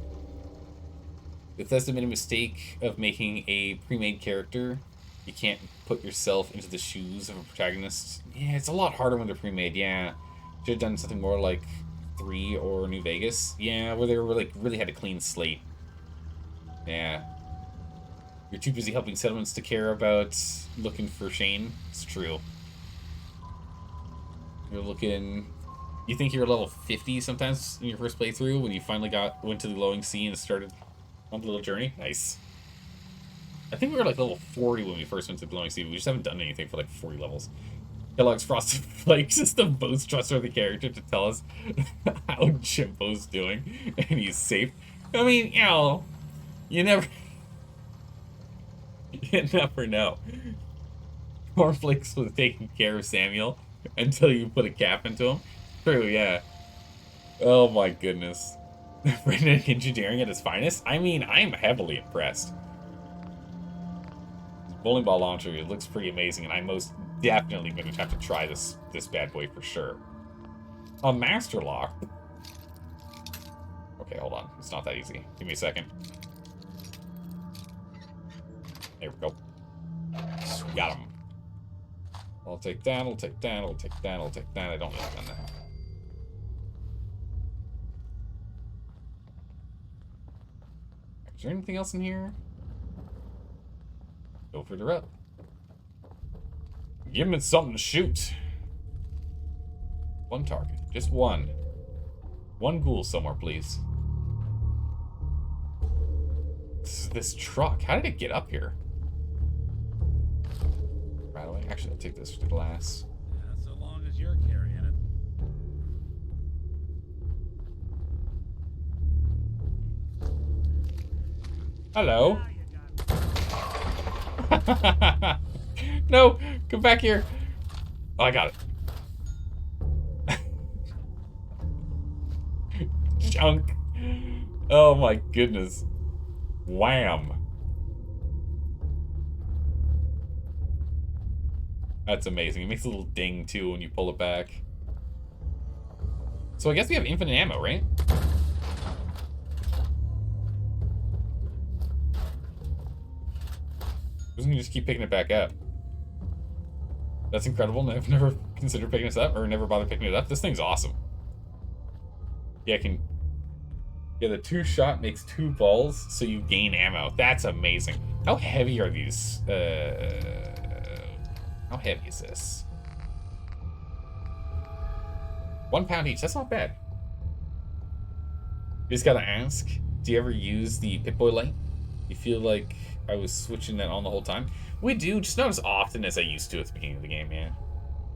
Bethesda made a mistake of making a pre-made character. You can't put yourself into the shoes of a protagonist. Yeah, it's a lot harder when they're pre-made, yeah. Should have done something more like 3 or New Vegas. Yeah, where they were like really had a clean slate. Yeah. You're too busy helping settlements to care about looking for Shane. It's true. You're looking... You think you're level 50 sometimes in your first playthrough when you finally went to the glowing sea and started on the little journey? Nice. I think we were like level 40 when we first went to the glowing sea. We just haven't done anything for like 40 levels. Kellogg's Frosted Flakes is the most trustworthy character to tell us how Jimbo's doing and he's safe. I mean, you know, you never know. Cornflakes was taking care of Samuel until you put a cap into him. True, yeah. Oh my goodness. Frenetic engineering at its finest? I mean, I'm heavily impressed. Bowling ball launcher, it looks pretty amazing, and I'm most definitely going to have to try this bad boy for sure. A master lock. Okay, hold on. It's not that easy. Give me a second. There we go. Got him. I'll take that, I'll take that, I'll take that, I'll take that. I don't really want that. Is there anything else in here? Go further up. Give him something to shoot. One target. Just one. One ghoul somewhere, please. This truck. How did it get up here? Right away. Actually, I'll take this for the glass. Yeah, so long as you're carrying it. Hello. No, come back here. Oh, I got it. Junk. Oh my goodness. Wham. That's amazing. It makes a little ding too when you pull it back. So I guess we have infinite ammo, right? Doesn't he just keep picking it back up? That's incredible. I've never considered picking this up, or never bothered picking it up. This thing's awesome. Yeah, yeah, the 2-shot makes 2 balls, so you gain ammo. That's amazing. How heavy are these? How heavy is this? 1 pound each. That's not bad. You just gotta ask, do you ever use the Pip-Boy light? You feel like I was switching that on the whole time? We do, just not as often as I used to at the beginning of the game, man.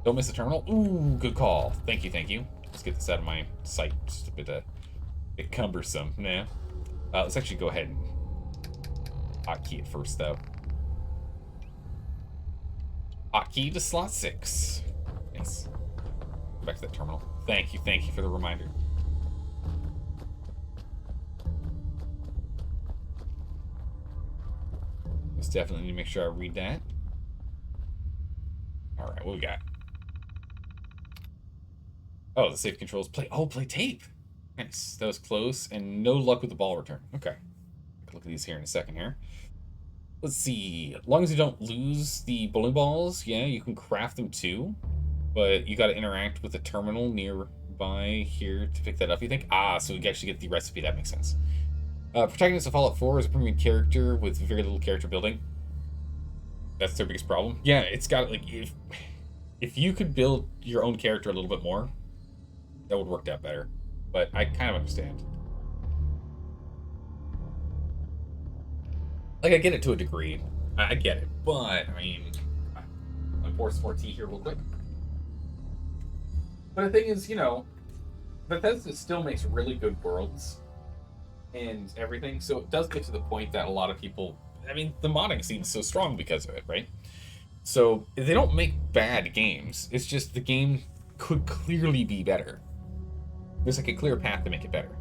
Don't miss the terminal. Ooh, good call. Thank you, thank you. Let's get this out of my sight. Just a bit cumbersome, yeah. Let's actually go ahead and hotkey it first, though. Hotkey to slot 6. Nice. Go back to that terminal. Thank you for the reminder. Let's definitely need to make sure I read that. Alright, what we got? Oh, the safe controls. Play tape. Nice. That was close, and no luck with the ball return. Okay. Take a look at these here in a second here. Let's see. As long as you don't lose the bowling balls, yeah, you can craft them too. But you got to interact with the terminal nearby here to pick that up, you think? Ah, so we actually get the recipe. That makes sense. Protagonist of Fallout 4 is a premium character with very little character building. That's their biggest problem. Yeah, it's got, like, if you could build your own character a little bit more, that would work out better. But I kind of understand. Like, I get it to a degree. I get it. But, I mean, I'm pour some more tea here real quick. But the thing is, you know, Bethesda still makes really good worlds and everything. So it does get to the point that a lot of people... I mean, the modding scene's so strong because of it, right? So they don't make bad games. It's just the game could clearly be better. There's like a clear path to make it better.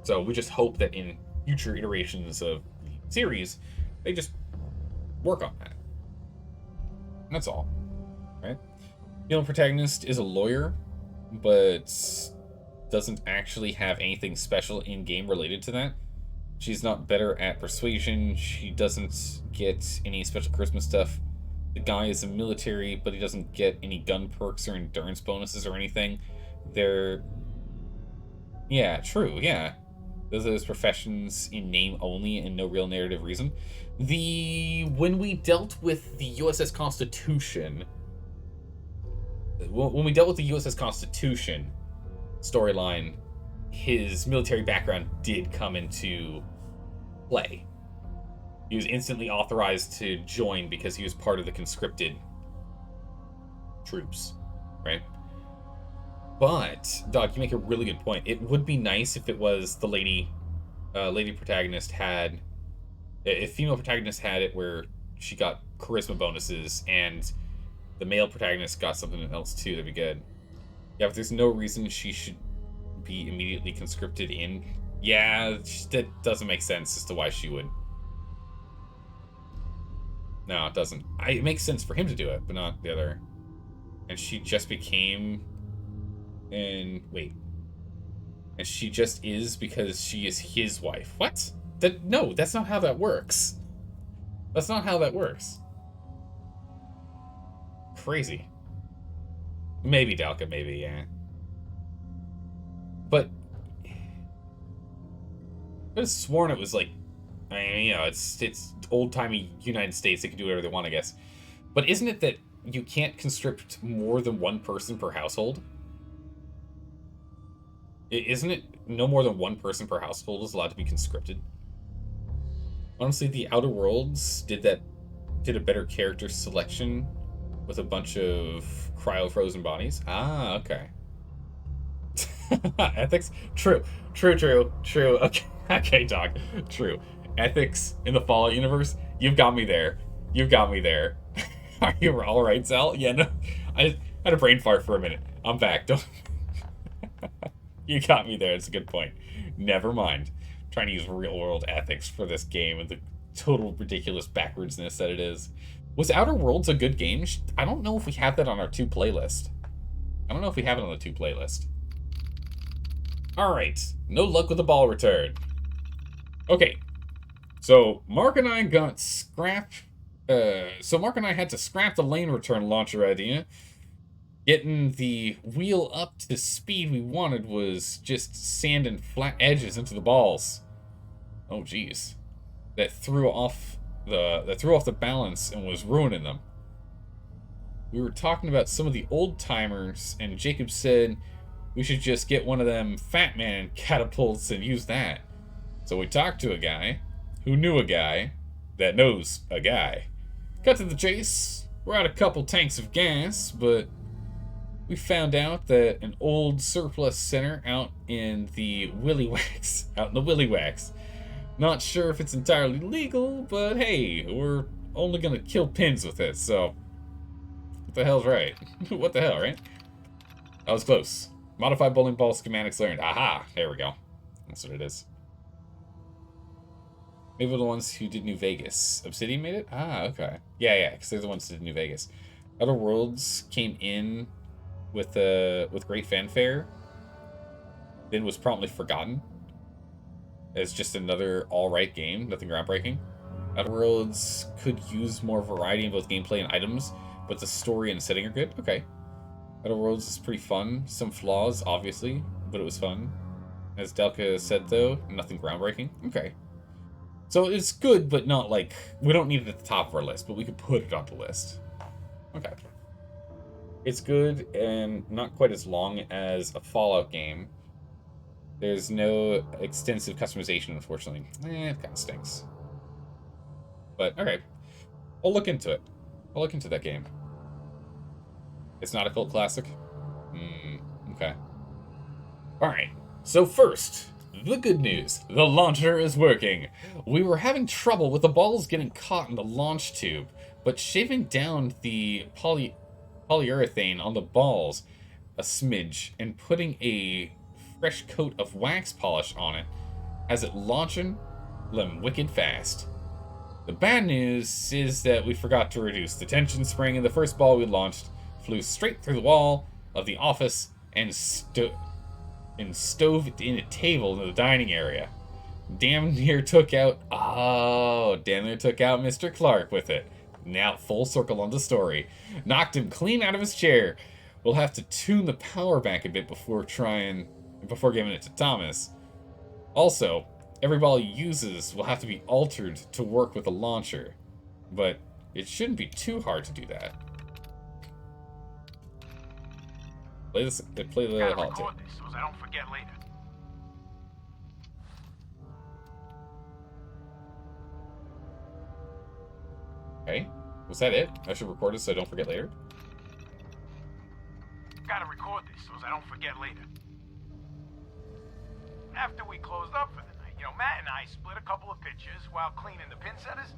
So we just hope that in future iterations of the series, they just work on that. And that's all, right? The female protagonist is a lawyer, but doesn't actually have anything special in-game related to that. She's not better at persuasion. She doesn't get any special charisma stuff. The guy is a military, but he doesn't get any gun perks or endurance bonuses or anything. They're... Yeah, true, yeah. Those are those professions in name only and no real narrative reason. When we dealt with the USS Constitution... When we dealt with the USS Constitution storyline, his military background did come into play. He was instantly authorized to join because he was part of the conscripted troops, right? But, Doc, you make a really good point. It would be nice if it was the lady protagonist had... If female protagonist had it where she got charisma bonuses and the male protagonist got something else too, that'd be good. Yeah, but there's no reason she should be immediately conscripted in. Yeah, that doesn't make sense as to why she would. No, it doesn't. It makes sense for him to do it, but not the other. And she just became... And... Wait. And she just is because she is his wife. What? No, that's not how that works. That's not how that works. Crazy. Maybe, Dalka, maybe, yeah. But... I could have sworn it was like... I mean, you know, it's old-timey United States. They can do whatever they want, I guess. But isn't it that you can't conscript more than one person per household? Isn't it no more than one person per household is allowed to be conscripted? Honestly, the Outer Worlds did a better character selection with a bunch of cryo-frozen bodies. Ah, okay. Ethics? True. Okay, Doc. True. Ethics in the Fallout universe? You've got me there. Are you alright, Sal? Yeah, no. I had a brain fart for a minute. I'm back. Don't... You got me there. It's a good point. Never mind. I'm trying to use real-world ethics for this game and the total ridiculous backwardsness that it is. Was Outer Worlds a good game? I don't know if we have that on our 2 playlist. I don't know if we have it on the 2 playlist. Alright. No luck with the ball return. Okay. So, Mark and I got scrapped. Mark and I had to scrap the lane return launcher idea. Getting the wheel up to the speed we wanted was just sand and flat edges into the balls. Oh, jeez. That threw off the balance and was ruining them. We were talking about some of the old timers, and Jacob said we should just get one of them Fat Man catapults and use that. So we talked to a guy who knew a guy that knows a guy. Cut to the chase. We're out a couple tanks of gas, but we found out that an old surplus center out in the Willy Wax. Not sure if it's entirely legal, but hey, we're only gonna kill pins with it, so... What the hell's right? What the hell, right? That was close. Modified bowling ball schematics learned. Aha! There we go. That's what it is. Maybe the ones who did New Vegas. Obsidian made it? Ah, okay. Yeah, because they're the ones who did New Vegas. Outer Worlds came in with great fanfare, then was promptly forgotten as just another alright game, nothing groundbreaking. Outer Worlds could use more variety in both gameplay and items, but the story and setting are good. Okay. Outer Worlds is pretty fun. Some flaws, obviously, but it was fun. As Delka said, though, nothing groundbreaking. Okay. So it's good, but not like... We don't need it at the top of our list, but we could put it on the list. Okay. It's good and not quite as long as a Fallout game. There's no extensive customization, unfortunately. It kind of stinks. But, okay. I'll look into it. I'll look into that game. It's not a cult classic? Okay. Alright. So first, the good news. The launcher is working. We were having trouble with the balls getting caught in the launch tube, but shaving down the polyurethane on the balls a smidge and putting a fresh coat of wax polish on it has it launching them wicked fast. The bad news is that we forgot to reduce the tension spring, and the first ball we launched flew straight through the wall of the office and stove in a table in the dining area. Damn near took out Mr. Clark with it. Now full circle on the story. Knocked him clean out of his chair. We'll have to tune the power back a bit before giving it to Thomas. Also, every ball he uses will have to be altered to work with the launcher. But it shouldn't be too hard to do that. Play the holotape. Record this so I don't forget later. Okay. Was that it? I should record it so I don't forget later? Gotta record this so I don't forget later. After we closed up for the night, Matt and I split a couple of pictures while cleaning the pin setters.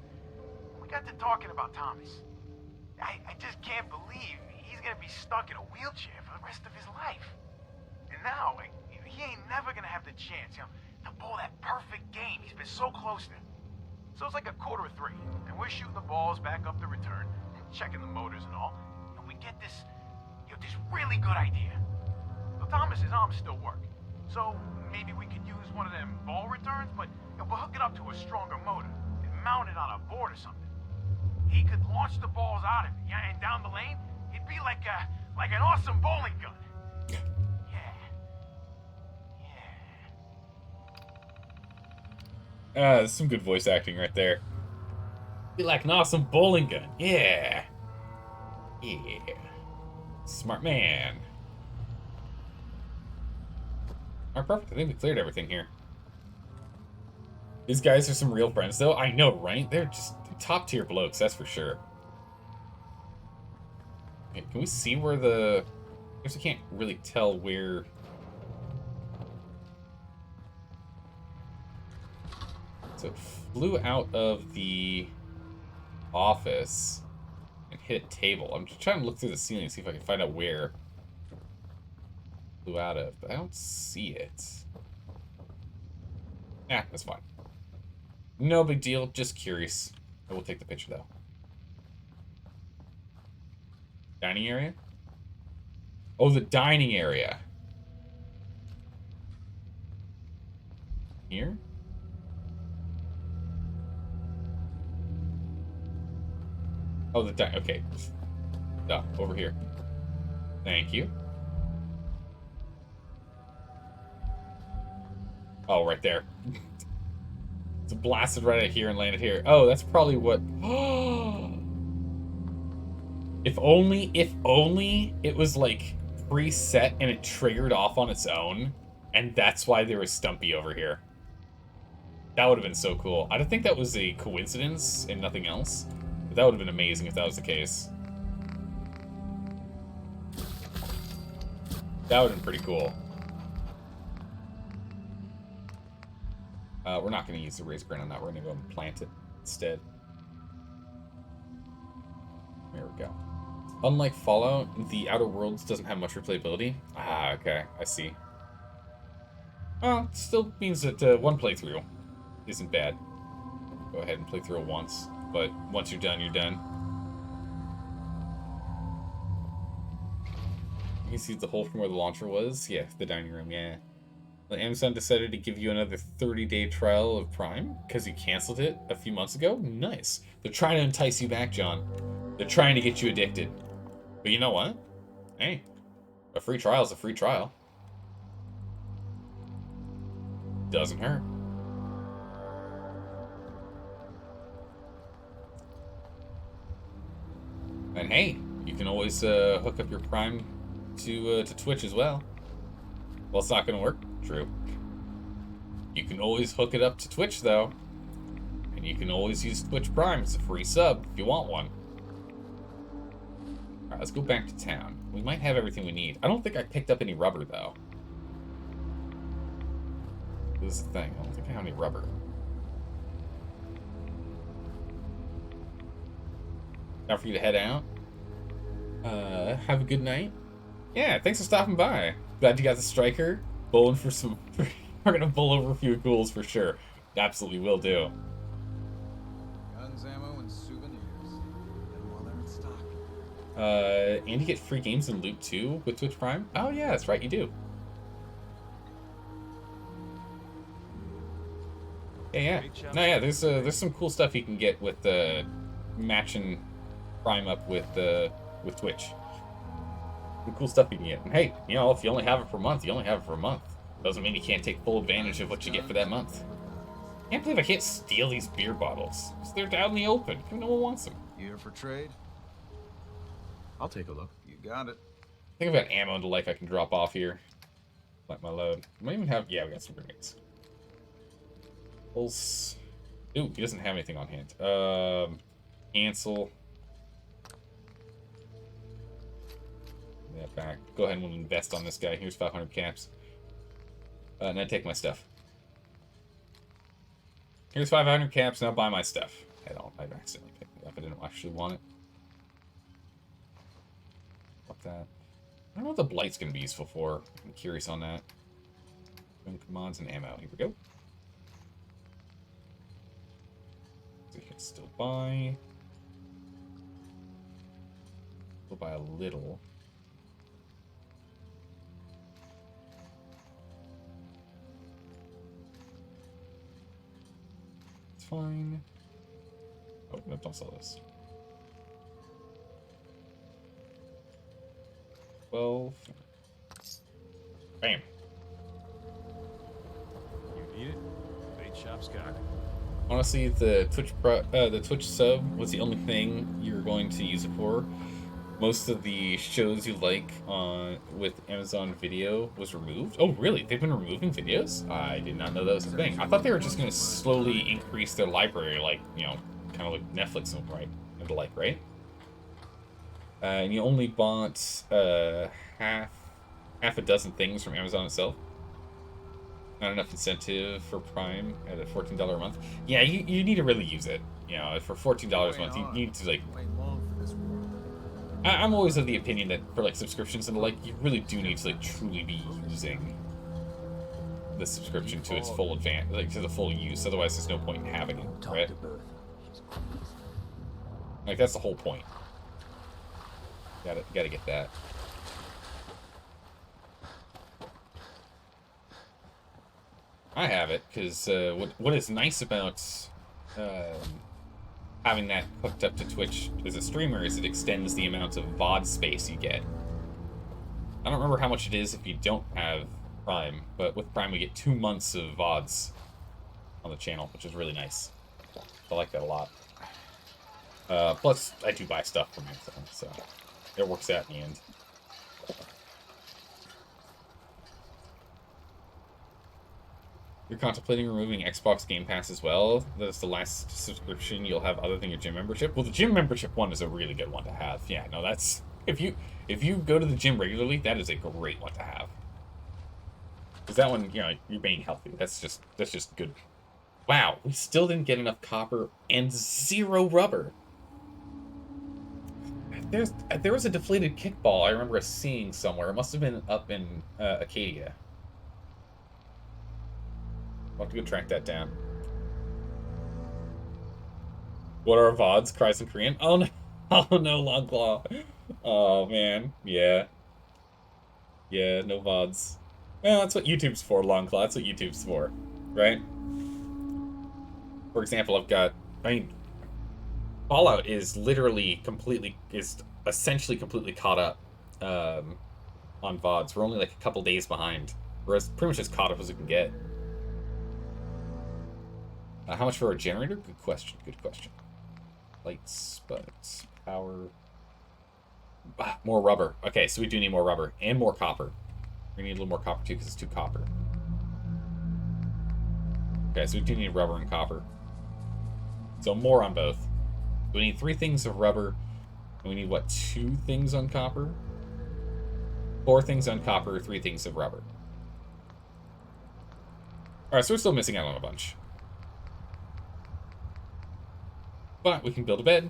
We got to talking about Thomas. I just can't believe he's gonna be stuck in a wheelchair for the rest of his life. And now, he ain't never gonna have the chance, to pull that perfect game he's been so close to. So it's like 2:45, and we're shooting the balls back up the return, and checking the motors and all, and we get this really good idea. So Thomas's arms still work, so maybe we could use one of them ball returns, but we'll hook it up to a stronger motor and mount it on a board or something. He could launch the balls out of it, and down the lane, it'd be like an awesome bowling gun. There's some good voice acting right there. Be like an awesome bowling gun. Yeah. Yeah. Smart man. Alright, perfect. I think we cleared everything here. These guys are some real friends, though. I know, right? They're just top-tier blokes, that's for sure. Okay, can we see where the... I guess I can't really tell where... So it flew out of the office and hit a table. I'm just trying to look through the ceiling and see if I can find out where it flew out of, but I don't see it. Yeah, that's fine. No big deal, just curious. I will take the picture, though. Dining area? Oh, the dining area. Here? Oh, okay. Over here. Thank you. Oh, right there. It's blasted right out here and landed here. Oh, that's probably what... If only it was, like, preset and it triggered off on its own, and that's why there was Stumpy over here. That would have been so cool. I don't think that was a coincidence and nothing else. But that would have been amazing if that was the case. That would have been pretty cool. We're not going to use the raised ground on that. We're going to go and plant it instead. There we go. Unlike Fallout, the Outer Worlds doesn't have much replayability. Ah, okay. I see. Well, it still means that one playthrough isn't bad. Go ahead and play through it once. But once you're done, you're done. You can see the hole from where the launcher was. Yeah, the dining room, yeah. Well, Amazon decided to give you another 30-day trial of Prime because you canceled it a few months ago. Nice. They're trying to entice you back, John. They're trying to get you addicted. But you know what? Hey, a free trial is a free trial. Doesn't hurt. And hey, you can always hook up your Prime to Twitch as well. Well, it's not going to work. True. You can always hook it up to Twitch, though. And you can always use Twitch Prime. It's a free sub if you want one. Alright, let's go back to town. We might have everything we need. I don't think I picked up any rubber, though. This is the thing. I don't think I have any rubber. Time for you to head out. Have a good night. Yeah, thanks for stopping by. Glad you got the striker. Bowling for some... We're gonna bowl over a few ghouls for sure. Absolutely will do. Guns, ammo, and souvenirs. And while they're in stock. And you get free games and loot too with Twitch Prime? Oh yeah, that's right, you do. Yeah. No, yeah, there's some cool stuff you can get with matching Prime up with Twitch. Some cool stuff you can get. And hey, you know, if you only have it for a month, you only have it for a month. Doesn't mean you can't take full advantage of what you get for that month. Can't believe I can't steal these beer bottles. They're out in the open. No one wants them. You here for trade? I'll take a look. You got it. I think I've got ammo to like I can drop off here. Like my load. I might even have, yeah, we got some grenades. Pulse. Ooh, he doesn't have anything on hand. Cancel. That back. Go ahead and invest on this guy. Here's 500 caps. And then take my stuff. Here's 500 caps. Now buy my stuff. I accidentally picked it up. I didn't actually want it. Fuck that. I don't know what the blight's gonna be useful for. I'm curious on that. Commands and ammo. Here we go. So you can still buy. We'll buy a little. It's fine. Oh, no, don't sell this. 12. Bam. You need it? Bait shop's got it. Honestly, the Twitch sub was the only thing you were going to use it for. Most of the shows you like with Amazon Video was removed. Oh, really? They've been removing videos? I did not know that was a thing. I thought they were just going to slowly increase their library, like, you know, kind of like Netflix and the like, right? And you only bought half a dozen things from Amazon itself. Not enough incentive for Prime at a $14 a month. Yeah, you need to really use it. You know, for $14 a month, you need to, like... I'm always of the opinion that for, like, subscriptions and the like, you really do need to, like, truly be using the subscription to its full advantage, like, to the full use. Otherwise, there's no point in having it, right? Like, that's the whole point. Gotta get that. I have it, because what is nice about having that hooked up to Twitch as a streamer is it extends the amount of VOD space you get. I don't remember how much it is if you don't have Prime, but with Prime we get 2 months of VODs on the channel, which is really nice. I like that a lot. Plus, I do buy stuff from Amazon, so it works out in the end. You're contemplating removing Xbox Game Pass as well. That's the last subscription you'll have other than your gym membership. Well, the gym membership one is a really good one to have. Yeah, no, that's if you go to the gym regularly, that is a great one to have. Because that one, you know, you're being healthy. That's just good. Wow, we still didn't get enough copper and 0 rubber. There was a deflated kickball I remember seeing somewhere. It must have been up in Acadia. I'll have to go track that down. What are VODs? Cries in Korean? Oh no. Oh no, Long Claw. Oh man. Yeah. Yeah, no VODs. Well, that's what YouTube's for, Long Claw. That's what YouTube's for. Right? For example, Fallout is essentially completely caught up on VODs. We're only like a couple days behind. We're pretty much as caught up as we can get. How much for a generator? Good question. Good question. Lights, buttons, power. More rubber. Okay, so we do need more rubber and more copper. We need a little more copper too because it's 2 copper. Okay, so we do need rubber and copper. So more on both. We need 3 things of rubber. And we need, what, 2 things on copper? 4 things on copper, 3 things of rubber. Alright, so we're still missing out on a bunch. But we can build a bed.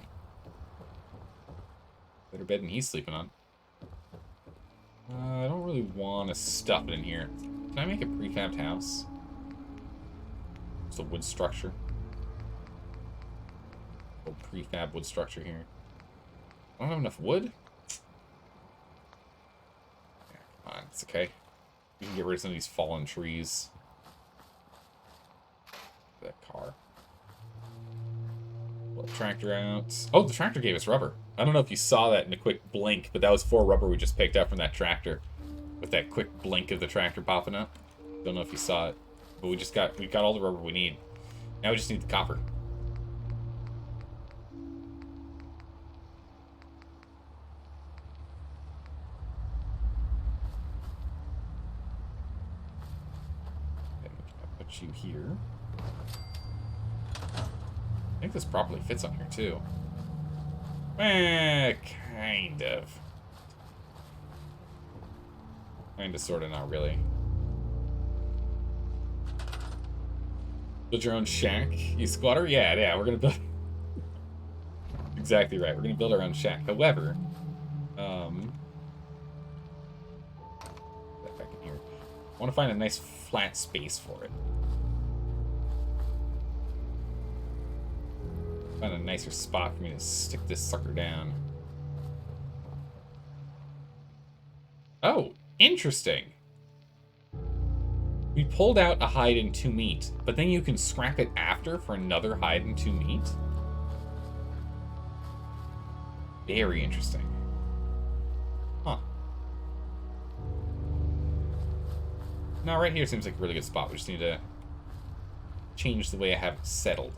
Better bed than he's sleeping on. I don't really want to stuff it in here. Can I make a prefabbed house? It's a wood structure. A prefab wood structure here. I don't have enough wood? Yeah, come on, it's okay. We can get rid of some of these fallen trees. That car. Pull the tractor out. Oh, the tractor gave us rubber. I don't know if you saw that in a quick blink, but that was 4 rubber we just picked up from that tractor. With that quick blink of the tractor popping up. Don't know if you saw it. But we got all the rubber we need. Now we just need the copper. Okay, I'll put you here. I think this properly fits on here too. Kind of. Kinda, sorta, not really. Build your own shack, you squatter? Yeah, we're gonna build... Exactly right, we're gonna build our own shack. However, put that back in here. I wanna find a nice flat space for it. Find a nicer spot for me to stick this sucker down. Oh, interesting. We pulled out a hide and 2 meat, but then you can scrap it after for another hide and 2 meat? Very interesting. Huh. Now, right here seems like a really good spot. We just need to change the way I have it settled.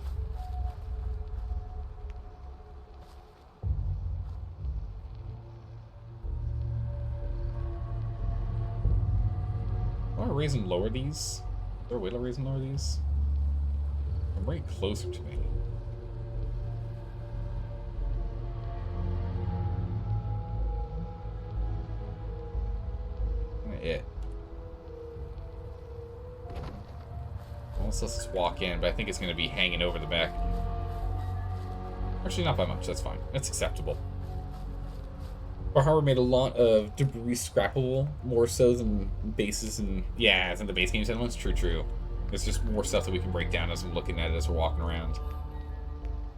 I want to raise and lower these. Is there a way to raise and lower these? I'm right closer to me. It. Almost lets us walk in, but I think it's going to be hanging over the back. Actually, not by much. That's fine. That's acceptable. Our harbor made a lot of debris scrappable, more so than bases and... Yeah, than the base games had once. True. There's just more stuff that we can break down as I'm looking at it as we're walking around.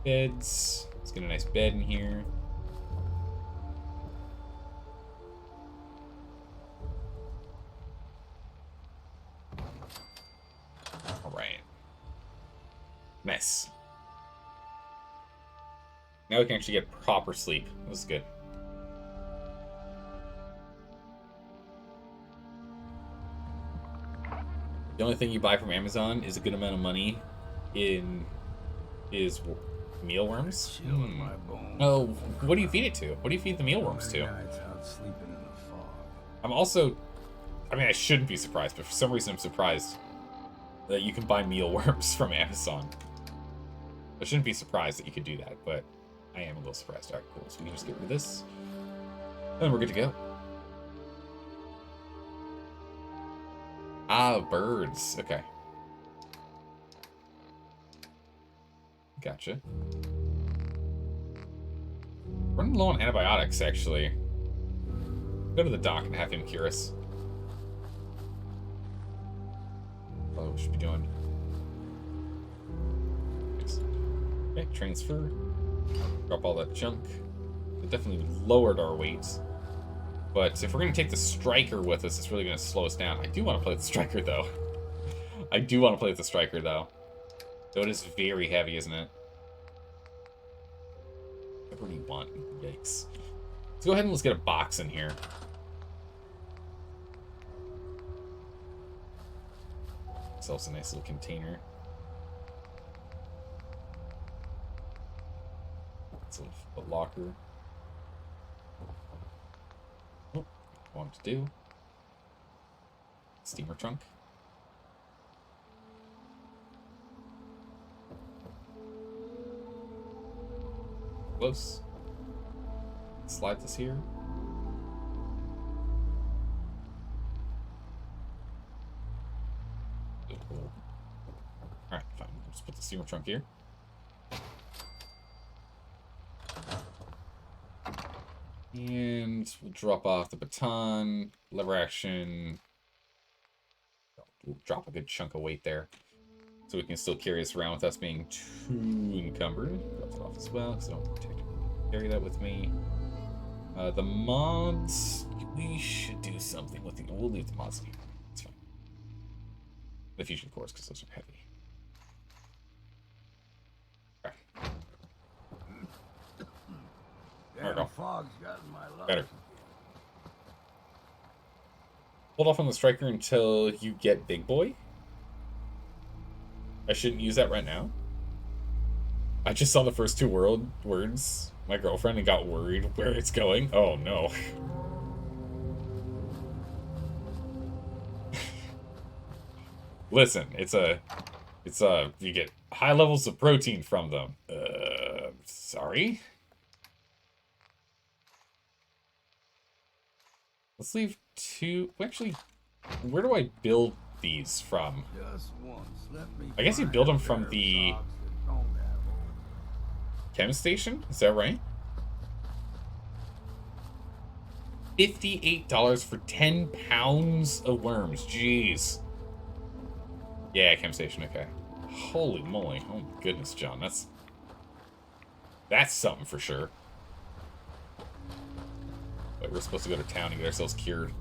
Beds. Let's get a nice bed in here. Alright. Nice. Now we can actually get proper sleep. This is good. The only thing you buy from Amazon is a good amount of money is mealworms. Oh, what do you feed it to? What do you feed the mealworms to? I'm also... I mean, I shouldn't be surprised, but for some reason I'm surprised that you can buy mealworms from Amazon. I shouldn't be surprised that you could do that, but I am a little surprised. Alright, cool. So we can just get rid of this. And we're good to go. Ah, birds. Okay. Gotcha. Running low on antibiotics, actually. Go to the dock and have him cure us. Oh, we should be doing. Nice. Okay, transfer. Drop all that junk. It definitely lowered our weights. But if we're going to take the striker with us, it's really going to slow us down. I do want to play with the striker, though. I do want to play with the striker, though. Though it is very heavy, isn't it? Whatever do you want? Yikes. Let's go ahead and let's get a box in here. Ourselves a nice little container. locker. Oh, want to do. Steamer trunk. Close. Slide this here. Cool. Alright, fine. Let's put the steamer trunk here. And we'll drop off the baton, lever action. We'll drop a good chunk of weight there. So we can still carry this around with us being too encumbered. Drop it off as well, because I don't technically carry that with me. The mods, we should do something with the. We'll leave the mods here. It's fine. The fusion cores, because those are heavy. Okay. There we go. Fog's gotten my luck. Better. Hold off on the striker until you get Big Boy. I shouldn't use that right now. I just saw the first two words, my girlfriend, and got worried where it's going. Oh no. Listen, you get high levels of protein from them. Sorry? Let's leave two. Actually, where do I build these from? Just once, let me I guess you build them from the chem station? Is that right? $58 for 10 pounds of worms. Jeez. Yeah, chem station, okay. Holy moly. Oh my goodness, John. That's something for sure. But we're supposed to go to town and get ourselves cured.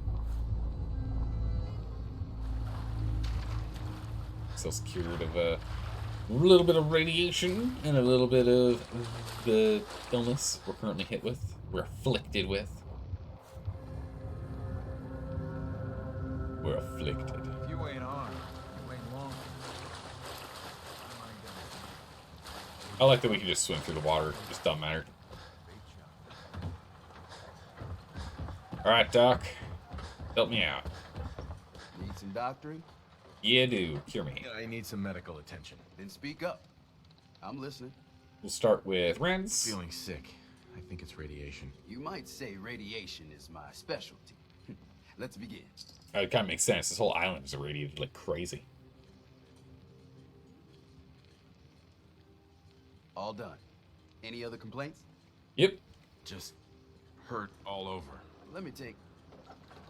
Ourselves cured of a little bit of radiation and a little bit of the illness we're currently hit with. We're afflicted with. We're afflicted. If you ain't armed, you ain't long. I like that we can just swim through the water. It just doesn't matter. Alright, Doc. Help me out. Need some doctoring? Yeah, do. Cure me. I need some medical attention. Then speak up. I'm listening. We'll start with Rens. Feeling sick. I think it's radiation. You might say radiation is my specialty. Let's begin. It kind of makes sense. This whole island is irradiated like crazy. All done. Any other complaints? Yep. Just hurt all over. Let me take...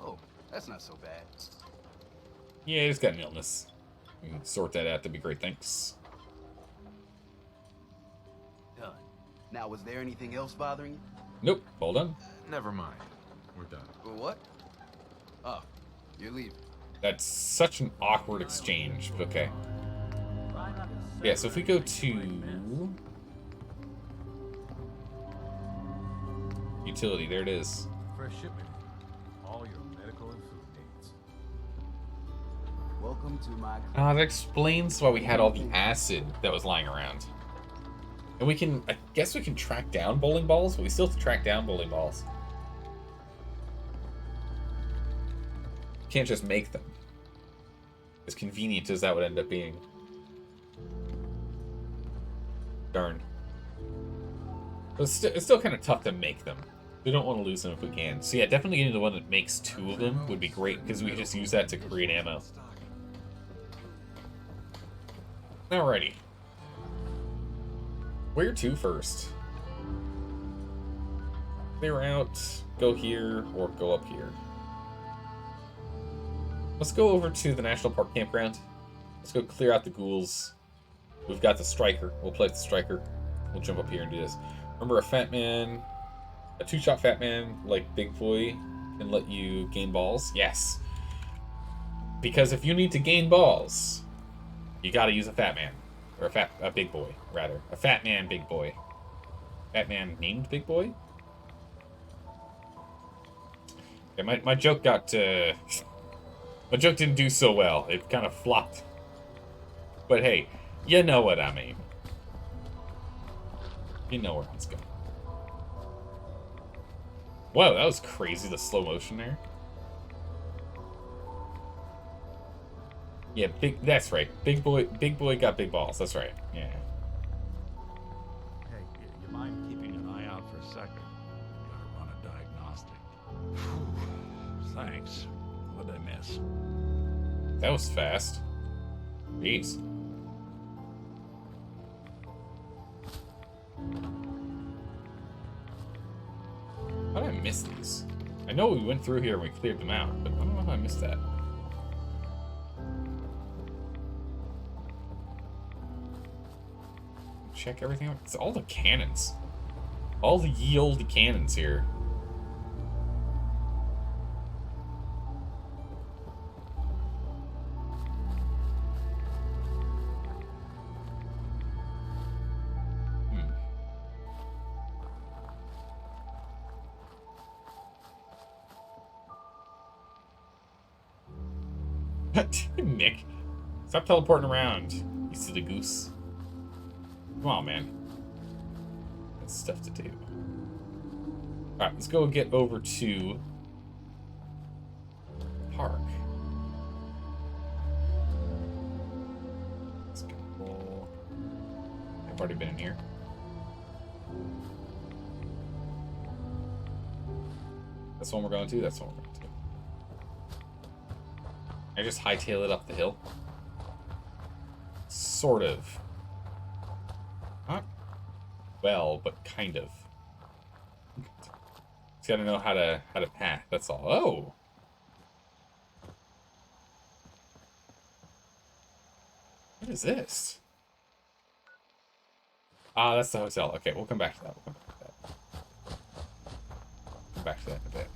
Oh, that's not so bad. Yeah, he's got an illness. We can sort that out. That'd be great. Thanks. Done. Now, was there anything else bothering you? Nope. All done. Never mind. We're done. What? Oh, you're leaving. That's such an awkward exchange. But okay. Yeah, so if we go to... utility, there it is. Fresh shipment. All your medical and food needs. Welcome to my... That explains why we had all the acid that was lying around. And we can... I guess we can track down bowling balls, but we still have to track down bowling balls. Can't just make them. As convenient as that would end up being. Darn. But it's still kind of tough to make them. We don't want to lose them if we can. So yeah, definitely getting the one that makes 2 of them would be great, because we can just use that to create ammo. Alrighty. Where to first? Clear out, go here, or go up here. Let's go over to the National Park Campground. Let's go clear out the ghouls. We've got the striker. We'll play with the striker. We'll jump up here and do this. Remember, a fat man, a 2-shot fat man like Big Boy can let you gain balls? Yes. Because if you need to gain balls, you gotta use a fat man. Or a big boy, rather. A fat man, big boy. Fat man named Big Boy? Yeah, my joke got, my joke didn't do so well. It kind of flopped. But hey, you know what I mean. You know where I was going. Whoa, that was crazy, the slow motion there. Yeah, that's right. Big boy got big balls. That's right. Yeah. Hey, you mind keeping an eye out for a second? Gotta run a diagnostic. Whew. Thanks. What'd I miss? That was fast. Jeez. How did I miss these? I know we went through here and we cleared them out, but I don't know how I missed that. Check everything out. It's all the cannons. All the ye olde cannons here. Nick, stop teleporting around, you silly goose. Come on, man. That's stuff to do. Alright, let's go get over to the park. Let's go. I've already been in here. That's the one we're going to? That's the one we're going to. I just hightail it up the hill. Sort of. Not well, but kind of. Just gotta know how to path, that's all. Oh! What is this? Ah, that's the hotel. Okay, we'll come back to that. Come back to that in a bit.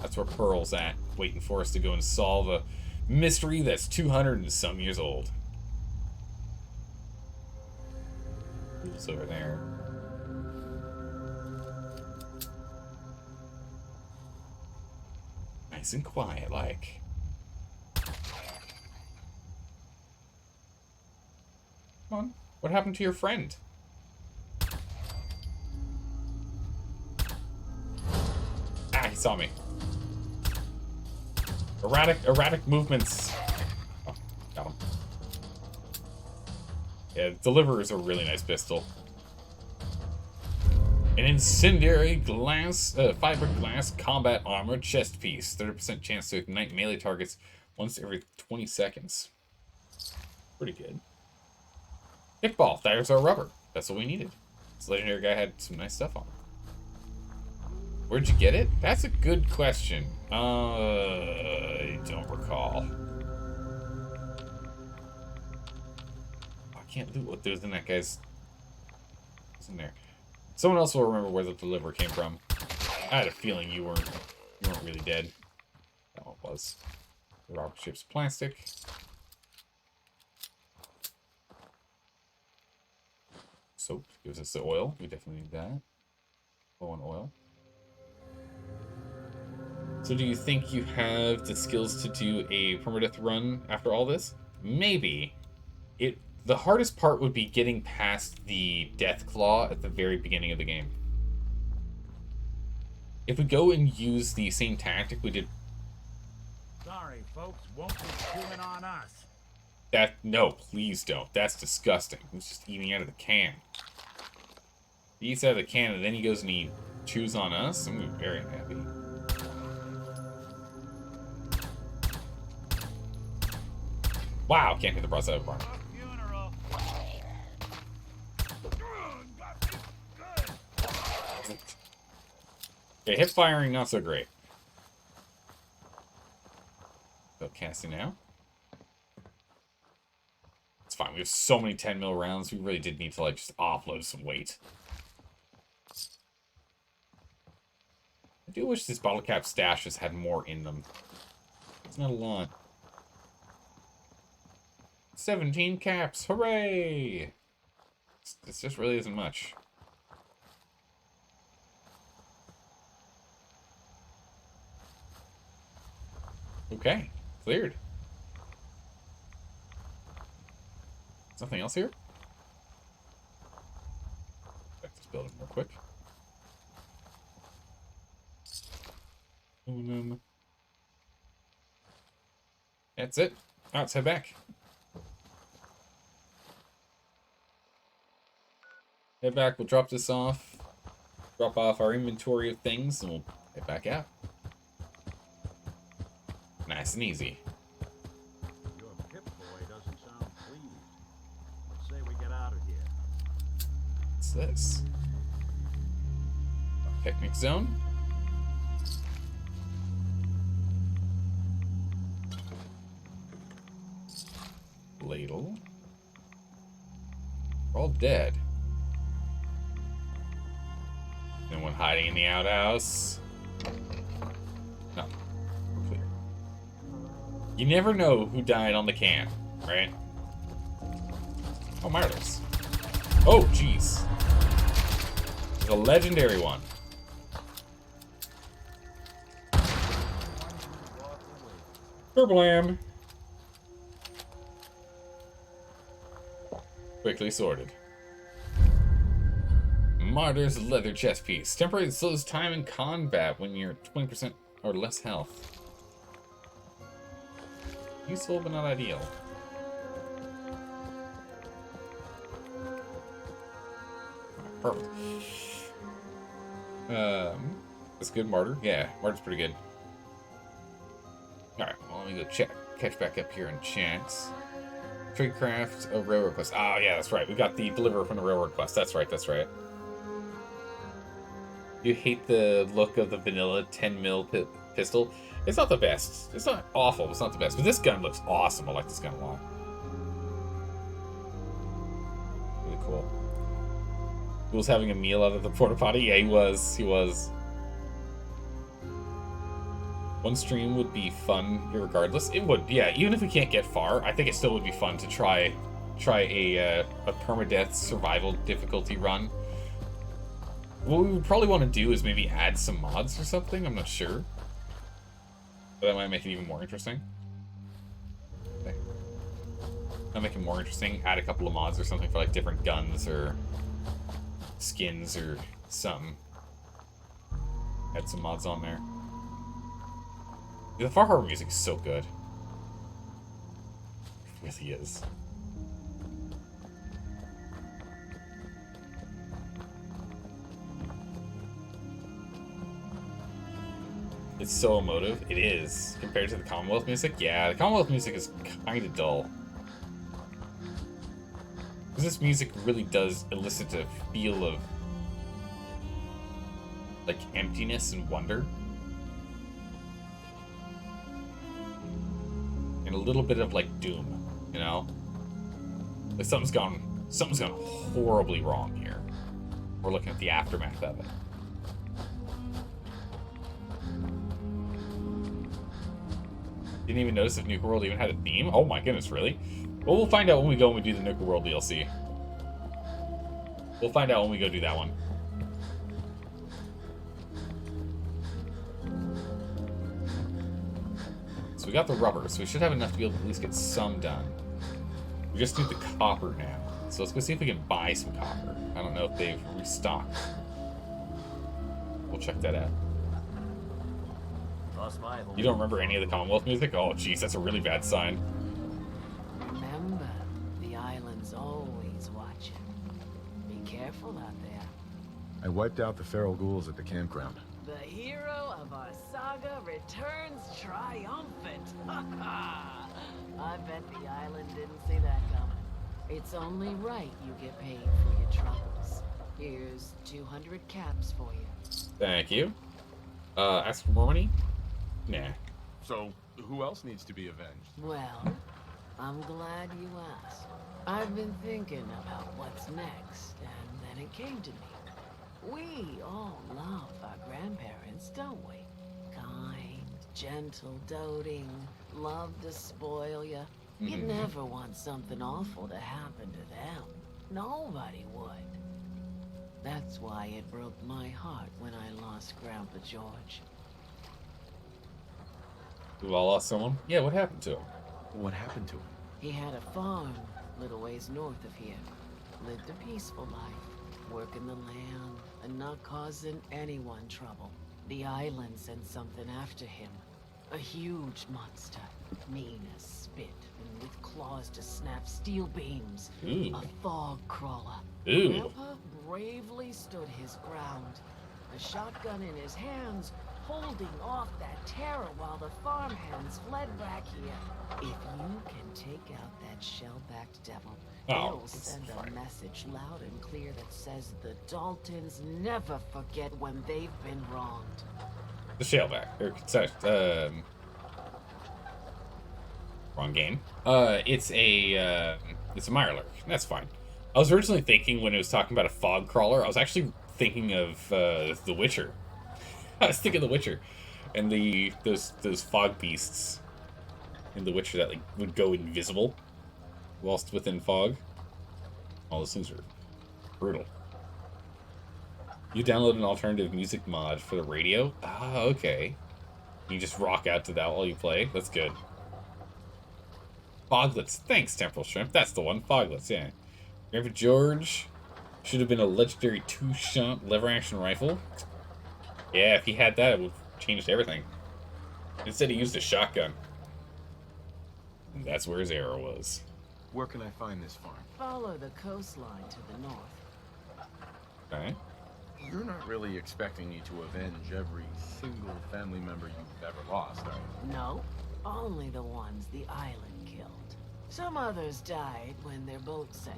That's where Pearl's at, waiting for us to go and solve a mystery that's 200 and some years old. Who's over there? Nice and quiet, like. Come on, what happened to your friend? Ah, he saw me. Erratic movements. Oh, got him. Yeah, Deliverer is a really nice pistol. An incendiary fiberglass combat armor chest piece. 30% chance to ignite melee targets once every 20 seconds. Pretty good. Kickball. Tires are rubber. That's what we needed. This legendary guy had some nice stuff on him. Where'd you get it? That's a good question. I don't recall. I can't loot what there's in that guy's... What's in there? Someone else will remember where the deliverer came from. I had a feeling you weren't really dead. That one was. The rocket ship's plastic. Soap gives us the oil. We definitely need that. Low on oil. So do you think you have the skills to do a permadeath run after all this? Maybe. The hardest part would be getting past the death claw at the very beginning of the game. If we go and use the same tactic we did... Sorry, folks, won't be chewing on us. No, please don't. That's disgusting. He's just eating out of the can. He eats out of the can and then he goes and he chews on us. I'm gonna be very unhappy. Wow, can't hit the broadside of a barn. Okay, hip firing, not so great. So casting now. It's fine, we have so many 10 mil rounds, we really did need to like just offload some weight. I do wish these bottle cap stashes had more in them. It's not a lot. 17 caps, hooray! This just really isn't much. Okay, cleared. Something else here? Check this building real quick. That's it. All right, let's head back. Head back, we'll drop this off. Drop off our inventory of things, and we'll head back out. Nice and easy. Your Pip-Boy doesn't sound pleased. Let's say we get out of here. What's this? A picnic zone? Ladle. We're all dead. Anyone hiding in the outhouse? No. We're clear. You never know who died on the can, right? Oh, martyrs. Oh, jeez. There's a legendary one. Kerblam. Quickly sorted. Martyr's leather chest piece. Temporarily slows time in combat when you're 20% or less health. Useful but not ideal. Perfect. That's good, Martyr. Yeah, Martyr's pretty good. Alright, well, let me go catch back up here in chance. Tradecraft, a railroad quest. Oh, yeah, that's right. We got the deliverer from the railroad quest. That's right, that's right. You hate the look of the vanilla 10mm pistol? It's not the best. It's not awful, but it's not the best. But this gun looks awesome. I like this gun a lot. Really cool. He was having a meal out of the porta potty? Yeah, he was. He was. One stream would be fun regardless. It would, yeah. Even if we can't get far, I think it still would be fun to try a permadeath survival difficulty run. What we would probably want to do is maybe add some mods or something. I'm not sure. But that might make it even more interesting. Okay. That'll make it more interesting. Add a couple of mods or something for like different guns or skins or something. Add some mods on there. The Far Harbor music is so good. It really is. It's so emotive. It is. Compared to the Commonwealth music? Yeah, the Commonwealth music is kind of dull. Because this music really does elicit a feel of like emptiness and wonder. And a little bit of like doom, you know? Like something's gone horribly wrong here. We're looking at the aftermath of it. Didn't even notice if Nuka World even had a theme? Oh my goodness, really? Well, we'll find out when we go and we do the Nuka World DLC. We'll find out when we go do that one. So we got the rubber, so we should have enough to be able to at least get some done. We just need the copper now. So let's go see if we can buy some copper. I don't know if they've restocked. We'll check that out. You don't remember any of the Commonwealth music? Oh, jeez, that's a really bad sign. Remember, the island's always watching. Be careful out there. I wiped out the feral ghouls at the campground. The hero of our saga returns triumphant. I bet the island didn't see that coming. It's only right you get paid for your troubles. Here's 200 caps for you. Thank you. Ask for more money? Nah. So, who else needs to be avenged? Well, I'm glad you asked. I've been thinking about what's next, and then it came to me. We all love our grandparents, don't we? Kind, gentle, doting, love to spoil you. You'd never want something awful to happen to them. Nobody would. That's why it broke my heart when I lost Grandpa George. We've all lost someone? Yeah, what happened to him? What happened to him? He had a farm, little ways north of here. Lived a peaceful life, working the land and not causing anyone trouble. The island sent something after him. A huge monster, mean as spit, and with claws to snap steel beams. Ooh. A fog crawler. Ooh. Grandpa bravely stood his ground, a shotgun in his hands, holding off that terror while the farmhands fled back here. If you can take out that shell-backed devil, it'll send a message loud and clear that says the Daltons never forget when they've been wronged. The shellback. Sorry, wrong game. It's a Mirelurk. That's fine. I was originally thinking when it was talking about a fog crawler, I was actually thinking of The Witcher. I was thinking of The Witcher, and those fog beasts in The Witcher that like would go invisible whilst within fog. All those things are brutal. You download an alternative music mod for the radio? Ah, okay. You just rock out to that while you play? That's good. Foglets. Thanks, Temporal Shrimp. That's the one. Foglets, yeah. Grandpa George should have been a legendary 2-shot lever-action rifle. Yeah, if he had that, it would have changed everything. Instead, he used a shotgun. And that's where his arrow was. Where can I find this farm? Follow the coastline to the north. Okay. You're not really expecting me to avenge every single family member you've ever lost, are you? No, only the ones the island killed. Some others died when their boat sank,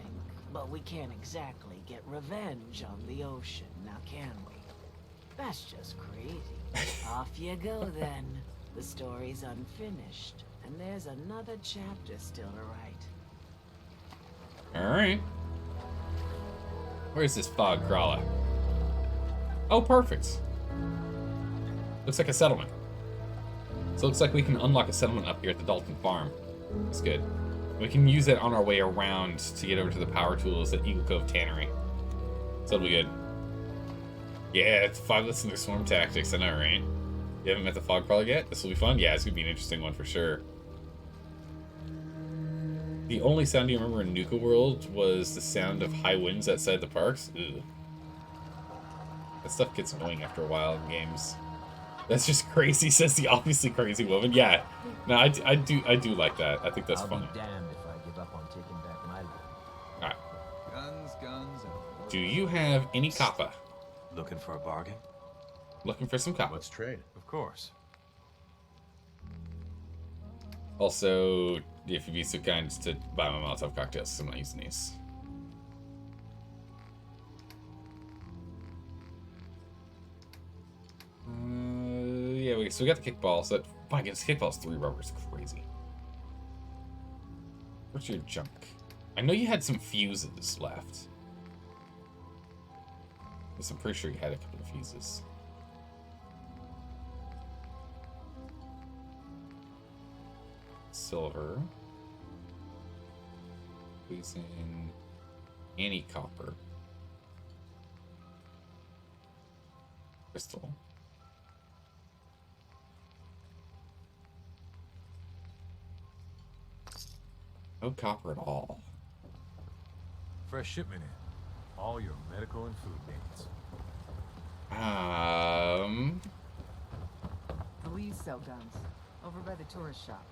but we can't exactly get revenge on the ocean, now can we? That's just crazy. Off you go then. The story's unfinished, and there's another chapter still to write. Alright. Where's this fog crawler? Oh, perfect. Looks like a settlement. So it looks like we can unlock a settlement up here at the Dalton farm. That's good. We can use it on our way around to get over to the power tools at Eagle Cove Tannery. So that'll be good. Yeah, it's Foglets and their swarm tactics, I know, right? You haven't met the fog crawler yet? This will be fun? Yeah, it's gonna be an interesting one for sure. The only sound you remember in Nuka World was the sound of high winds outside the parks? Ugh. That stuff gets annoying after a while in games. That's just crazy, says the obviously crazy woman. Yeah, no, I do like that. I think that's funny. I'll be damned if I give up on taking back my land. Alright. Guns, and... Do you have any copper? Looking for a bargain? Looking for some copper. Let's trade. Of course. Also, if you'd be so kind to buy my Molotov cocktails, I'm not using these. Yeah, so we got the kickball. So my goodness, kickball's 3 rubbers. Crazy. What's your junk? I know you had some fuses left. Yes, I'm pretty sure you had a couple of fuses. Silver. Poison. Any copper. Crystal. No copper at all. Fresh shipment in. All your medical and food needs. Police sell guns. Over by the tourist shop.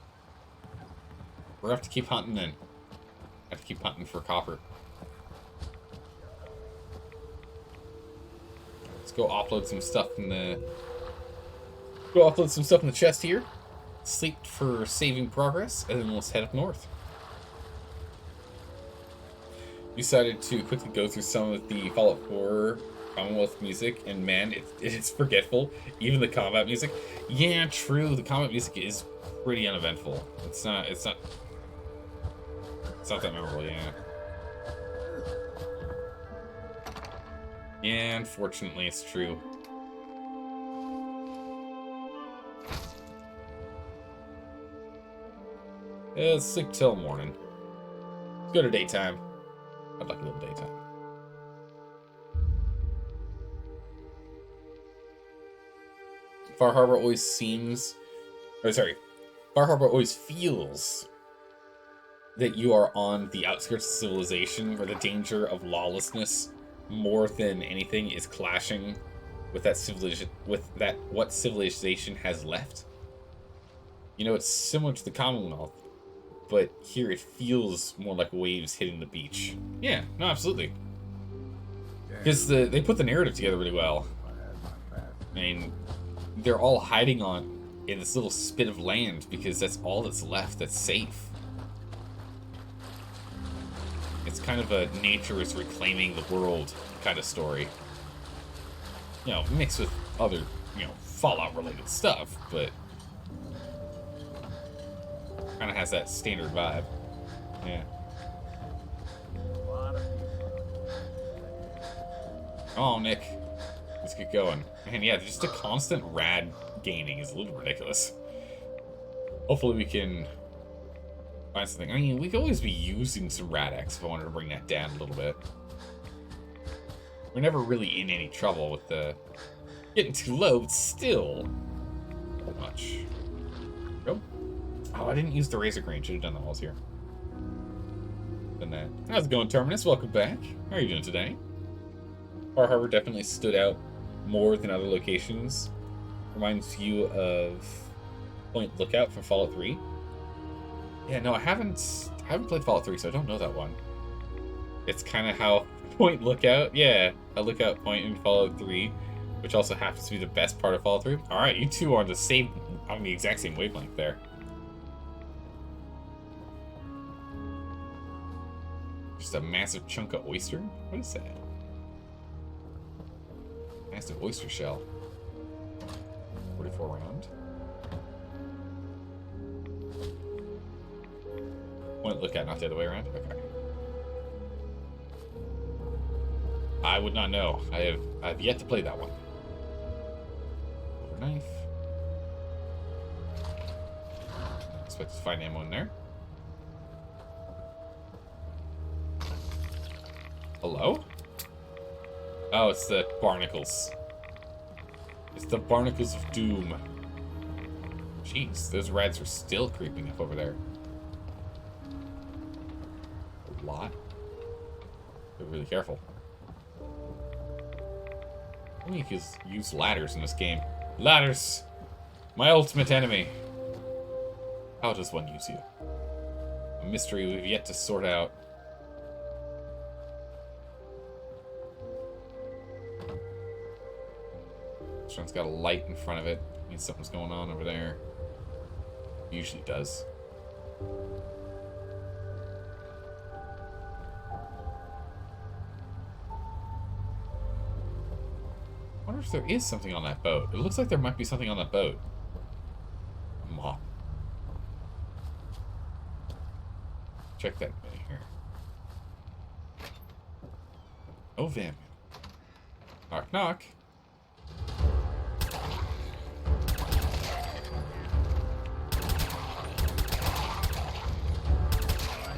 We're gonna have to keep hunting then. Have to keep hunting for copper. Let's go offload some stuff in the... Go offload some stuff in the chest here. Sleep for saving progress, and then let's head up north. Decided to quickly go through some of the Fallout 4 Commonwealth music, and man, it's forgetful. Even the combat music. Yeah, true. The combat music is pretty uneventful. It's not that memorable, yeah. Yeah, unfortunately, it's true. Yeah, let's sleep till morning. Let's go to daytime. I'd like a little daytime. Far Harbor always seems... Oh, sorry. Far Harbor always feels that you are on the outskirts of civilization where the danger of lawlessness, more than anything, is clashing with that civilization, what civilization has left. You know, it's similar to the Commonwealth, but here it feels more like waves hitting the beach. Yeah, no, absolutely. Because they put the narrative together really well. I mean, they're all hiding in this little spit of land because that's all that's left that's safe. It's kind of a nature is reclaiming the world kind of story. You know, mixed with other, Fallout related stuff, but kind of has that standard vibe. Yeah. Oh, Nick. Let's get going. And yeah, just a constant rad gaining is a little ridiculous. Hopefully we can find something. I mean, we could always be using some Rad-X if I wanted to bring that down a little bit. We're never really in any trouble with the getting too low, but still not much. Nope. Oh, I didn't use the razor crane. Should have done that while I was here. Done that. How's it going, Terminus? Welcome back. How are you doing today? Bar Harbor definitely stood out more than other locations. Reminds you of Point Lookout from Fallout 3. Yeah, no, I haven't played Fallout 3, so I don't know that one. It's kind of how Point Lookout, yeah, a lookout point in Fallout 3, which also happens to be the best part of Fallout 3. All right, you two are on the exact same wavelength there. Just a massive chunk of oyster. What is that? Massive oyster shell. 44 round. Point Lookout, not the other way around? Okay. I would not know. I've yet to play that one. Over knife. Expect to find ammo in there. Hello? Oh, it's the barnacles. It's the barnacles of doom. Jeez, those rats are still creeping up over there. A lot. Be really careful. Only if you use ladders in this game. Ladders! My ultimate enemy. How does one use you? A mystery we've yet to sort out. This one's got a light in front of it. Means something's going on over there. Usually does. I wonder if there is something on that boat. It looks like there might be something on that boat. A mop. Check that in here. Oh, Vim. Knock, knock.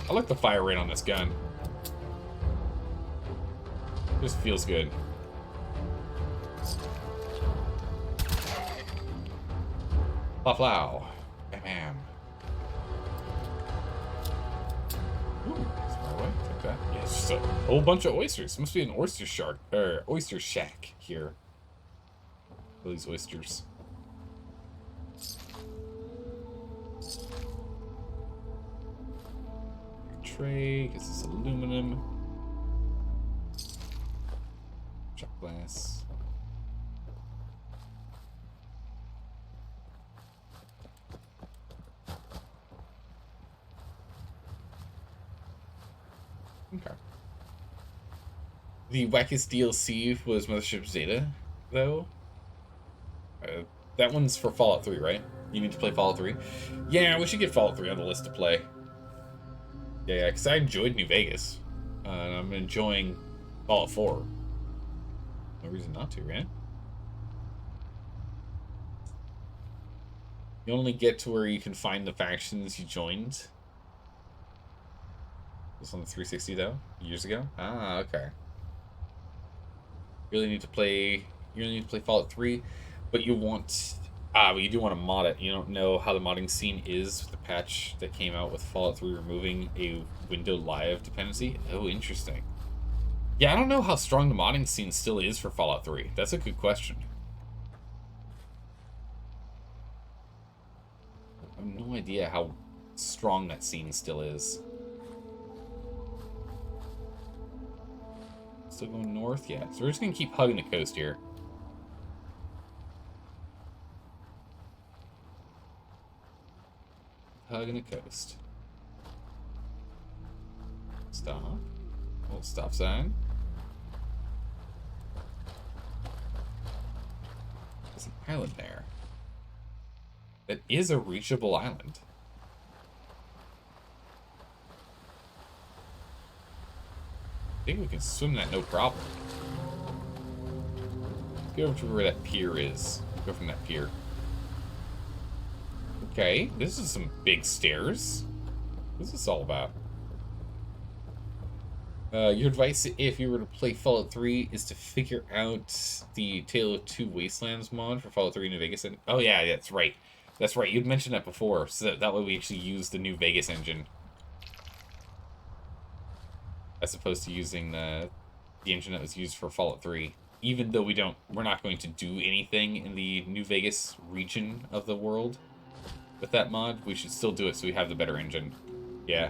I like the fire rate on this gun. Just feels good. Flow. Bam bam. Ooh, that's far away. Take that. Yeah, it's just a whole bunch of oysters. Must be an oyster shark or oyster shack here. All these oysters. Tray, because it's aluminum. Shot glass. Okay. The wackest DLC was Mothership Zeta, though. That one's for Fallout 3, right? You need to play Fallout 3? Yeah, we should get Fallout 3 on the list to play. Yeah, because I enjoyed New Vegas. And I'm enjoying Fallout 4. No reason not to, right? You only get to where you can find the factions you joined. This on the 360 though? Years ago? Ah, okay. You really need to play Fallout 3, but you want but you do want to mod it. You don't know how the modding scene is with the patch that came out with Fallout 3 removing a window live dependency. Oh, interesting. Yeah, I don't know how strong the modding scene still is for Fallout 3. That's a good question. I have no idea how strong that scene still is. Still going north? Yeah, so we're just going to keep hugging the coast here. Hugging the coast. Stop. Little stop sign. There's an island there. That is a reachable island. I think we can swim that no problem. Go over to where that pier is. Go from that pier. Okay, this is some big stairs. What's this all about? Your advice if you were to play Fallout 3 is to figure out the Tale of Two Wastelands mod for Fallout 3 New Vegas. And oh yeah, that's right. That's right. You'd mentioned that before, so that way we actually use the New Vegas engine. As opposed to using the engine that was used for Fallout 3. Even though we're not going to do anything in the New Vegas region of the world with that mod, we should still do it so we have the better engine. Yeah.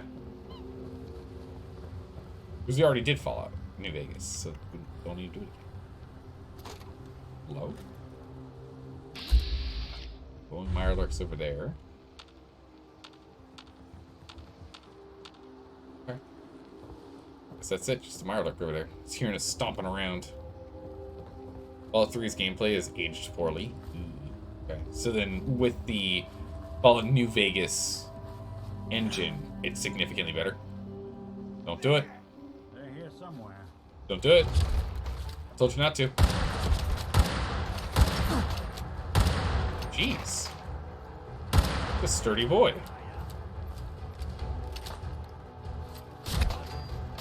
Because we already did Fallout New Vegas, so we don't need to do it again. Hello? Glowing Mirelurks over there. Okay. Guess that's it, just a Mirelurk over there. It's hearing us stomping around. Fallout 3's gameplay is aged poorly. Okay, so then with the Fallout New Vegas engine, it's significantly better. Don't do it. They're here somewhere. Don't do it. I told you not to. Jeez. A sturdy boy.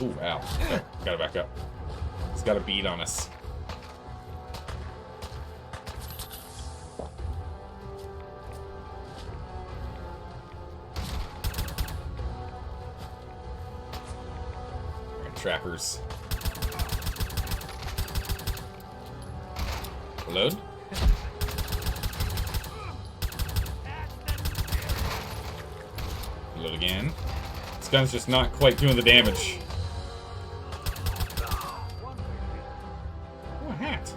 Ooh, ow. Okay, gotta back up. He's got a bead on us. Alright, trappers. Reload. Reload again. This gun's just not quite doing the damage. Oh, a hat.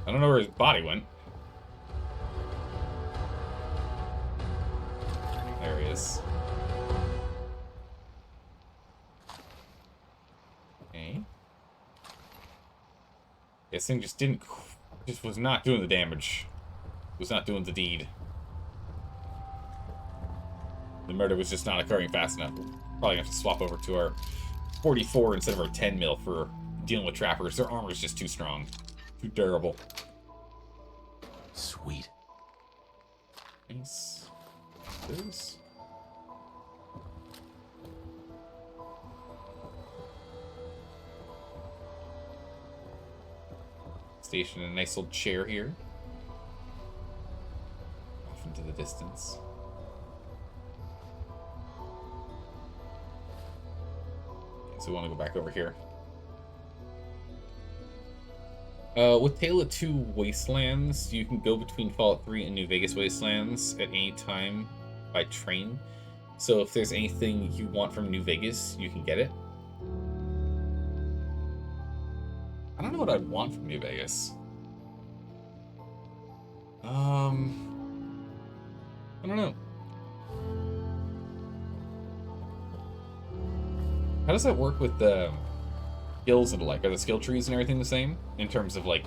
I don't know where his body went. There he is. Okay. This thing just was not doing the damage. Was not doing the deed. The murder was just not occurring fast enough. We're probably gonna have to swap over to our 44 instead of our 10 mil for dealing with trappers. Their armor is just too strong. Too durable. Sweet. Nice. This. Station a nice old chair here. Off into the distance. So we want to go back over here. With Tale of Two Wastelands, you can go between Fallout 3 and New Vegas Wastelands at any time by train. So if there's anything you want from New Vegas, you can get it. I don't know what I'd want from New Vegas. I don't know. How does that work with the skills and like, are the skill trees and everything the same? In terms of like,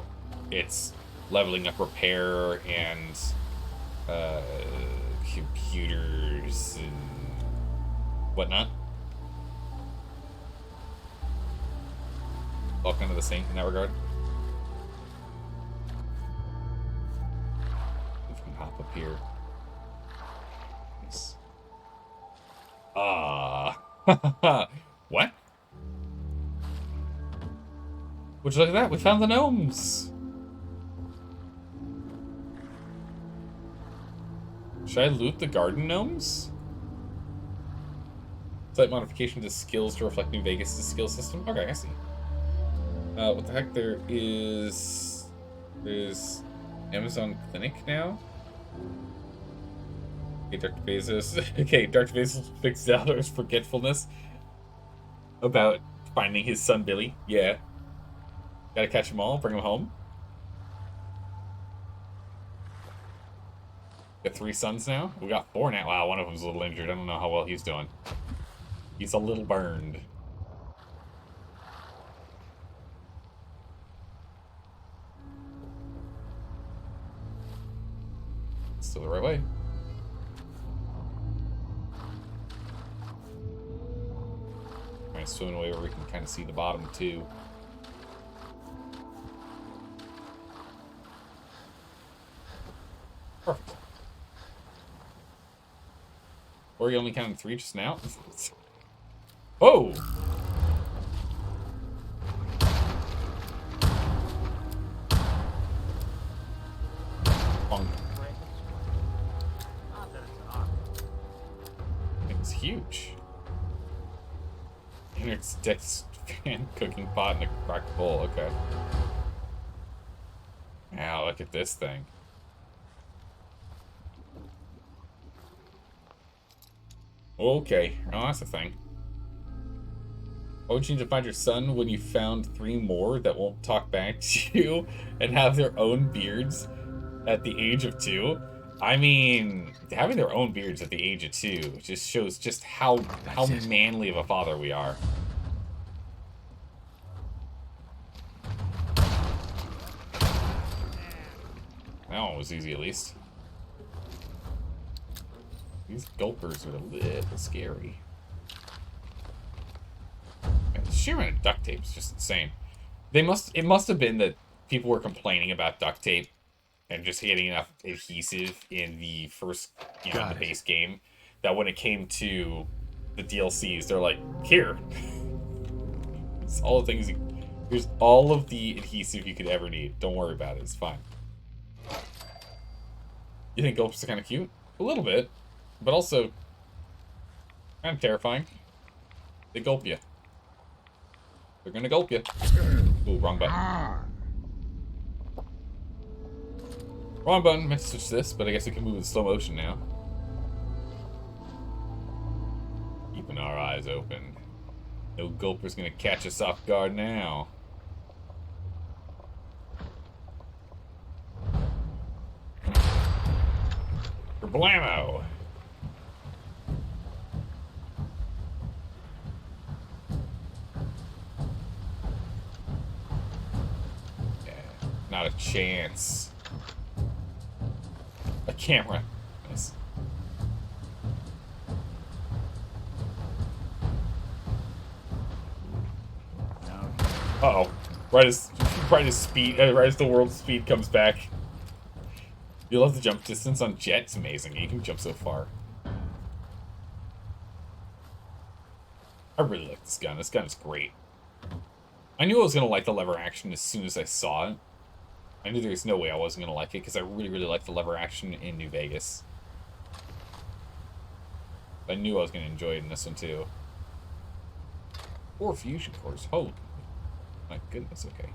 it's leveling up repair and computers and whatnot? All kind of the same in that regard. We can hop up here. Nice. What? Would you look at that? We found the gnomes! Should I loot the garden gnomes? Slight modification to skills to reflect New Vegas' skill system. Okay, I see. What the heck? There's Amazon Clinic now. Okay, Dr. Bezos. Okay, Dr. Bezos fixed Zaldar's forgetfulness about finding his son Billy. Yeah. Gotta catch them all, bring them home. Got 3 sons now? We got 4 now. Wow, one of them's a little injured. I don't know how well he's doing. He's a little burned. Still the right way. Alright, swimming away where we can kind of see the bottom too. Perfect. Or you only counted 3 just now? Oh! Punk. It's huge. And it's Death's fan cooking pot in a cracked bowl. Okay. Now look at this thing. Okay, oh, that's the thing. Why would you need to find your son when you found 3 more that won't talk back to you and have their own beards at the age of 2? I mean, having their own beards at the age of 2 just shows just how manly of a father we are. That one was easy, at least. These gulpers are a little scary. Man, the sheer amount of duct tape is just insane. It must have been that people were complaining about duct tape and just getting enough adhesive in the first, the base game, that when it came to the DLCs, they're like, here. It's all the things. Here's all of the adhesive you could ever need. Don't worry about it. It's fine. You think gulps are kind of cute? A little bit. But also, kind of terrifying. They gulp you. They're gonna gulp you. Ooh, wrong button. Wrong button. Meant to switch this, but I guess we can move in slow motion now. Keeping our eyes open. No gulper's gonna catch us off guard now. For blammo! Not a chance. A camera. Nice. Uh-oh. Right as the world's speed comes back. You love the jump distance on Jet. It's amazing. You can jump so far. I really like this gun. This gun is great. I knew I was going to like the lever action as soon as I saw it. I knew there was no way I wasn't going to like it, because I really, really like the lever action in New Vegas. I knew I was going to enjoy it in this one, too. 4 fusion cores. Holy. My goodness, okay.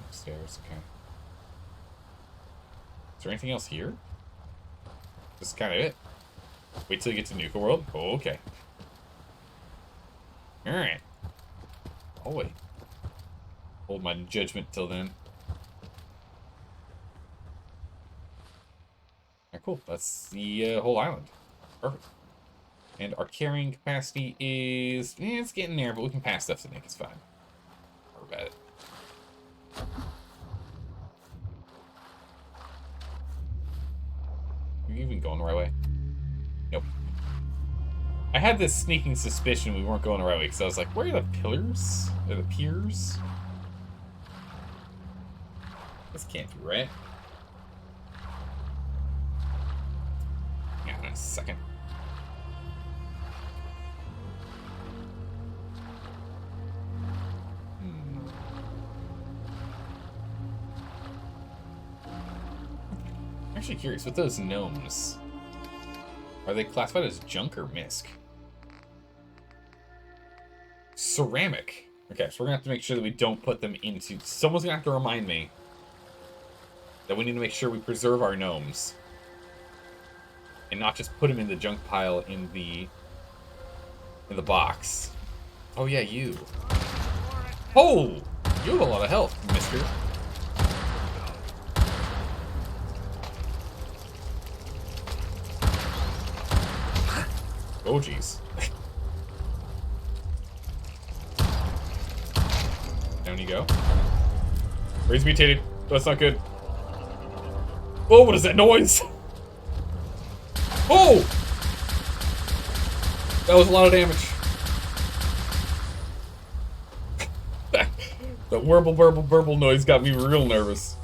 Upstairs, okay. Is there anything else here? This is kind of it. Wait till you get to Nuka World? Oh, okay. Alright. I'll wait. Hold my judgment till then. Alright, cool. That's the whole island. Perfect. And our carrying capacity is... it's getting there, but we can pass stuff to Nick. It's fine. Don't worry about it. Are you even going the right way? Nope. I had this sneaking suspicion we weren't going the right way, because I was like, where are the pillars? Or the piers? This can't be right. Hang on a second. actually curious, with those gnomes, are they classified as junk or misc? Ceramic. Okay, so we're gonna have to make sure that we don't put them into... Someone's gonna have to remind me that we need to make sure we preserve our gnomes. And not just put them in the junk pile in the box. Oh yeah, you. Oh! You have a lot of health, mister. Oh, jeez. Down you go. Raise mutated. That's not good. Oh, what is that noise? Oh! That was a lot of damage. That warble, burble, burble noise got me real nervous.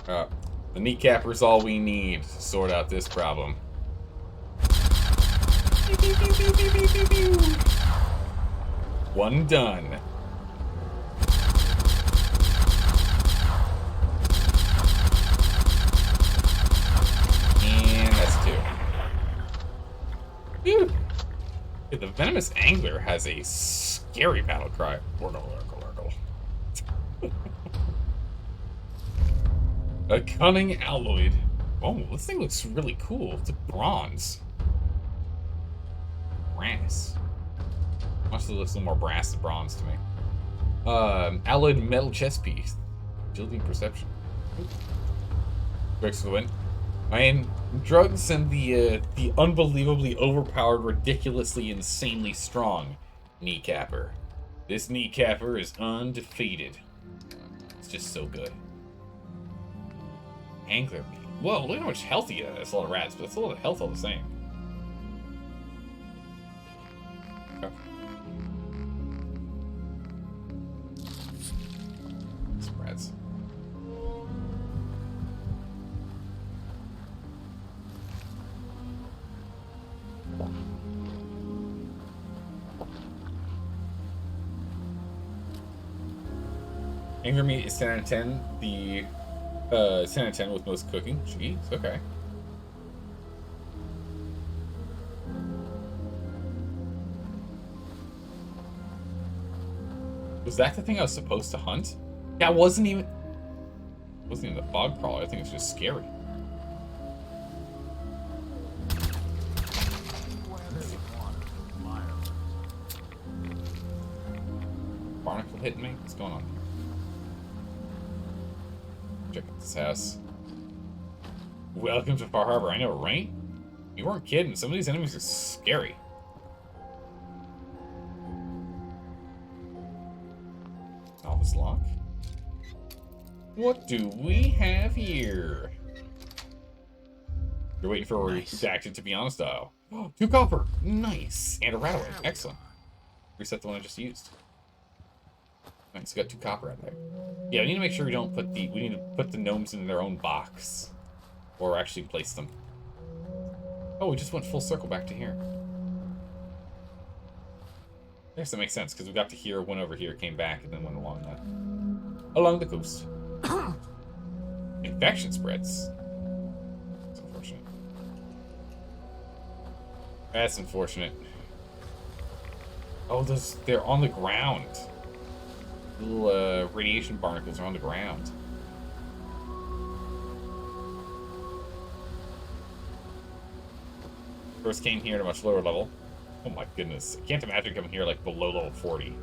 The kneecapper's all we need to sort out this problem. One done. And that's two. Dude. The venomous angler has a scary battle cry. A cunning alloyed. Oh, this thing looks really cool. It's a bronze. Brass. Much looks a little more brass than bronze to me. Alloyed metal chest piece. Agility and perception. Drugs for the win. I mean, drugs and the unbelievably overpowered, ridiculously, insanely strong kneecapper. This kneecapper is undefeated. It's just so good. Angler meat. Whoa, look how much health he has. That's a lot of rats, but it's a lot of health all the same. Okay. Some rats. Angler meat is 10 out of 10. The 10 out of 10 with most cooking. Jeez, okay. Was that the thing I was supposed to hunt? Yeah, it wasn't even the fog crawler. I think it's just scary. Barnacle hitting me? What's going on? Check out this house. Welcome to Far Harbor. I know, right? You weren't kidding. Some of these enemies are scary. Office lock. What do we have here? You're waiting for a reaction to be honest, though. 2 copper. Nice. And a rattle. Excellent. Reset the one I just used. Nice, got 2 copper out there. Yeah, we need to make sure we don't put we need to put the gnomes in their own box. Or actually place them. Oh, we just went full circle back to here. I guess that makes sense, because we got to here, went over here, came back, and then went along the coast. Infection spreads. That's unfortunate. That's unfortunate. Oh, they're on the ground. Little radiation barnacles are on the ground. First came here at a much lower level. Oh my goodness. I can't imagine coming here like below level 40.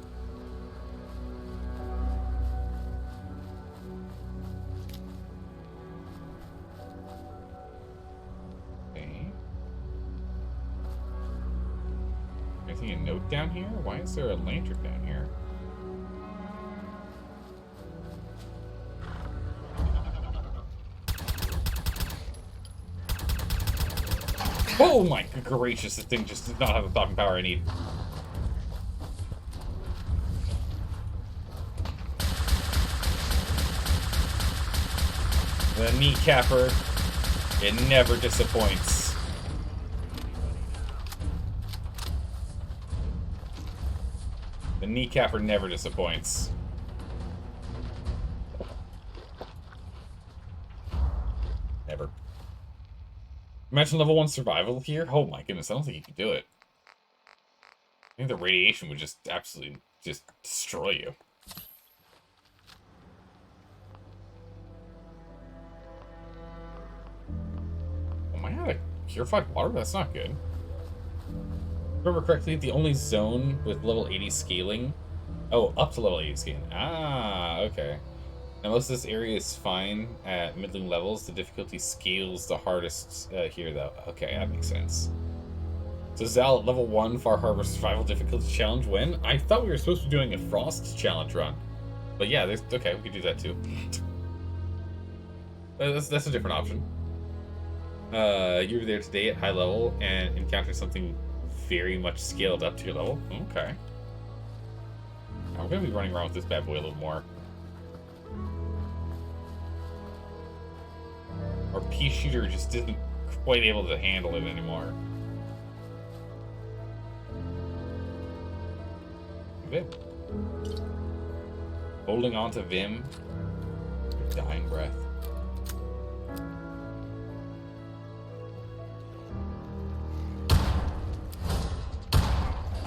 Okay. Anything a note down here? Why is there a lantern down here? Oh my gracious, this thing just does not have the talking power I need. The kneecapper, it never disappoints. The kneecapper never disappoints. Imagine level 1 survival here. Oh my goodness, I don't think you could do it. I think the radiation would just absolutely just destroy you. Oh my god, purified water? That's not good. If I remember correctly, the only zone with level 80 scaling... Oh, up to level 80 scaling. Ah, okay. Now most of this area is fine at middling levels. The difficulty scales the hardest here, though. Okay, that makes sense. So Zal at level 1 Far Harbor Survival Difficulty Challenge when? I thought we were supposed to be doing a Frost Challenge run. But yeah, okay, we could do that too. That's a different option. You were there today at high level and encountered something very much scaled up to your level. Okay. Now we're going to be running around with this bad boy a little more. Our pea shooter just isn't quite able to handle it anymore. Vim. Holding on to Vim. Your dying breath.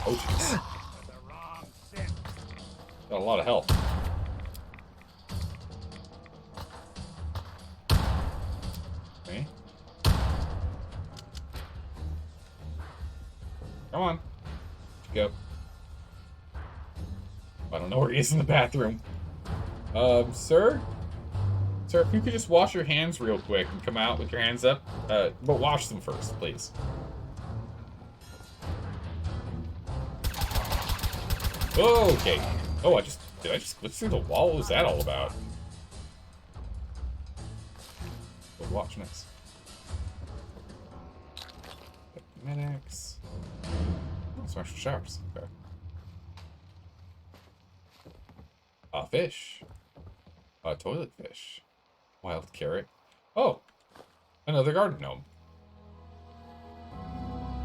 Oh, jeez. Got a lot of health. Okay. Come on. Go. I don't know where he is in the bathroom. Sir? Sir, if you could just wash your hands real quick and come out with your hands up. But wash them first, please. Okay. Oh, did I just glitch through the wall? What was that all about? But watch next. Medics. Oh, some extra showers. Okay. Fish. Toilet fish. Wild carrot. Oh! Another garden gnome.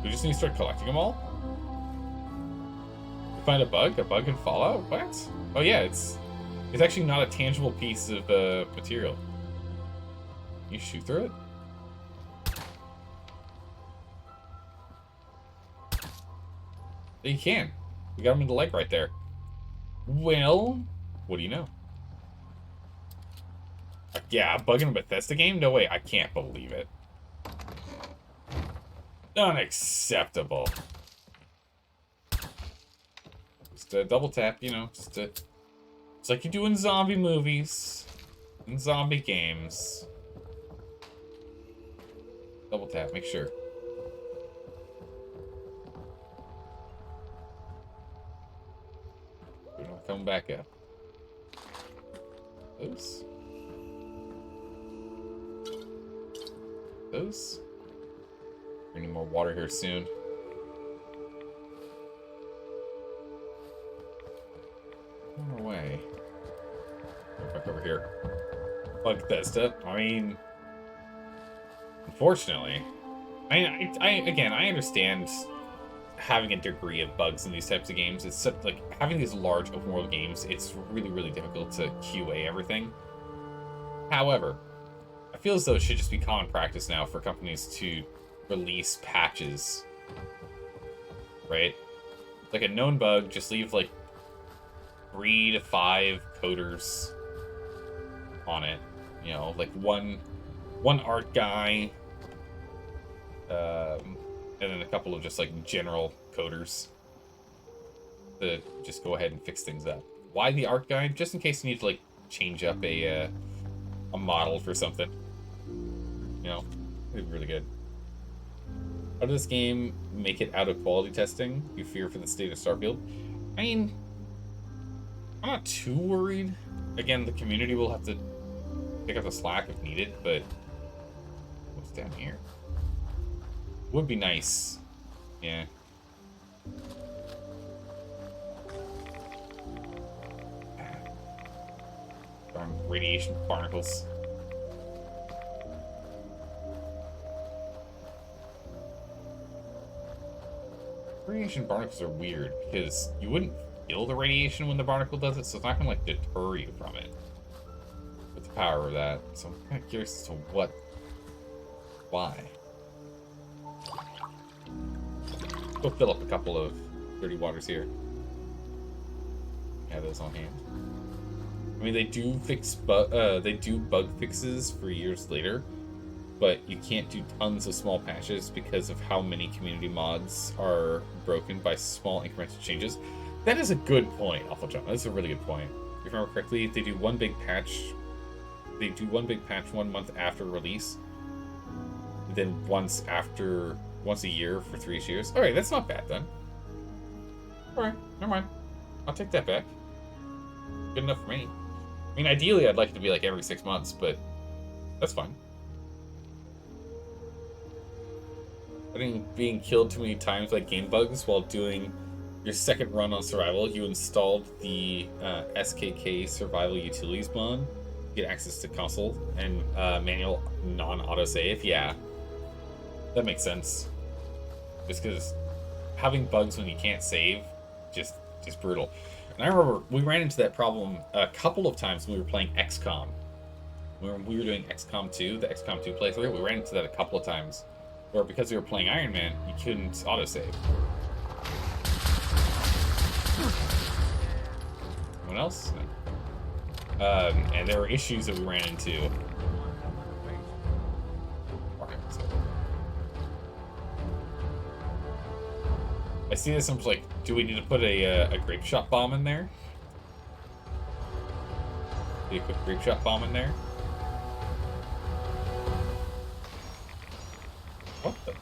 We just need to start collecting them all? You find a bug? A bug in Fallout? What? Oh yeah, it's actually not a tangible piece of material. You shoot through it? You can. We got him in the leg right there. Well, what do you know? Yeah, a bug in a Bethesda game? No way, I can't believe it. Unacceptable. Just a double tap, you know, it's like you do in zombie movies, in zombie games. Double tap, make sure. We're not coming back up. Those. Those. We need more water here soon. On our way. Go back over here. Bug Bethesda. I mean, unfortunately, I understand having a degree of bugs in these types of games. It's such, like, having these large open world games, it's really, really difficult to QA everything. However, I feel as though it should just be common practice now for companies to release patches. Right? Like a known bug, just leave like 3 to 5 coders on it. You know, like one art guy, and then a couple of just like general coders to just go ahead and fix things up. Why the art guy? Just in case you need to like change up a model for something. You know, it'd be really good. How does this game make it out of quality testing? You fear for the state of Starfield? I mean, I'm not too worried. Again, the community will have to pick up the slack if needed, but what's down here? Would be nice. Yeah. Darn radiation barnacles. Radiation barnacles are weird because you wouldn't feel the radiation when the barnacle does it, so it's not gonna like deter you from it with the power of that. So I'm kind of curious as to why. Go fill up a couple of dirty waters here. Have those on hand. I mean, they do bug fixes for years later, but you can't do tons of small patches because of how many community mods are broken by small incremental changes. That is a good point, Alpha John. That's a really good point. If I remember correctly, they do one big patch. They do one big patch 1 month after release, then once a year for 3 years. All right, that's not bad then. All right, never mind. I'll take that back. Good enough for me. I mean, ideally, I'd like it to be like every 6 months, but that's fine. I think being killed too many times by game bugs while doing your second run on survival, you installed the SKK survival utilities mod, get access to console and manual non-autosave. Yeah, that makes sense. Just because having bugs when you can't save, just brutal. And I remember we ran into that problem a couple of times when we were playing XCOM. When we were doing XCOM 2, the XCOM 2 playthrough, we ran into that a couple of times. Where because we were playing Iron Man, you couldn't autosave. Anyone else? No. And there were issues that we ran into. I see this and I'm like, do we need to put a grape shot bomb in there? Do you put a grape shot bomb in there? What the?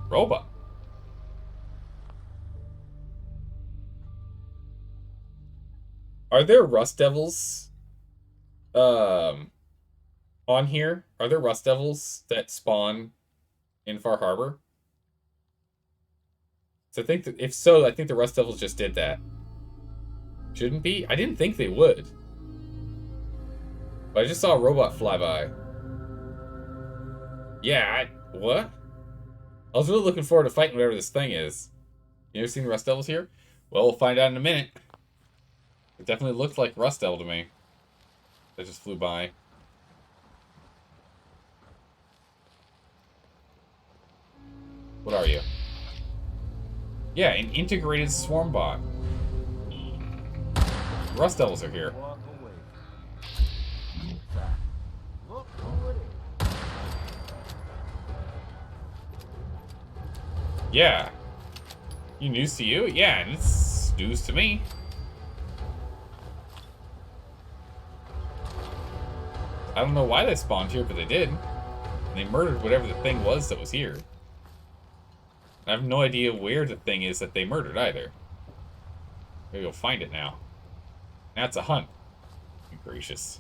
Robot. Are there Rust Devils on here? Are there Rust Devils that spawn in Far Harbor? So I think that if so, I think the Rust Devils just did that. Shouldn't be? I didn't think they would. But I just saw a robot fly by. Yeah, what? I was really looking forward to fighting whatever this thing is. You ever seen the Rust Devils here? Well, we'll find out in a minute. It definitely looked like Rust Devil to me. They just flew by. What are you? Yeah, an integrated swarm bot. Rust Devils are here. Yeah. You news to you? Yeah, and it's news to me. I don't know why they spawned here, but they did. And they murdered whatever the thing was that was here. I have no idea where the thing is that they murdered either. Maybe we'll find it now. Now it's a hunt. Good gracious.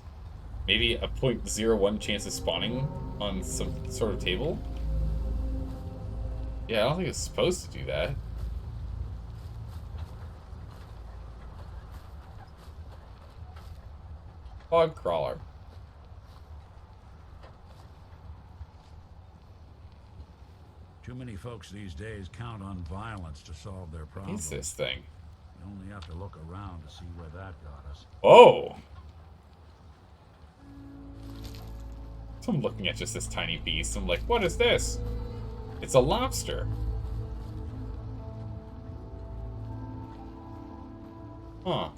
Maybe a 0.01 chance of spawning on some sort of table? Yeah, I don't think it's supposed to do that. Fog crawler. Too many folks these days count on violence to solve their problems. What's this thing? You only have to look around to see where that got us. Oh! So I'm looking at just this tiny beast. I'm like, what is this? It's a lobster. Huh.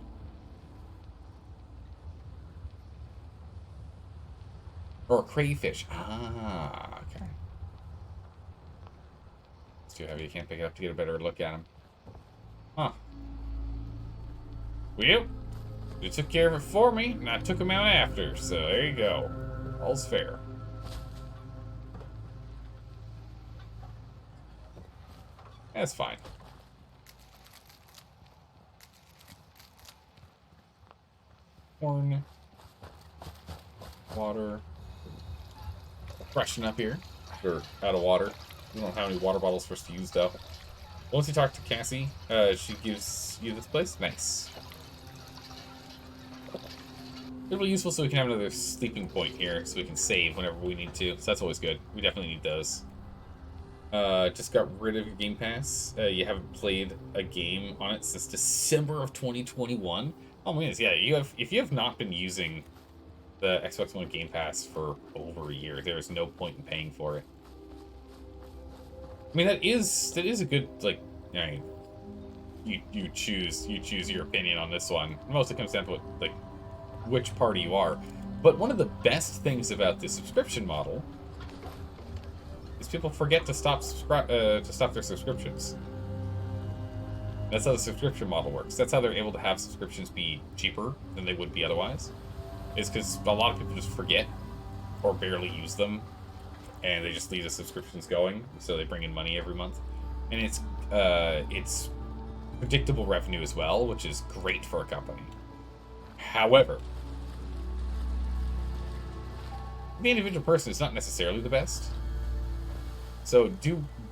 Or a crayfish. Ah, okay. It's too heavy. You can't pick it up to get a better look at him. Huh. Well, you took care of it for me, and I took him out after, so there you go. All's fair. That's fine. Corn. Water. Freshen up here. Or out of water. We don't have any water bottles for us to use, though. Once you talk to Cassie, she gives you this place. Nice. It'll be useful so we can have another sleeping point here, so we can save whenever we need to. So that's always good. We definitely need those. Just got rid of your Game Pass. You haven't played a game on it since December of 2021. Oh man, yeah, if you have not been using the Xbox One Game Pass for over a year, there is no point in paying for it. I mean, that is a good, like, you know, you choose your opinion on this one. Mostly comes down to what, like, which party you are. But one of the best things about this subscription model is people forget to stop their subscriptions. That's how the subscription model works. That's how they're able to have subscriptions be cheaper than they would be otherwise. Is because a lot of people just forget or barely use them, and they just leave the subscriptions going, so they bring in money every month. And it's predictable revenue as well, which is great for a company. However, the individual person is not necessarily the best. So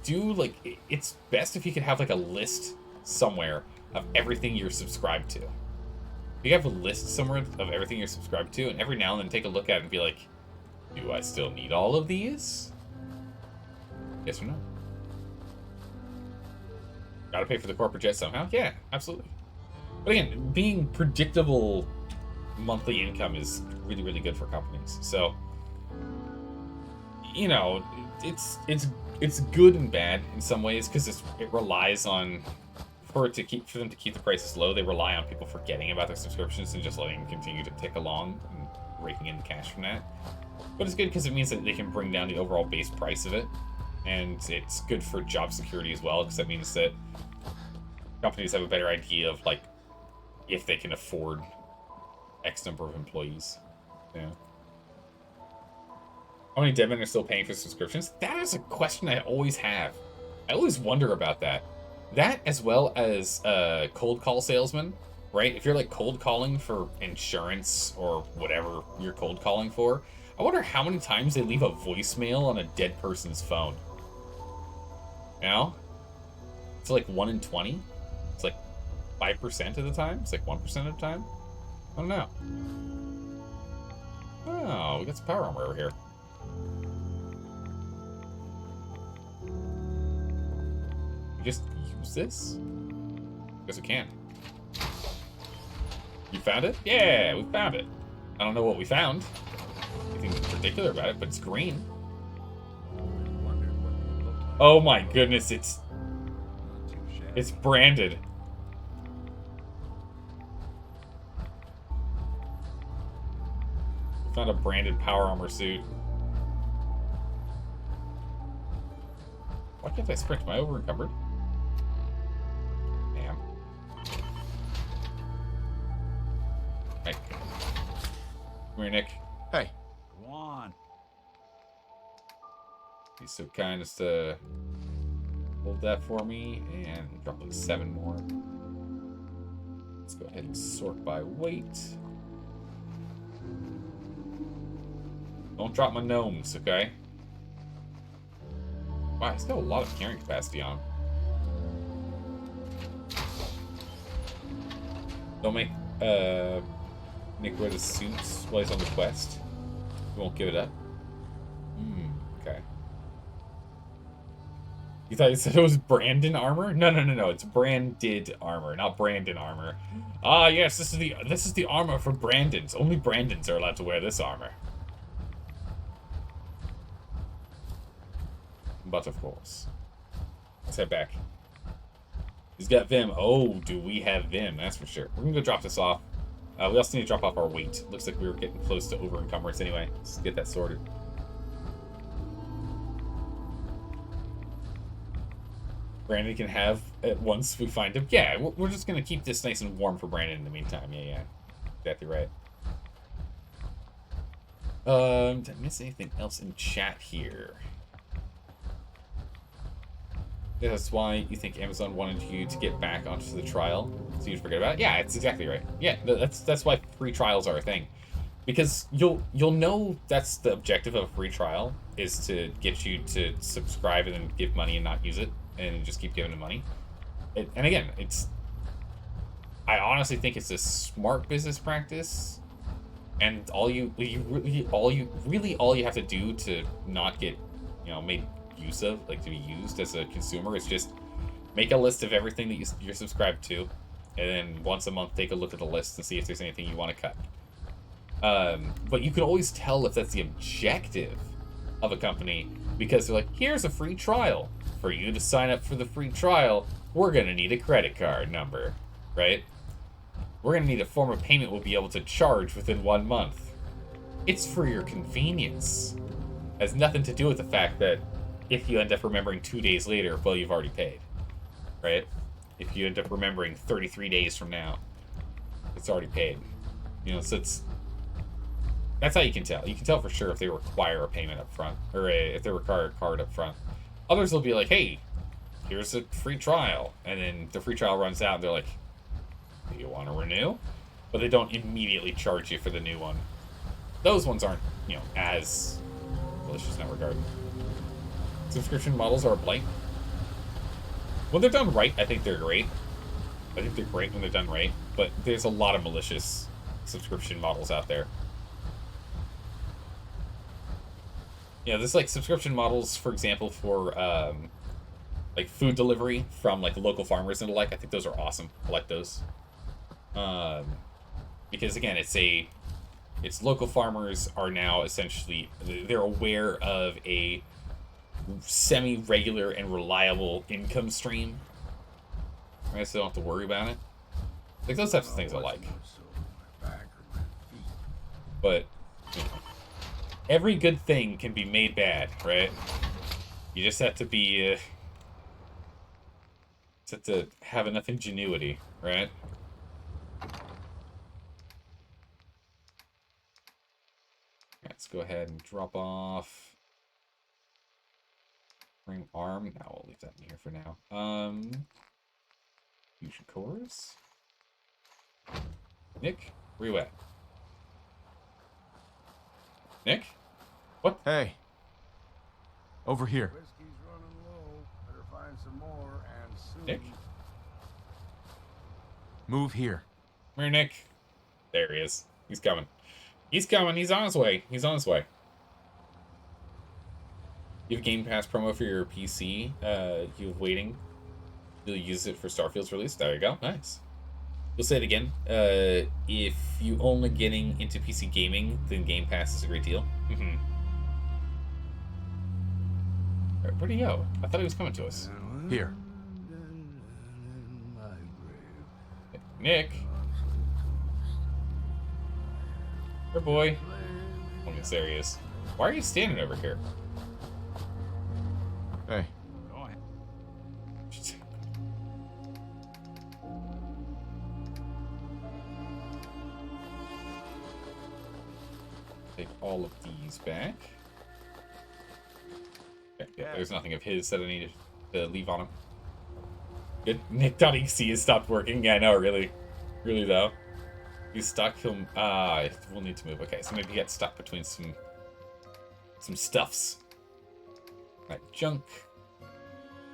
like, it's best if you could have like a list somewhere of everything you're subscribed to. You have a list somewhere of everything you're subscribed to, and every now and then take a look at it and be like, do I still need all of these? Yes or no? Gotta pay for the corporate jet somehow? Yeah, absolutely. But again, being predictable monthly income is really, really good for companies. So, you know, it's good and bad in some ways, because it relies on, for them to keep the prices low, they rely on people forgetting about their subscriptions and just letting them continue to tick along and raking in the cash from that. But it's good because it means that they can bring down the overall base price of it, and it's good for job security as well, because that means that companies have a better idea of, like, if they can afford X number of employees. Yeah. How many dead men are still paying for subscriptions? That is a question I always have. I always wonder about that. That, as well as cold call salesmen, right? If you're like cold calling for insurance or whatever you're cold calling for, I wonder how many times they leave a voicemail on a dead person's phone. You know? It's like 1 in 20. It's like 5% of the time. It's like 1% of the time. I don't know. Oh, we got some power armor over here. We just use this? Guess we can. You found it? Yeah, we found it. I don't know what we found. Anything particular about it, but it's green. Oh my goodness, it's branded. We found a branded power armor suit. Why can't I sprint? Am I over encumbered? Damn. Hey. Come here, Nick. Hey. Go on. He's so kind as to hold that for me and drop like 7 more. Let's go ahead and sort by weight. Don't drop my gnomes, okay? Wow, he's got a lot of carrying capacity on him. Don't make Nick wear the suits while he's on the quest. He won't give it up. Okay. You thought you said it was Brandon armor? No. It's branded armor, not Brandon armor. Ah, yes, this is the armor for Brandons. Only Brandons are allowed to wear this armor. But of course. Let's head back. He's got Vim. Oh, do we have Vim? That's for sure. We're gonna go drop this off. We also need to drop off our weight. Looks like we were getting close to over encumbrance anyway. Let's get that sorted. Brandon can have it once we find him. Yeah, we're just gonna keep this nice and warm for Brandon in the meantime. Yeah. Exactly right. Did I miss anything else in chat here? That's why you think Amazon wanted you to get back onto the trial, so you'd forget about it? Yeah, it's exactly right. Yeah, that's why free trials are a thing. Because you'll know that's the objective of a free trial, is to get you to subscribe and then give money and not use it, and just keep giving them money. And again, I honestly think it's a smart business practice, and all you have to do to not get, made abusive, like to be used as a consumer. It's just make a list of everything that you're subscribed to, and then once a month take a look at the list and see if there's anything you want to cut. But you can always tell if that's the objective of a company, because they're like, here's a free trial. For you to sign up for the free trial, we're going to need a credit card number, right? We're going to need a form of payment we'll be able to charge within 1 month. It's for your convenience. It has nothing to do with the fact that if you end up remembering 2 days later, well, you've already paid, right? If you end up remembering 33 days from now, it's already paid. You know, so that's how you can tell. You can tell for sure if they require a payment up front, or if they require a card up front. Others will be like, hey, here's a free trial. And then the free trial runs out, and they're like, do you want to renew? But they don't immediately charge you for the new one. Those ones aren't, you know, as malicious in that regard. Subscription models are a blight. When they're done right, I think they're great. I think they're great when they're done right. But there's a lot of malicious subscription models out there. Yeah, there's like subscription models, for example, for like food delivery from like local farmers and the like. I think those are awesome. I like those. Because again, it's local farmers are now essentially, they're aware of a semi-regular and reliable income stream. Right, so they don't have to worry about it. Like those types of things I like. But you know, every good thing can be made bad, right? You just have to be, just have to have enough ingenuity, right? Let's go ahead and drop off. Bring arm. No, we'll leave that in here for now. Fusion cores. Nick, where you at? Nick? What? Hey. Over here. Whiskey's running low. Better find some more, and soon. Nick? Move here. Come here, Nick. There he is. He's coming. He's coming. He's on his way. He's on his way. You have Game Pass promo for your PC. You have waiting. You'll use it for Starfield's release. There you go. Nice. We'll say it again. If you only getting into PC gaming, then Game Pass is a great deal. Mm-hmm. Where'd he go? I thought he was coming to us. Here. Nick. Here, boy. Oh, yes, there he is. Why are you standing over here? Hey. Go ahead. Take all of these back. Okay, yeah, there's nothing of his that I needed to leave on him. Good. Nick.exe has stopped working. Yeah, I know, really. Really, though. He's stuck. We'll need to move. Okay, so maybe he got stuck between some stuffs. Like junk.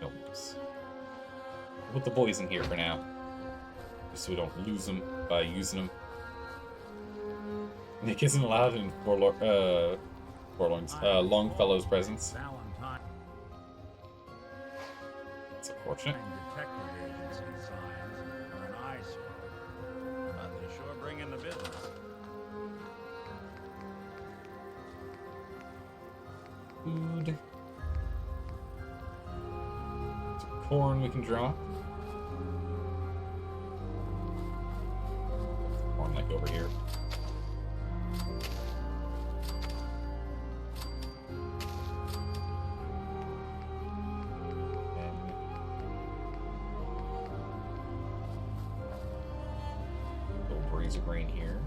No. Put the boys in here for now. Just so we don't lose them by using them. Nick isn't allowed in Longfellow's presence. It's unfortunate. Detective agency signs are an eyesore, but they sure bring in the business. Food. Some corn we can drop. Corn like over here. Little of grain here.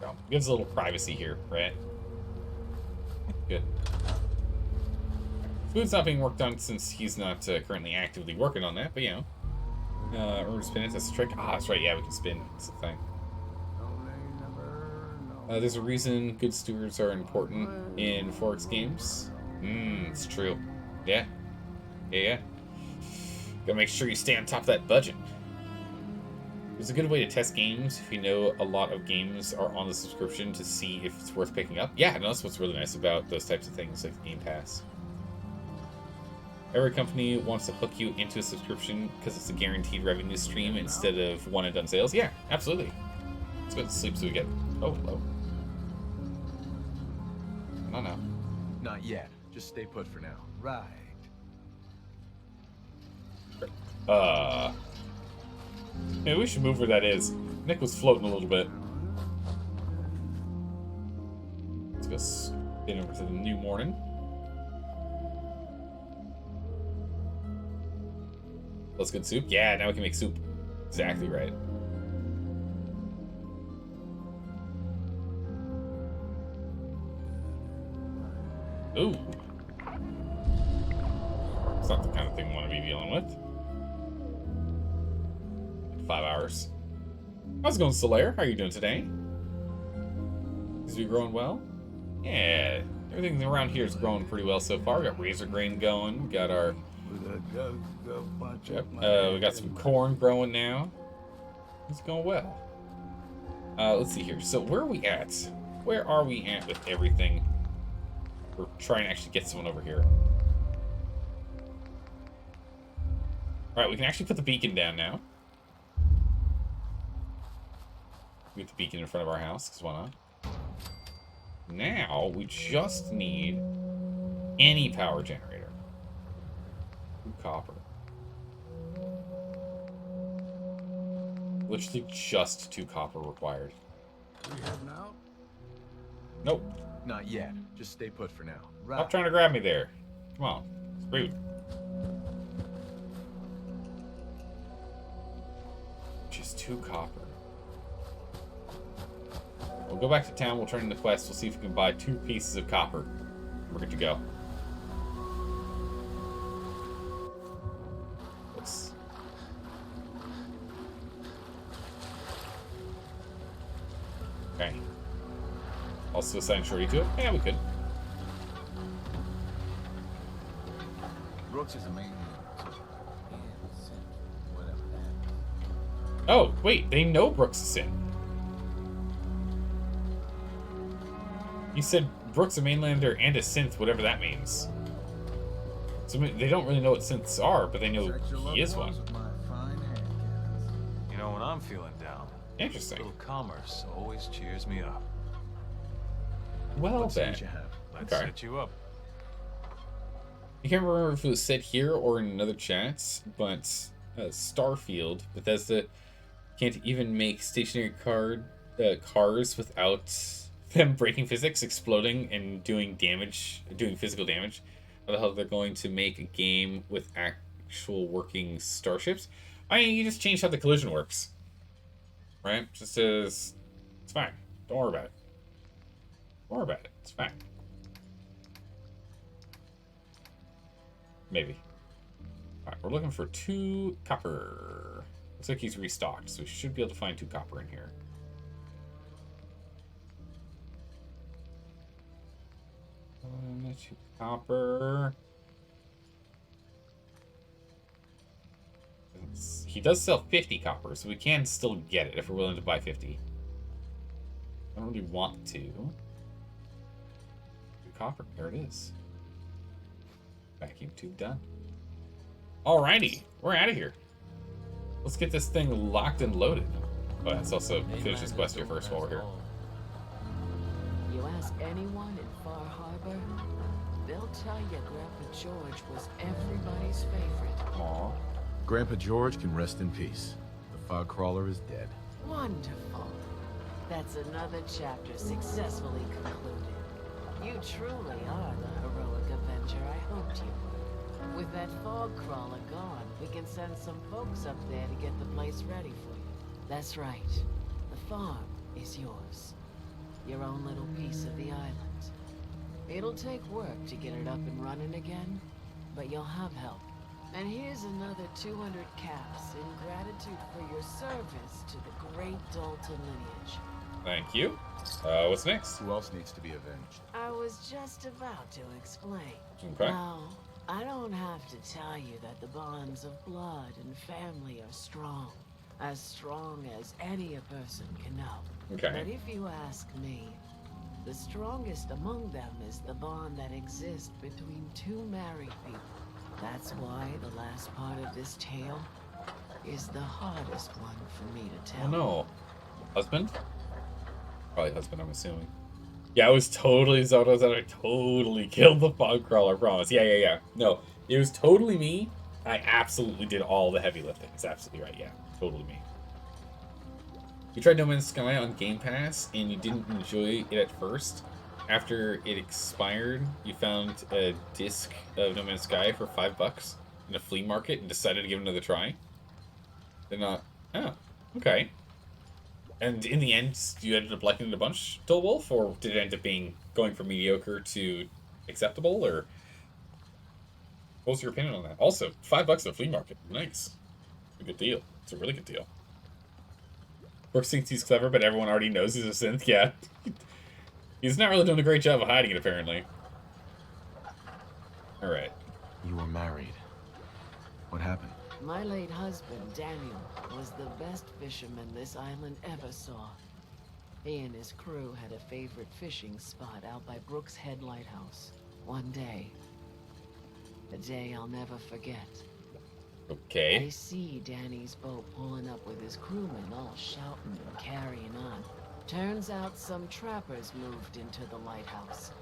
So, gives a little privacy here, right? Good. Food's not being worked on since he's not currently actively working on that, but you know. Or spin it, that's the trick. Ah, that's right, yeah, we can spin. That's the thing. There's a reason good stewards are important in Forex games. It's true. Yeah. Yeah. Gotta make sure you stay on top of that budget. It's a good way to test games if you know a lot of games are on the subscription to see if it's worth picking up. Yeah, no, that's what's really nice about those types of things like Game Pass. Every company wants to hook you into a subscription because it's a guaranteed revenue stream instead of one and done sales. Yeah, absolutely. Let's go to sleep so we get... Oh, hello. No. Not yet. Just stay put for now. Right. Maybe we should move where that is. Nick was floating a little bit. Let's go spin over to the new morning. Let's get soup. Yeah, now we can make soup. Exactly right. Ooh. It's not the kind of thing we want to be dealing with. 5 hours. How's it going, Solaire? How are you doing today? Is you growing well? Yeah, everything around here is growing pretty well so far. We got razor grain going. We got our... we got some corn growing now. It's going well. Let's see here. So where are we at? Where are we at with everything? We're trying to actually get someone over here. Alright, we can actually put the beacon down now. We get the beacon in front of our house, because why not? Now, we just need any power generator. 2 copper. Literally just 2 copper required. We have now? Nope. Not yet. Just stay put for now. Stop trying to grab me there. Come on. It's rude. Just 2 copper. We'll go back to town. We'll turn in the quest. We'll see if we can buy 2 pieces of copper. We're good to go. Oops. Okay. Also assign Shorty to it? Yeah, we could. Brooks is a main whatever that. Oh, wait. They know Brooks is in. You said Brooks a mainlander and a synth, whatever that means. So they don't really know what synths are, but they know he is one. You know, when I'm feeling down, interesting. A little commerce always cheers me up. Well, Let's see then. what you have. Let's Okay. set you up. I can't remember if it was said here or in another chat, but Starfield, Bethesda can't even make stationary cars without them breaking physics, exploding, and doing damage, doing physical damage. How the hell they're going to make a game with actual working starships? I mean, you just change how the collision works, right? Just as it's fine. Don't worry about it. Don't worry about it. It's fine. Maybe. Alright, we're looking for 2 copper. Looks like he's restocked, so we should be able to find 2 copper in here. 2 copper. He does sell 50 copper, so we can still get it if we're willing to buy 50. I don't really want to. 2 copper, there it is. Vacuum tube done. Alrighty, we're out of here. Let's get this thing locked and loaded. But let's also finish this quest here first while we're here. You ask anyone in Far Harbor, they'll tell you Grandpa George was everybody's favorite. Aww. Grandpa George can rest in peace. The fog crawler is dead. Wonderful. That's another chapter successfully concluded. You truly are the heroic avenger I hoped you were. With that fog crawler gone, we can send some folks up there to get the place ready for you. That's right. The farm is yours. Your own little piece of the island. It'll take work to get it up and running again, but you'll have help. And here's another 200 caps in gratitude for your service to the great Dalton lineage. Thank you. What's next? Who else needs to be avenged? I was just about to explain. Okay. Now, I don't have to tell you that the bonds of blood and family are strong. As strong as any a person can know. Okay. But if you ask me, the strongest among them is the bond that exists between two married people. That's why the last part of this tale is the hardest one for me to tell. Oh no. Husband? Probably husband, I'm assuming. Yeah, it was totally Zoto's that I totally killed the fog crawler, I promise. Yeah. No, it was totally me. I absolutely did all the heavy lifting. It's absolutely right, yeah. Totally me. You tried No Man's Sky on Game Pass, and you didn't enjoy it at first. After it expired, you found a disc of No Man's Sky for $5 in a flea market and decided to give it another try. They're not... Oh, okay. And in the end, you ended up liking it a bunch, Dull Wolf, or did it end up being going from mediocre to acceptable, or what was your opinion on that? Also, $5 at a flea market, nice. It's a good deal. It's a really good deal. Brooks thinks he's clever, but everyone already knows he's a synth. Yeah, he's not really doing a great job of hiding it, apparently. All right. You were married. What happened? My late husband, Daniel, was the best fisherman this island ever saw. He and his crew had a favorite fishing spot out by Brooks Head Lighthouse. One day, a day I'll never forget. Okay. I see Danny's boat pulling up with his crewmen all shouting and carrying on. Turns out some trappers moved into the lighthouse.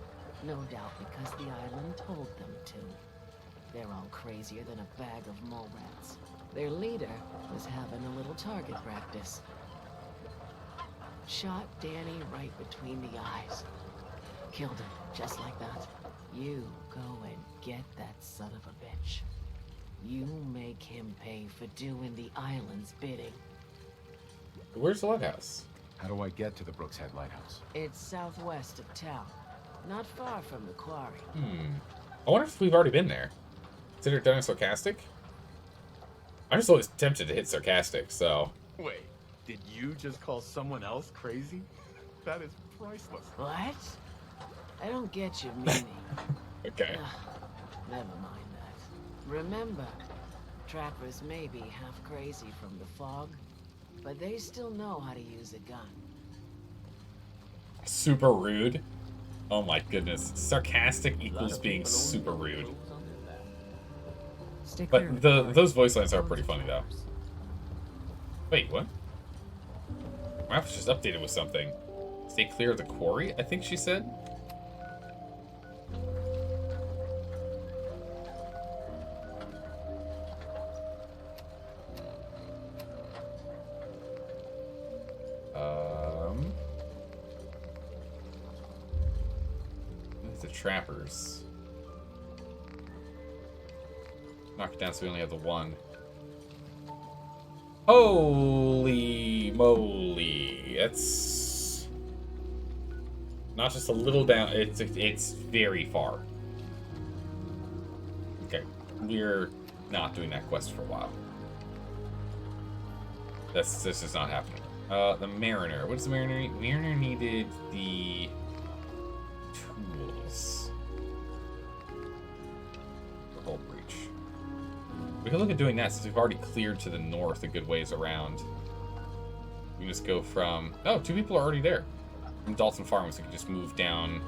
No doubt because the island told them to. They're all crazier than a bag of mole rats. Their leader was having a little target practice. Shot Danny right between the eyes. Killed him, just like that. You go and get that son of a bitch. You make him pay for doing the island's bidding. Where's the lighthouse? How do I get to the Brooks Head Lighthouse? It's southwest of town. Not far from the quarry. I wonder if we've already been there. Consider it done sarcastic? I'm just always tempted to hit sarcastic, so... Wait, did you just call someone else crazy? That is priceless. What? I don't get your meaning. Okay. Never mind that. Remember, trappers may be half crazy from the fog, but they still know how to use a gun. Super rude. Oh my goodness. Sarcastic equals being super rude. But those voice lines are pretty funny, though. Wait, what? Map was just updated with something. Stay clear of the quarry, I think she said? The trappers. Knock it down so we only have the one. Holy moly. That's not just a little down, it's very far. Okay, we're not doing that quest for a while. This is not happening. The Mariner. What does the Mariner need? Mariner needed the tools. The whole breach. We can look at doing that since we've already cleared to the north a good ways around. We can just go from... Oh, 2 people are already there. From Dalton Farms, we can just move down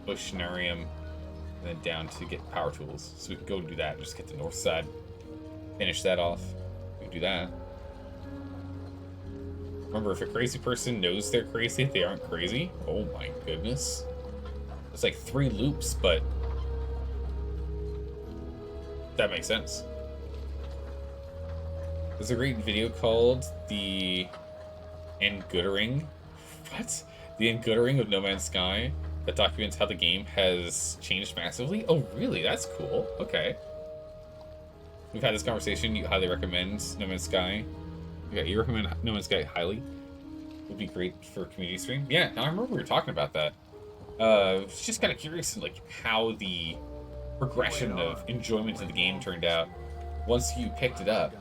Oceanarium and then down to get power tools. So we can go do that and just get the north side. Finish that off. We can do that. Remember, if a crazy person knows they're crazy, they aren't crazy. Oh my goodness. It's like 3 loops, but that makes sense. There's a great video called The Engoodering. What? The Engoodering of No Man's Sky that documents how the game has changed massively. Oh, really? That's cool. Okay. We've had this conversation. You highly recommend No Man's Sky. Okay, you recommend No Man's Sky highly. Would be great for a community stream. Yeah, I remember we were talking about that. I was just kind of curious, like, how the progression of enjoyment of the game turned out once you picked it up.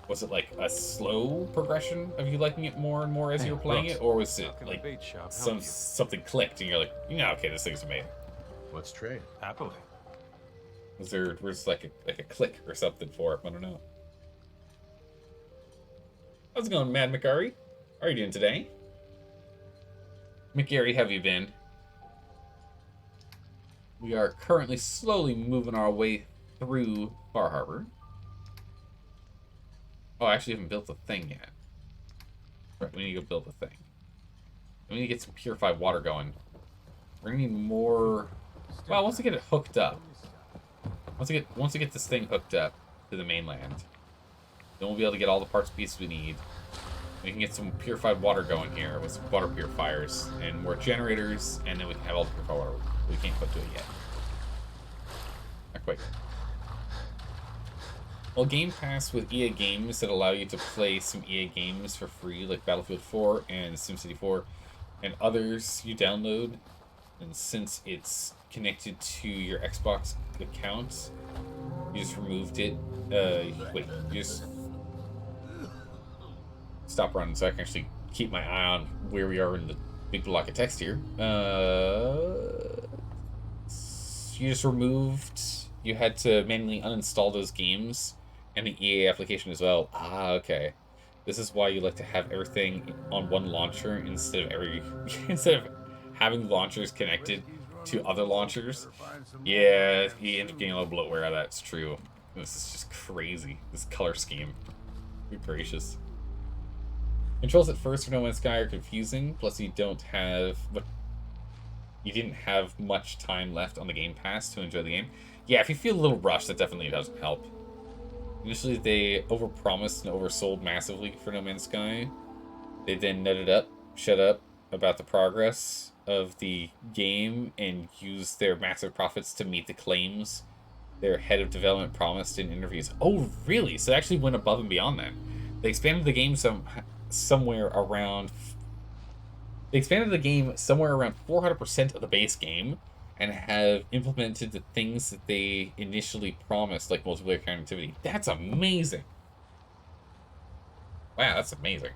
Was it like a slow progression of you liking it more and more as you were playing it, or was it like something clicked and you're like, yeah, okay, this thing's amazing? Let's trade. Happily. Was like a click or something for it? I don't know. How's it going, Mad McGarry? How are you doing today? McGarry, have you been? We are currently slowly moving our way through Far Harbor. Oh, I actually haven't built the thing yet. Right, we need to go build the thing. We need to get some purified water going. We're gonna need more. Well, once we get it hooked up, once we get this thing hooked up to the mainland, then we'll be able to get all the parts and pieces we need. We can get some purified water going here with some water purifiers and more generators, and then we can have all the purified water. We can't put to it yet. Not quite. Well, Game Pass with EA games that allow you to play some EA games for free, like Battlefield 4 and SimCity 4, and others you download. And since it's connected to your Xbox account, you just removed it. Wait, you just stop running so I can actually keep my eye on where we are in the big block of text here. You just removed. You had to manually uninstall those games and the EA application as well. Ah, okay. This is why you like to have everything on one launcher instead of having launchers connected to other launchers. Yeah, you end up getting a little bloatware out of that. It's true. This is just crazy. This color scheme. Good gracious. Controls at first for No Man's Sky are confusing. Plus, you didn't have much time left on the Game Pass to enjoy the game. Yeah, if you feel a little rushed, that definitely doesn't help. Initially, they overpromised and oversold massively for No Man's Sky. They then shut up about the progress of the game and used their massive profits to meet the claims their head of development promised in interviews. Oh, really? So they actually went above and beyond that. They expanded the game somewhere around 400% of the base game, and have implemented the things that they initially promised, like multiplayer connectivity. That's amazing. Wow, that's amazing.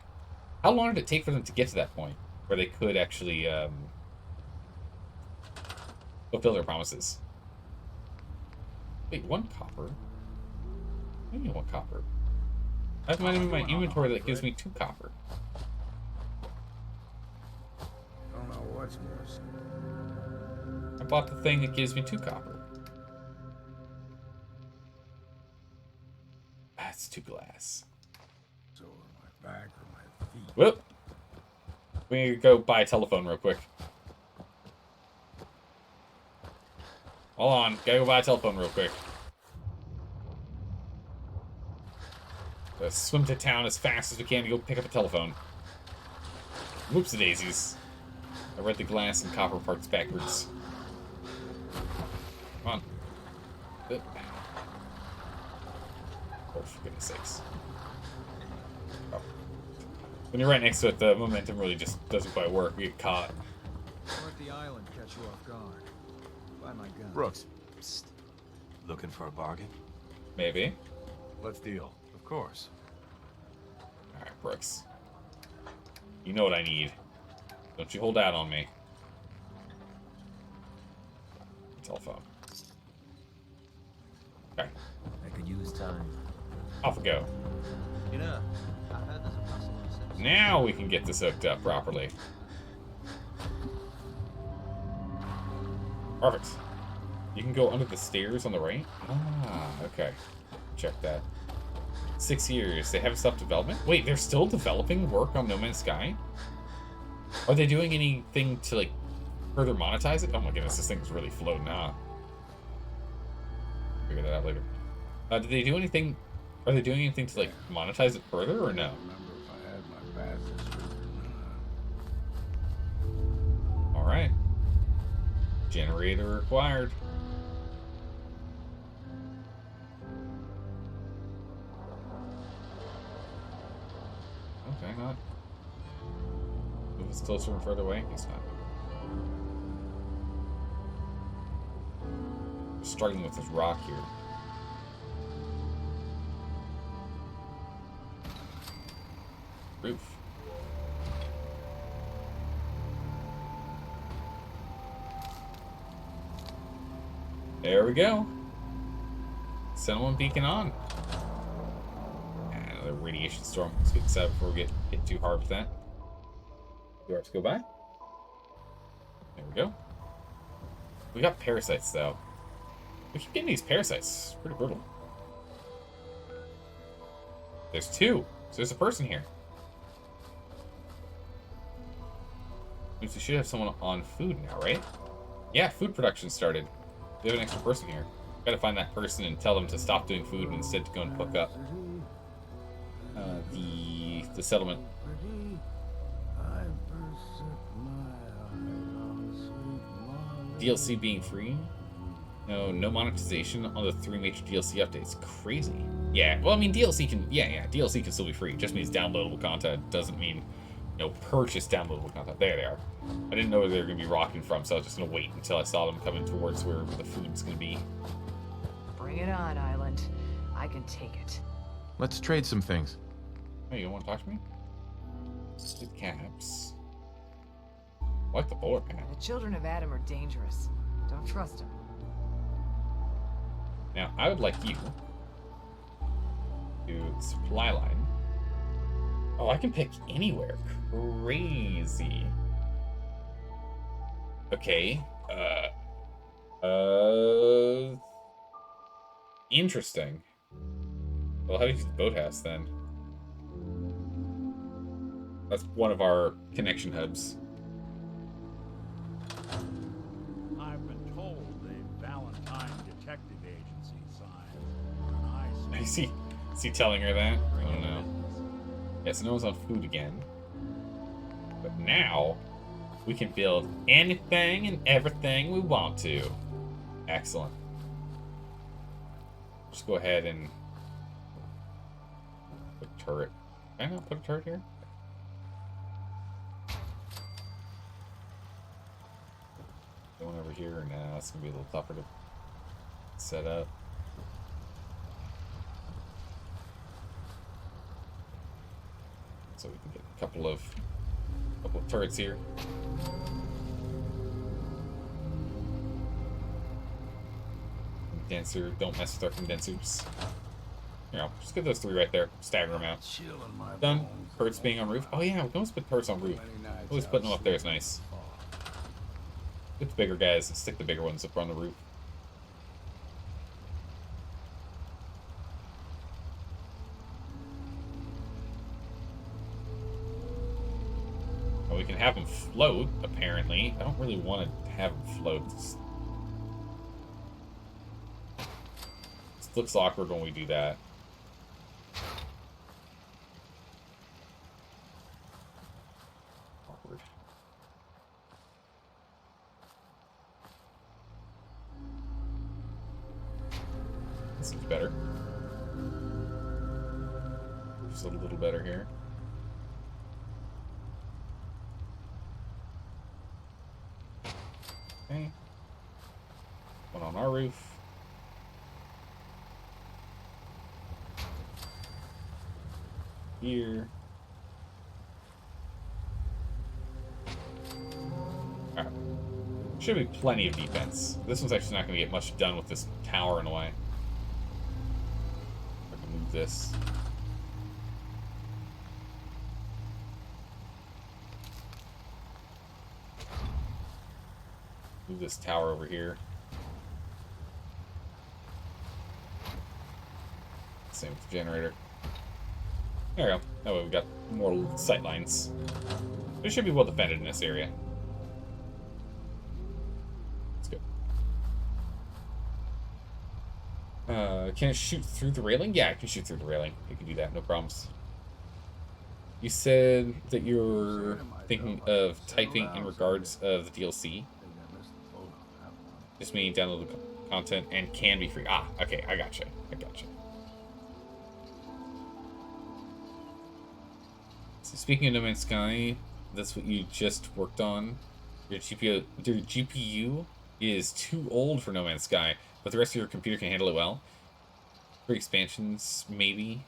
How long did it take for them to get to that point where they could actually fulfill their promises? Wait, 1 copper? What do you mean 1 copper? I have money in my inventory that gives me 2 copper. Don't know what's worse. I bought the thing that gives me 2 copper. That's 2 glass. So my back or my feet. Whoop! We need to go buy a telephone real quick. Hold on, gotta go buy a telephone real quick. Let's swim to town as fast as we can to go pick up a telephone. Whoopsie daisies. I read the glass and copper parts backwards. Come on. Oh, for goodness sakes. Oh. When you're right next to it, the momentum really just doesn't quite work. We get caught. Or at the island catch you off guard. Buy my gun. Brooks. Psst. Looking for a bargain? Maybe. Let's deal. Of course. Alright, Brooks. You know what I need. Don't you hold out on me. Telephone. Okay. I could use time. Off we go. You know, I've had this impossible since. Now we can get this hooked up properly. Perfect. You can go under the stairs on the right? Ah, okay. Check that. 6 years. They haven't stopped development? Wait, they're still developing work on No Man's Sky? Are they doing anything to, like, further monetize it? Oh my goodness, this thing's really floating out. Figure that out later. Did they do anything... Are they doing anything to, like, monetize it further, or no? Alright. Generator required. Okay, not. Move us closer and further away? Guess not. We're struggling with this rock here. Roof. There we go. Settlement beacon on. And Another radiation storm. Let's get this out before we get hit too hard with that. Do ours go by? There we go. We got parasites, though. We keep getting these parasites. It's pretty brutal. There's two. So there's a person here. Means we should have someone on food now, right? Yeah, food production started. We have an extra person here. Gotta find that person and tell them to stop doing food and instead to go and hook up the settlement. DLC being free? No monetization on the 3 major DLC updates. Crazy. Yeah, well, I mean, DLC can, DLC can still be free. It just means downloadable content. Doesn't mean, purchase downloadable content. There they are. I didn't know where they were going to be rocking from, so I was just going to wait until I saw them coming towards where the food's going to be. Bring it on, Island. I can take it. Let's trade some things. Hey, you want to talk to me? Good caps. I like the bowler hat. The children of Adam are dangerous. Don't trust them. Now, I would like you to supply line. Oh, I can pick anywhere. Crazy. Okay. Interesting. Well, how do you use the boathouse then? That's one of our connection hubs. I've been told the Valentine Detective Agency signed an Is he telling her that? I don't know. Yeah, so no one's on food again. But now, we can build anything and everything we want to. Excellent. Just go ahead and put a turret. Can I not put a turret here? Going over here, now it's gonna be a little tougher to set up. So we can get a couple of turrets here. Condenser, don't mess with our condensers. Just get those 3 right there. Stagger them out. Done. Turrets being on roof. Oh yeah, we can always put turrets on roof. Always putting them up there is nice. Get the bigger guys and stick the bigger ones up on the roof. Well, we can have them float, apparently. I don't really want to have them float. This looks awkward when we do that. Awkward. This seems better. Just a little better here. Okay. One on our roof. Here. Alright. Should be plenty of defense. This one's actually not going to get much done with this tower in a way. I can move this. Move this tower over here. Same with the generator. There we go. That way we've got more sight lines. It should be well defended in this area. Let's go. Can it shoot through the railing? Yeah, I can shoot through the railing. You can do that, no problems. You said that you're thinking of typing in regards of the DLC. Just meaning download the content and can be free. Ah, okay, I gotcha. So speaking of No Man's Sky, that's what you just worked on. Your GPU is too old for No Man's Sky, but the rest of your computer can handle it well. For expansions, maybe,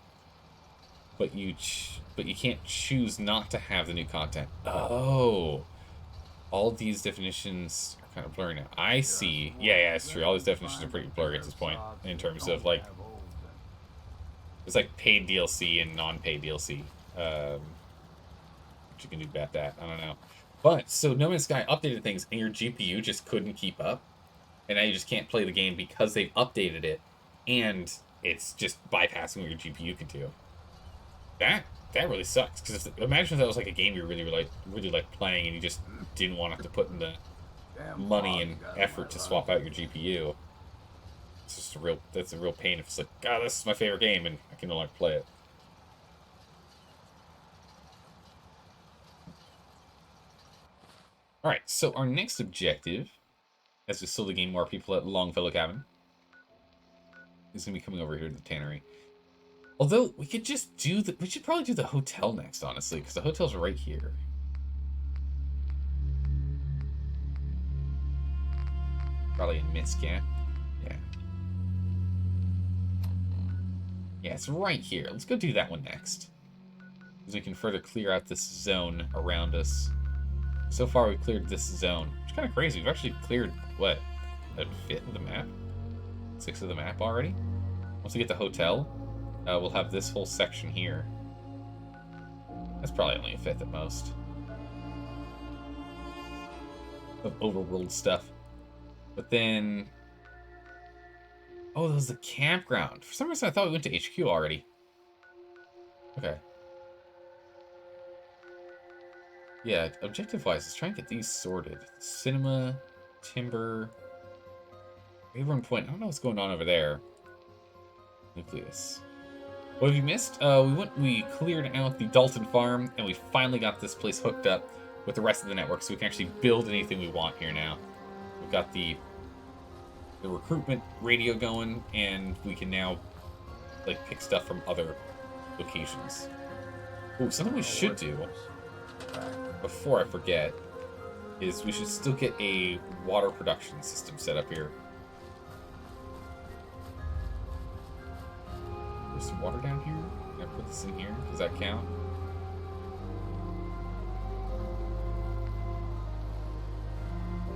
but you can't choose not to have the new content. Oh, all these definitions are kind of blurry now. I see. Yeah, it's true. All these definitions are pretty blurry at this point in terms of like There's like paid DLC and non-paid DLC. What you can do about that, I don't know. But, so No Man's Sky updated things and your GPU just couldn't keep up. And now you just can't play the game because they've updated it. And it's just bypassing what your GPU can do. That really sucks. Because imagine if that was like a game you really like playing and you just didn't want to have to put in the money and effort to swap out your GPU. It's just that's a real pain if it's like, God, this is my favorite game and I can no longer play it. Alright, so our next objective, as we slowly gain more people at Longfellow Cabin, is going to be coming over here to the tannery. Although, we could just do we should probably do the hotel next, honestly, because the hotel's right here. Probably in Miska. Yeah. Yeah, it's right here. Let's go do that one next. Because we can further clear out this zone around us. So far, we've cleared this zone. It's kind of crazy. We've actually cleared, what, a fifth of the map? 6 of the map already? Once we get the hotel, we'll have this whole section here. That's probably only a fifth at most. Of overworld stuff. But then... Oh, that was the campground. For some reason, I thought we went to HQ already. Okay. Yeah, objective-wise, let's try and get these sorted. Cinema, timber, Raven Point. I don't know what's going on over there. Nucleus. What have you missed? We cleared out the Dalton farm, and we finally got this place hooked up with the rest of the network, so we can actually build anything we want here now. We've got the recruitment radio going, and we can now like pick stuff from other locations. Ooh, something we should do before I forget is we should still get a water production system set up here. There's some water down here. Can I put this in here? Does that count?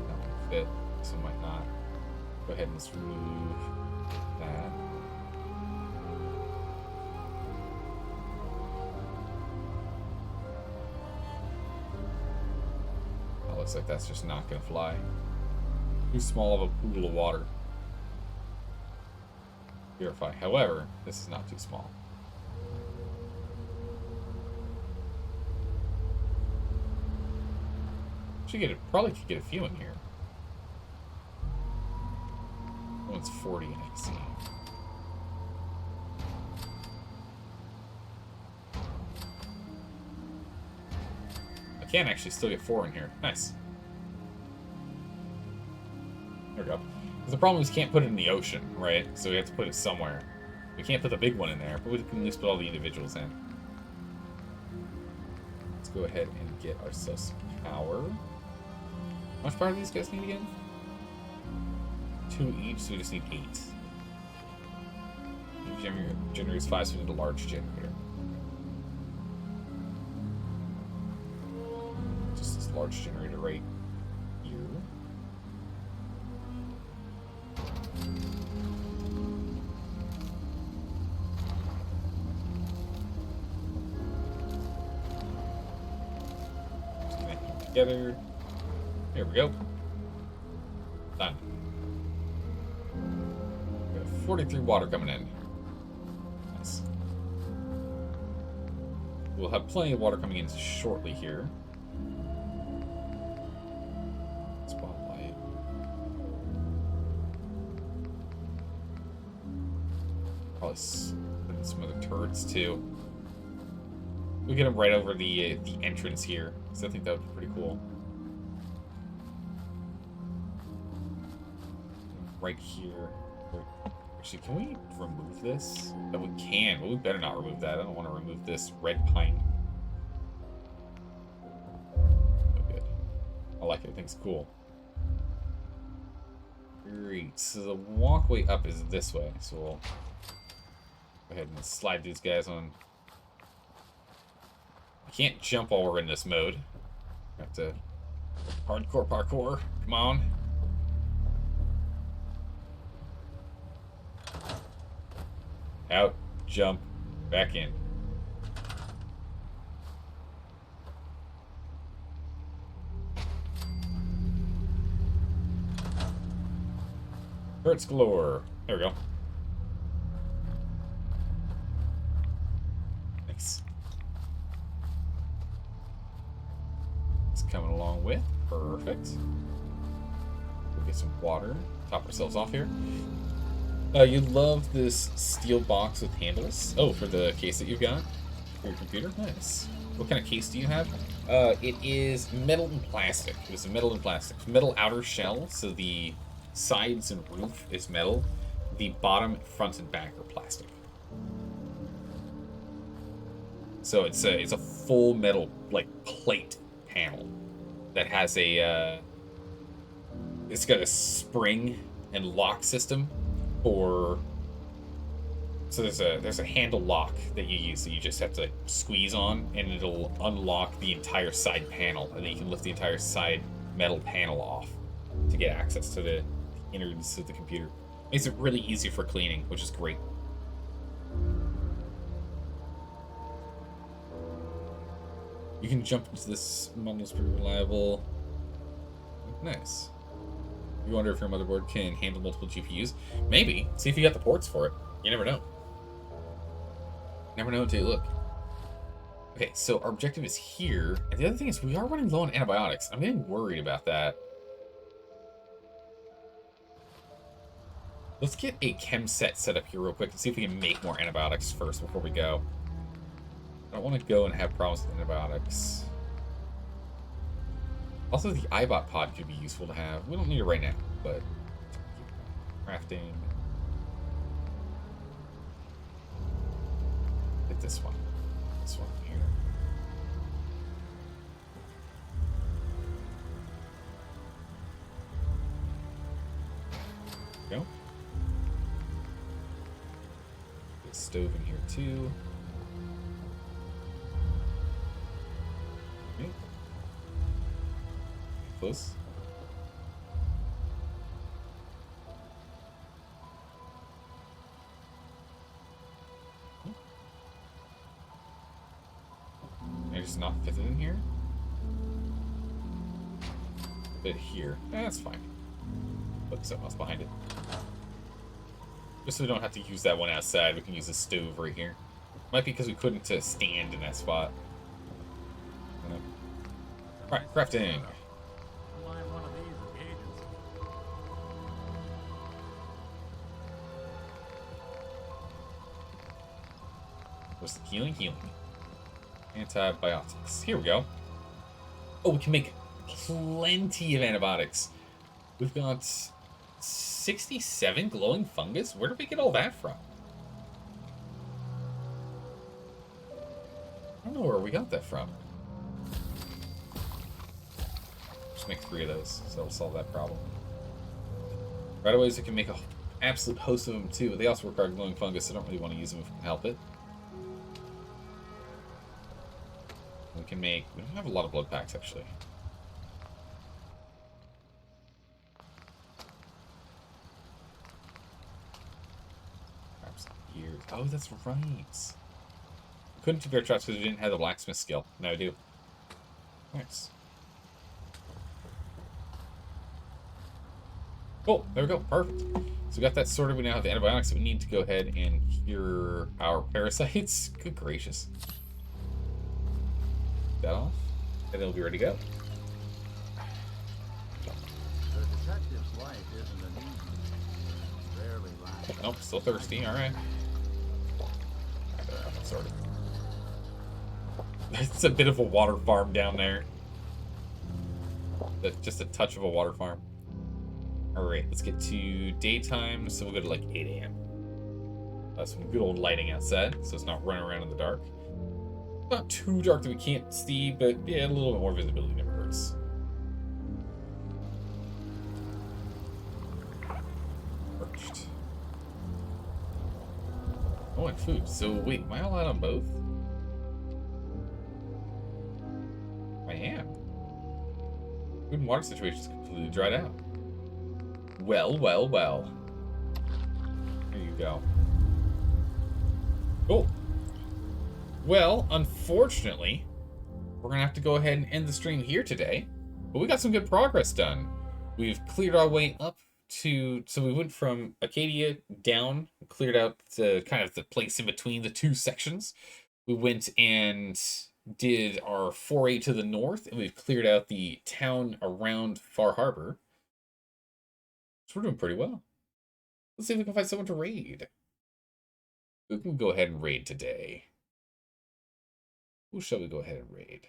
That won't fit. This one might not. Go ahead and let's remove that. That looks like that's just not going to fly. Too small of a pool of water. Purify. However, this is not too small. Probably could get a few in here. One's 40 in AC. I can actually still get 4 in here. Nice. There we go. The problem is we can't put it in the ocean, right? So we have to put it somewhere. We can't put the big one in there, but we can at least put all the individuals in. Let's go ahead and get ourselves some power. How much power do these guys need again? 2 each, so we just need 8. Generates 5, so we need a large generator. Just this large generator right here. Just connect them together. There we go. Done. 43 water coming in. Nice. We'll have plenty of water coming in shortly here. Spotlight. Probably some other turrets too. We get them right over the entrance here, so I think that would be pretty cool. Right here. Actually, can we remove this? Oh, we can, but we better not remove that. I don't want to remove this red pine. Oh, good. I like it. I think it's cool. Great. So the walkway up is this way. So we'll go ahead and slide these guys on. I can't jump while we're in this mode. Have to hardcore parkour. Come on. Out, jump, Back in. Turrets galore. There we go. Nice. It's coming along with. Perfect. We'll get some water. Top ourselves off here. You love this steel box with handles. Oh, for the case that you've got for your computer? Nice. What kind of case do you have? It is metal and plastic. It is a metal and plastic. Metal outer shell, so the sides and roof is metal. The bottom, front, and back are plastic. So it's a full metal like plate panel that has a it's got a spring and lock system for. So there's a handle lock that you use that you just have to squeeze on, and it'll unlock the entire side panel, and then you can lift the entire side metal panel off to get access to the innards of the computer. Makes it really easy for cleaning, which is great. You can jump into this model, is pretty reliable. Nice. You wonder if your motherboard can handle multiple GPUs? Maybe. See if you got the ports for it. You never know. Never know until you look. Okay, so our objective is here. And the other thing is we are running low on antibiotics. I'm getting worried about that. Let's get a chem set up here real quick and see if we can make more antibiotics first before we go. I don't want to go and have problems with antibiotics. Also, the iBot pod could be useful to have. We don't need it right now, but crafting. Hit this one. This one here. There we go. Get a stove in here too. Okay. Close. Can I just not fit it in here? A bit here. That's fine. Put something else behind it. Just so we don't have to use that one outside, we can use a stove right here. Might be because we couldn't stand in that spot. Alright, crafting. What's the healing? Healing. Antibiotics. Here we go. Oh, we can make plenty of antibiotics. We've got 67 glowing fungus. Where did we get all that from? I don't know where we got that from. Just make 3 of those, so that'll solve that problem. Right away, we can make an absolute host of them too. They also require glowing fungus, so I don't really want to use them if we can help it. We can make... We don't have a lot of blood packs, actually. Grab some gears. Oh, that's right. We couldn't do bear traps because we didn't have the blacksmith skill. Now I do. Nice. Cool. There we go. Perfect. So we got that sorted. We now have the antibiotics that we need to go ahead and cure our parasites. Good gracious. That off, and it'll be ready to go. The detective's life isn't an easy, rarely lasts. Nope, still thirsty. All right. Sorted. It's a bit of a water farm down there. That's just a touch of a water farm. All right, let's get to daytime. So we'll go to like 8 a.m. Some good old lighting outside, so it's not running around in the dark. Not too dark that we can't see, but yeah, a little bit more visibility never hurts. Perched. Oh, and food. So wait, am I allowed on both? I am. Food and water situation is completely dried out. Well, well, well. There you go. Cool. Well, unfortunately, we're going to have to go ahead and end the stream here today. But we got some good progress done. We've cleared our way up to... So we went from Acadia down, cleared out the kind of the place in between the two sections. We went and did our foray to the north, and we've cleared out the town around Far Harbor. So we're doing pretty well. Let's see if we can find someone to raid. Who can go ahead and raid today? Who shall we go ahead and raid?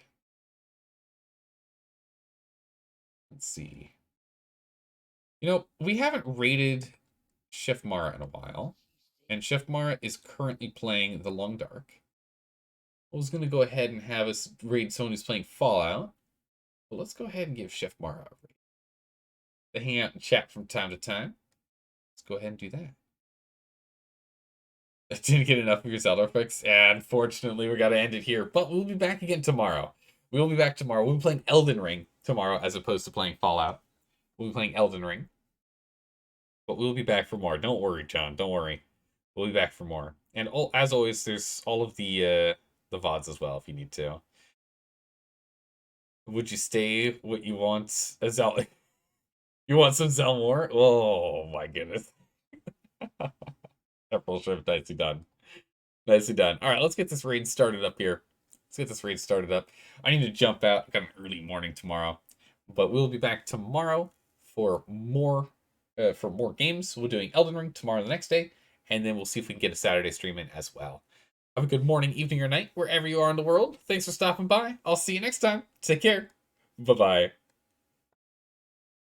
Let's see. You know, we haven't raided Chef Mara in a while. And Chef Mara is currently playing The Long Dark. I was going to go ahead and have us raid someone who's playing Fallout. But let's go ahead and give Chef Mara a raid. They hang out and chat from time to time. Let's go ahead and do that. I didn't get enough of your Zelda fix. And unfortunately, we got to end it here. But we'll be back again tomorrow. We'll be back tomorrow. We'll be playing Elden Ring tomorrow as opposed to playing Fallout. We'll be playing Elden Ring. But we'll be back for more. Don't worry, John. Don't worry. We'll be back for more. And as always, there's all of the VODs as well if you need to. Would you stay what you want? You want some Zelmore? Oh my goodness. That full shift, nicely done. Nicely done. Alright, let's get this raid started up here. I need to jump out. I've got an early morning tomorrow. But we'll be back tomorrow for more games. We're doing Elden Ring tomorrow the next day. And then we'll see if we can get a Saturday stream in as well. Have a good morning, evening, or night, wherever you are in the world. Thanks for stopping by. I'll see you next time. Take care. Bye-bye.